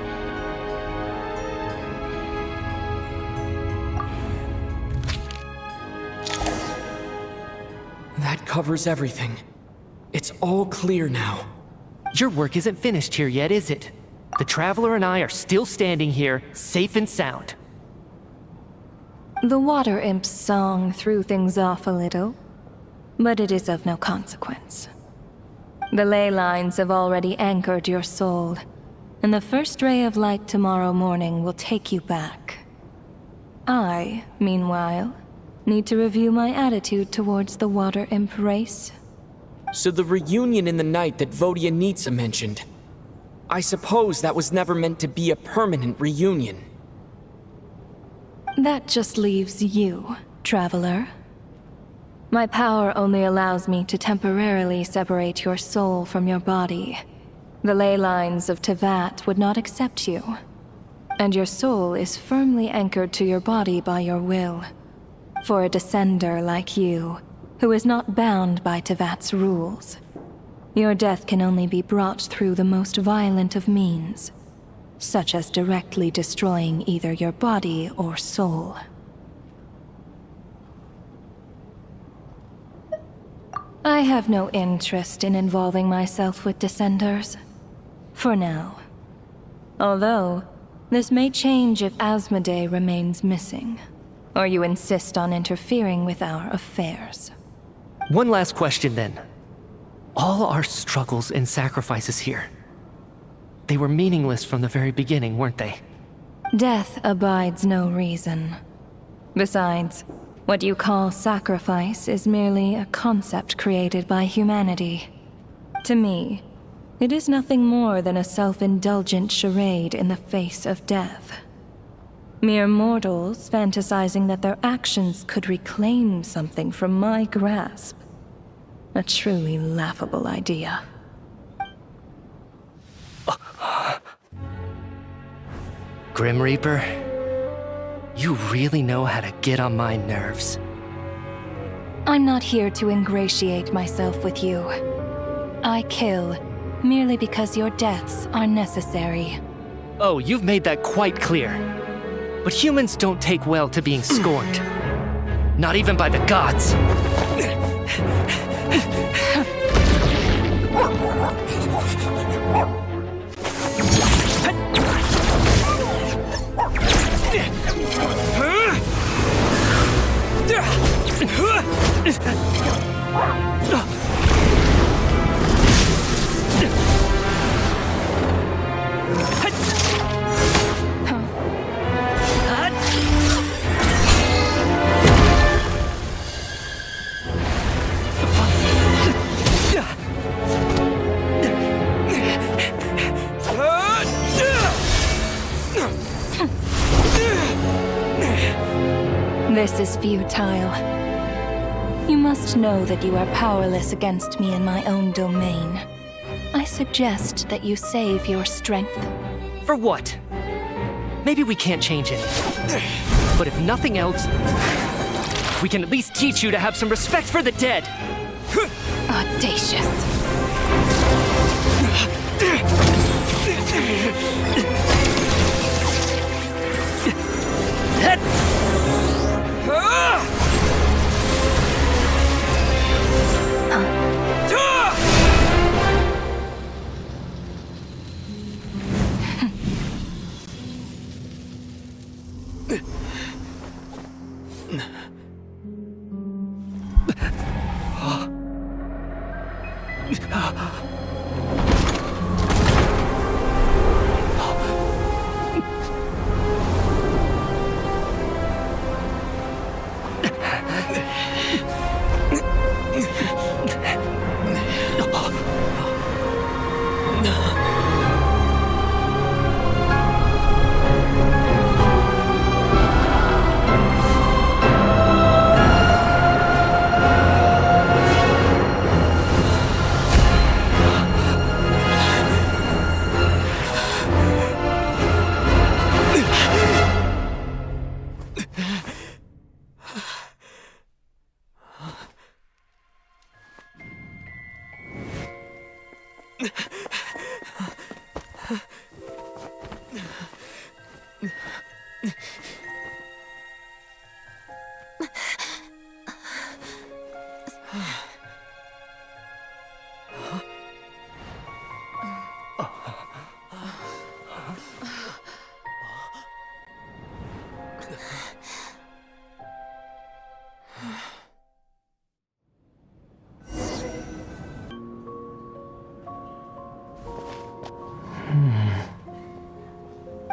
That covers everything. It's all clear now. Your work isn't finished here yet, is it? The Traveler and I are still standing here, safe and sound. The Water Imp's song threw things off a little, but it is of no consequence. The ley lines have already anchored your soul, and the first ray of light tomorrow morning will take you back. I, meanwhile, need to review my attitude towards the Water Imp race. So the reunion in the night that Vodyanitsa mentioned, I suppose that was never meant to be a permanent reunion. That just leaves you, Traveler. My power only allows me to temporarily separate your soul from your body. The ley lines of Teyvat would not accept you, and your soul is firmly anchored to your body by your will. For a descender like you, who is not bound by Teyvat's rules, your death can only be brought through the most violent of means, such as directly destroying either your body or soul. I have no interest in involving myself with Descenders, for now. Although, this may change if 𝘰𝘏𝘁𝘆 remains missing, or you insist on interfering with our affairs. One last question then. All our struggles and sacrifices here, they were meaningless from the very beginning, weren't they? Death abides no reason. Besides, what you call sacrifice is merely a concept created by humanity. To me, it is nothing more than a self-indulgent charade in the face of death. Mere mortals fantasizing that their actions could reclaim something from my grasp. A truly laughable idea. Grim Reaper, you really know how to get on my nerves. I'm not here to ingratiate myself with you. I kill merely because your deaths are necessary. Oh, you've made that quite clear. But humans don't take well to being scorned. Not even by the gods. is futile. You must know that you are powerless against me in my own domain. I suggest that you save your strength. For what? Maybe we can't change it. But if nothing else, we can at least teach you to have some respect for the dead. Audacious.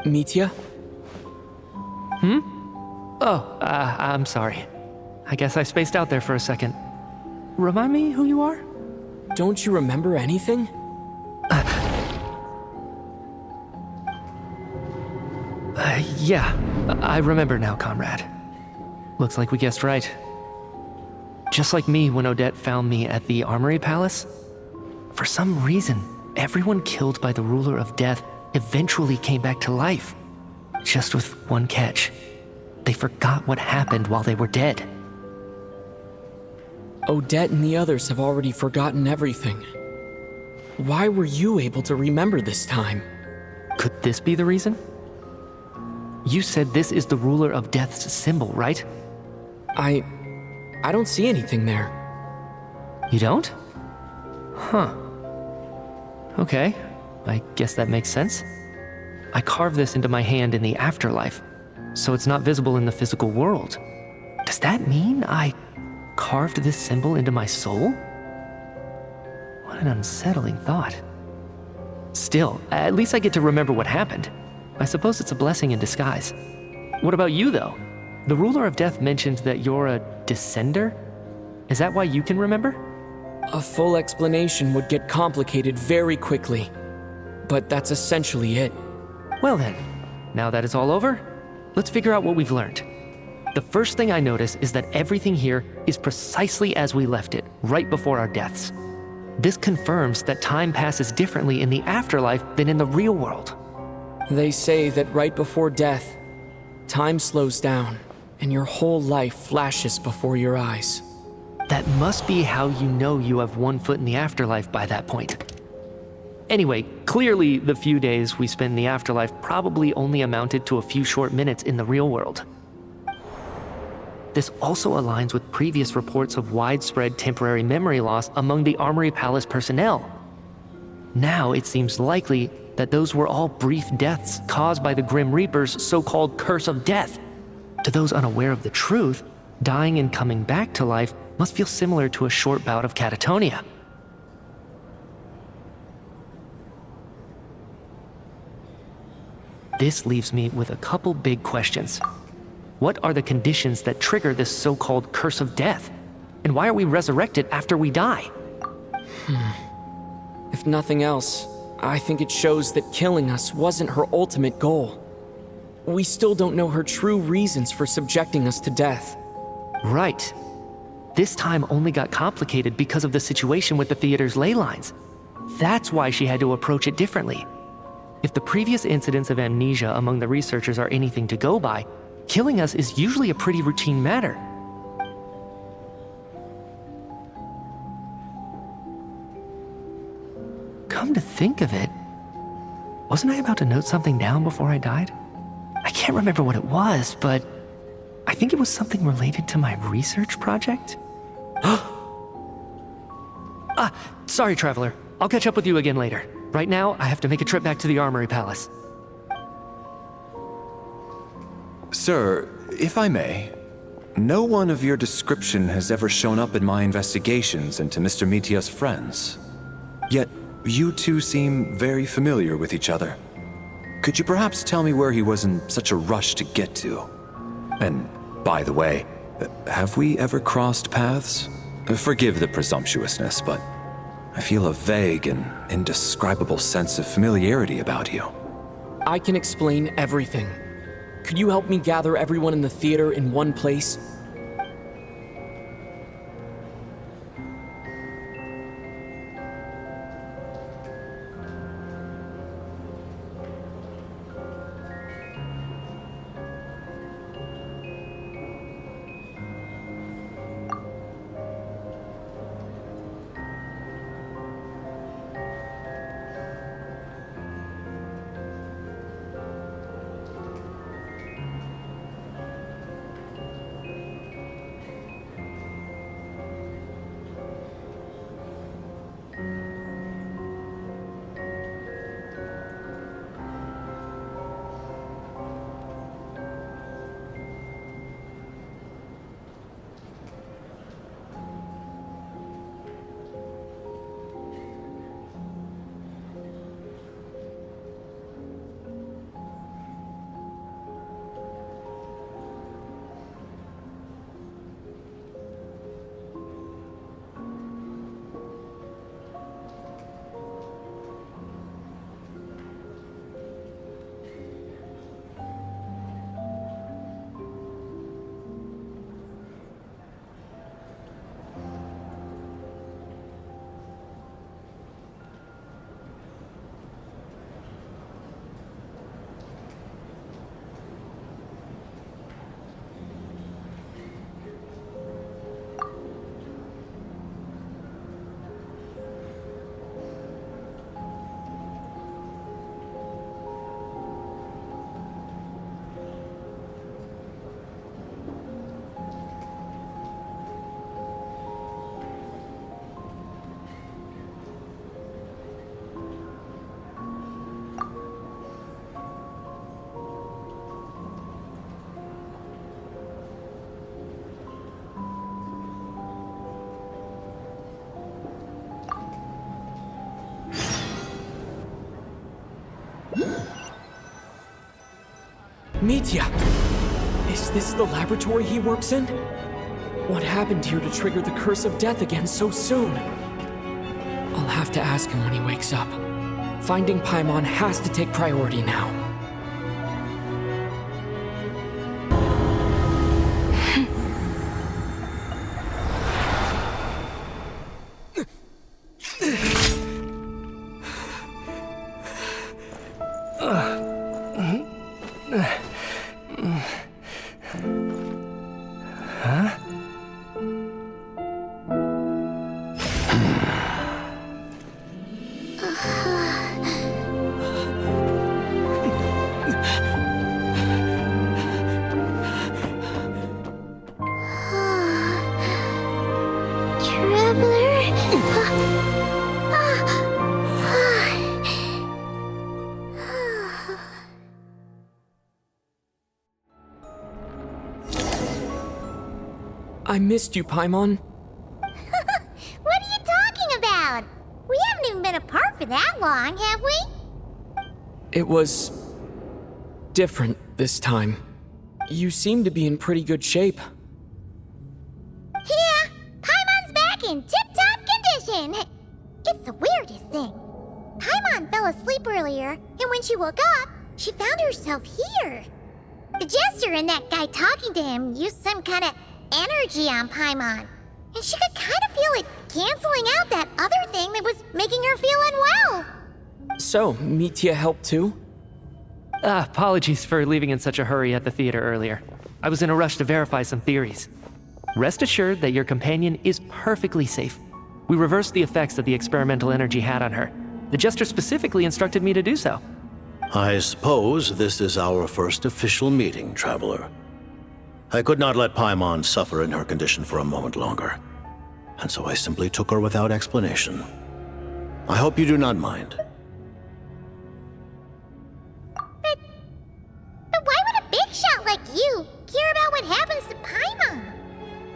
Mitya? Oh, I'm sorry. I guess I spaced out there for a second. Remind me who you are? Don't you remember anything? Yeah, I remember now, comrade. Looks like we guessed right. Just like me when Odette found me at the Armory Palace. For some reason, everyone killed by the ruler of death eventually came back to life. Just with one catch. They forgot what happened while they were dead. Odette and the others have already forgotten everything. Why were you able to remember this time? Could this be the reason? You said this is the ruler of death's symbol, right? I don't see anything there. You don't? Huh. Okay, I guess that makes sense. I carved this into my hand in the afterlife, so it's not visible in the physical world. Does that mean I carved this symbol into my soul? What an unsettling thought. Still, at least I get to remember what happened. I suppose it's a blessing in disguise. What about you, though? The ruler of death mentioned that you're a descender? Is that why you can remember? A full explanation would get complicated very quickly. But that's essentially it. Well then, now that it's all over, let's figure out what we've learned. The first thing I notice is that everything here is precisely as we left it, right before our deaths. This confirms that time passes differently in the afterlife than in the real world. They say that right before death, time slows down, and your whole life flashes before your eyes. That must be how you know you have one foot in the afterlife by that point. Anyway, clearly the few days we spend in the afterlife probably only amounted to a few short minutes in the real world. This also aligns with previous reports of widespread temporary memory loss among the Armory Palace personnel. Now it seems likely that those were all brief deaths caused by the Grim Reaper's so-called curse of death. To those unaware of the truth, dying and coming back to life must feel similar to a short bout of catatonia. This leaves me with a couple big questions. What are the conditions that trigger this so-called curse of death? And why are we resurrected after we die? If nothing else, I think it shows that killing us wasn't her ultimate goal. We still don't know her true reasons for subjecting us to death. Right. This time only got complicated because of the situation with the theater's ley lines. That's why she had to approach it differently. If the previous incidents of amnesia among the researchers are anything to go by, killing us is usually a pretty routine matter. Come to think of it, wasn't I about to note something down before I died? I can't remember what it was, but I think it was something related to my research project. Sorry, Traveler. I'll catch up with you again later. Right now, I have to make a trip back to the Armory Palace. Sir, if I may, no one of your description has ever shown up in my investigations into Mr. Mitya's friends. Yet, you two seem very familiar with each other. Could you perhaps tell me where he was in such a rush to get to? And, by the way, have we ever crossed paths? Forgive the presumptuousness, but I feel a vague and indescribable sense of familiarity about you. I can explain everything. Could you help me gather everyone in the theater in one place? Mitya! Is this the laboratory he works in? What happened here to trigger the curse of death again so soon? I'll have to ask him when he wakes up. Finding Paimon has to take priority now. I missed you, Paimon. What are you talking about? We haven't even been apart for that long, have we? It was different this time. You seem to be in pretty good shape. Yeah, Paimon's back in tip-top condition. It's the weirdest thing. Paimon fell asleep earlier, and when she woke up, she found herself here. The jester and that guy talking to him used some kind of energy on Paimon, and she could kind of feel it canceling out that other thing that was making her feel unwell. So, Mitya helped too? Apologies for leaving in such a hurry at the theater earlier. I was in a rush to verify some theories. Rest assured that your companion is perfectly safe. We reversed the effects that the experimental energy had on her. The Jester specifically instructed me to do so. I suppose this is our first official meeting, Traveler. I could not let Paimon suffer in her condition for a moment longer, and so I simply took her without explanation. I hope you do not mind. But why would a big shot like you care about what happens to Paimon?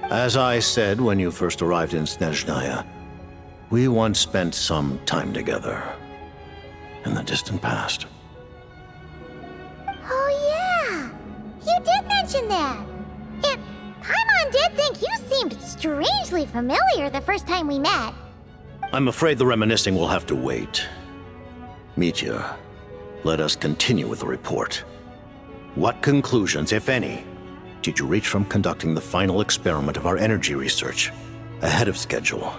As I said when you first arrived in Snezhnaya, we once spent some time together in the distant past. Oh yeah, you did mention that. And Paimon did think you seemed strangely familiar the first time we met. I'm afraid the reminiscing will have to wait. Mitya, let us continue with the report. What conclusions, if any, did you reach from conducting the final experiment of our energy research ahead of schedule?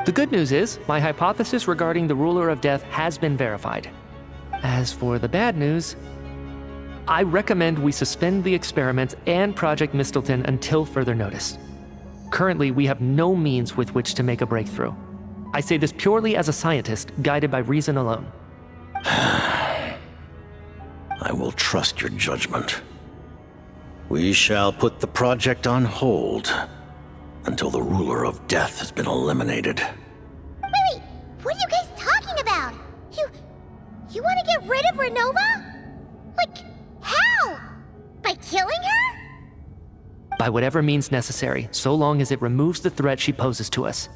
The good news is, my hypothesis regarding the Ruler of Death has been verified. As for the bad news, I recommend we suspend the experiments and Project Mistletoe until further notice. Currently, we have no means with which to make a breakthrough. I say this purely as a scientist, guided by reason alone. I will trust your judgment. We shall put the project on hold until the Ruler of Death has been eliminated. Wait, what are you guys talking about? You want to get rid of Renova? Like, how? By killing her? By whatever means necessary, so long as it removes the threat she poses to us.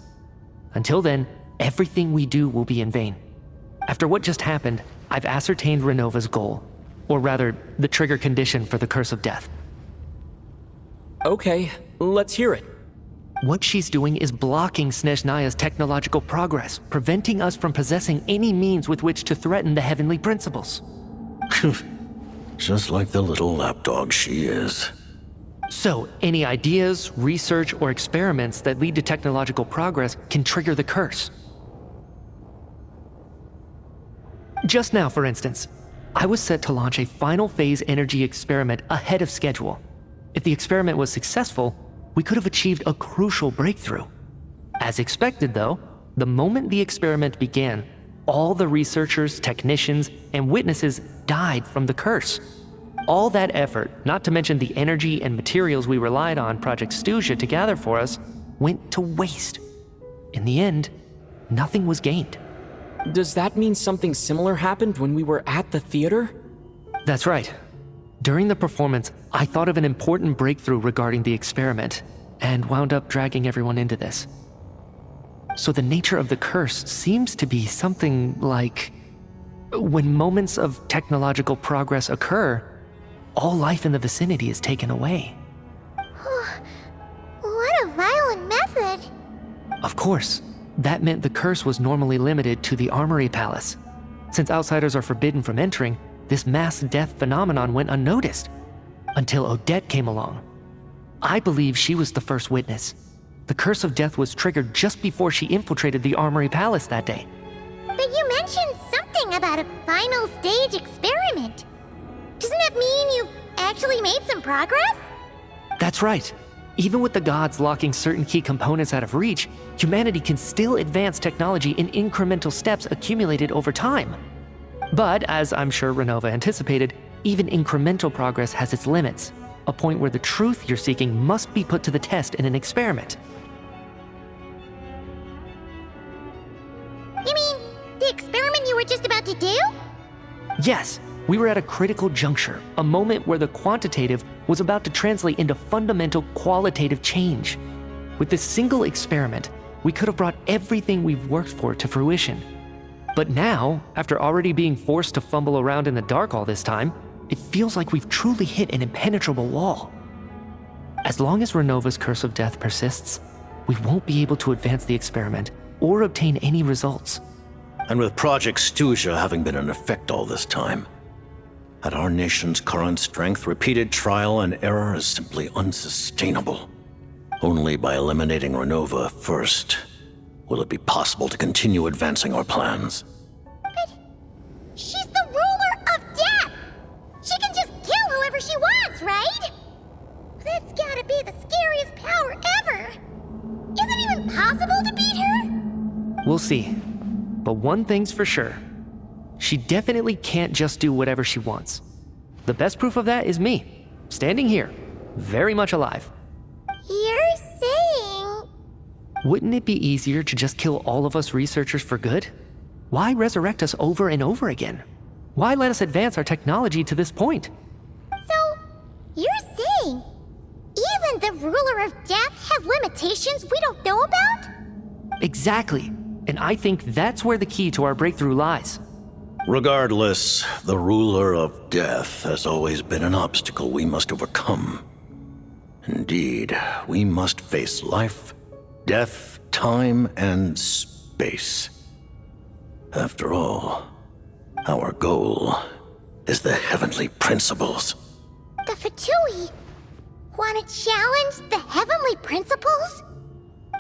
Until then, everything we do will be in vain. After what just happened, I've ascertained Renova's goal. Or rather, the trigger condition for the Curse of Death. Okay, let's hear it. What she's doing is blocking Snezhnaya's technological progress, preventing us from possessing any means with which to threaten the heavenly principles. Just like the little lapdog she is. So, any ideas, research, or experiments that lead to technological progress can trigger the curse. Just now, for instance, I was set to launch a final phase energy experiment ahead of schedule. If the experiment was successful, we could have achieved a crucial breakthrough. As expected, though, the moment the experiment began, all the researchers, technicians, and witnesses died from the curse. All that effort, not to mention the energy and materials we relied on Project 𝘗𝘁 to gather for us, went to waste. In the end, nothing was gained. Does that mean something similar happened when we were at the theater? That's right. During the performance, I thought of an important breakthrough regarding the experiment, and wound up dragging everyone into this. So the nature of the curse seems to be something like, when moments of technological progress occur, all life in the vicinity is taken away. What a violent method! Of course, that meant the curse was normally limited to the Armory Palace. Since outsiders are forbidden from entering, this mass death phenomenon went unnoticed, until Odette came along. I believe she was the first witness. The Curse of Death was triggered just before she infiltrated the Armory Palace that day. But you mentioned something about a final stage experiment. Doesn't that mean you've actually made some progress? That's right. Even with the gods locking certain key components out of reach, humanity can still advance technology in incremental steps accumulated over time. But, as I'm sure Renova anticipated, even incremental progress has its limits, a point where the truth you're seeking must be put to the test in an experiment. You mean, the experiment you were just about to do? Yes, we were at a critical juncture, a moment where the quantitative was about to translate into fundamental qualitative change. With this single experiment, we could have brought everything we've worked for to fruition. But now, after already being forced to fumble around in the dark all this time, it feels like we've truly hit an impenetrable wall. As long as Renova's Curse of Death persists, we won't be able to advance the experiment or obtain any results. And with Project 𝘗𝘁 having been in effect all this time, at our nation's current strength, repeated trial and error is simply unsustainable. Only by eliminating 𝘰𝘰𝘭𝘆 first will it be possible to continue advancing our plans. But she's the ruler of death! She can just kill whoever she wants, right? That's gotta be the scariest power ever! Is it even possible to beat her? We'll see. But one thing's for sure. She definitely can't just do whatever she wants. The best proof of that is me, standing here, very much alive. You're saying... Wouldn't it be easier to just kill all of us researchers for good? Why resurrect us over and over again? Why let us advance our technology to this point? So, you're saying even the ruler of death has limitations we don't know about? Exactly. And I think that's where the key to our breakthrough lies. Regardless, the ruler of death has always been an obstacle we must overcome. Indeed, we must face life, death, time, and space. After all, our goal is the heavenly principles. The 𝘬𝘰 want to challenge the heavenly principles?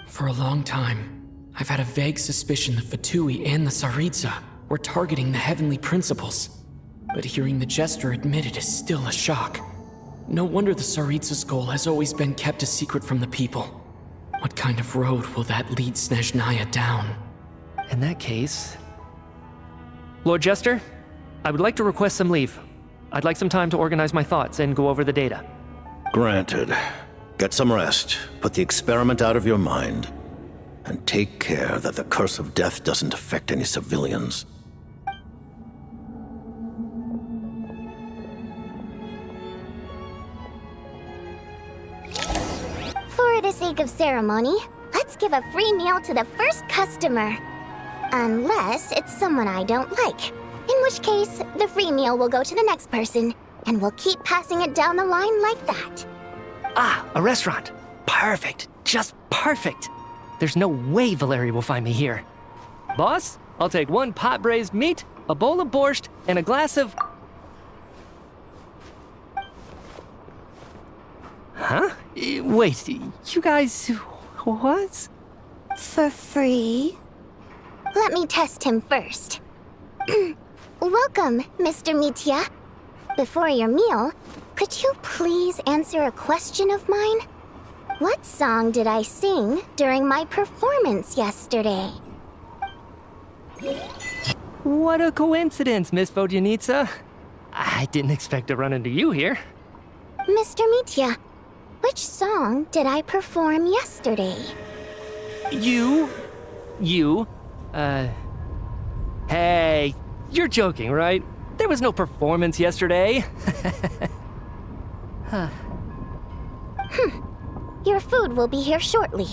For a long time, I've had a vague suspicion the 𝘬𝘰 and the 𝘰𝘰𝘁 were targeting the heavenly principles. But hearing the jester admit it is still a shock. No wonder the 𝘰𝘰𝘁's goal has always been kept a secret from the people. What kind of road will that lead 𝘧𝘁NIA down? In that case... Lord Jester, I would like to request some leave. I'd like some time to organize my thoughts and go over the data. Granted. Get some rest, put the experiment out of your mind, and take care that the curse of death doesn't affect any civilians. For the sake of ceremony, let's give a free meal to the first customer. Unless it's someone I don't like. In which case, the free meal will go to the next person, and we'll keep passing it down the line like that. Ah, a restaurant. Perfect. Just perfect. There's no way Valeriy will find me here. Boss, I'll take 1 pot braised meat, a bowl of borscht, and a glass of... Huh? Wait, you guys... what? For free? Let me test him first. Welcome, Mr. Mitya. Before your meal, could you please answer a question of mine? What song did I sing during my performance yesterday? What a coincidence, Miss Vodyanitsa. I didn't expect to run into you here. Mr. Mitya, which song did I perform yesterday? Hey, you're joking, right? There was no performance yesterday. Your food will be here shortly.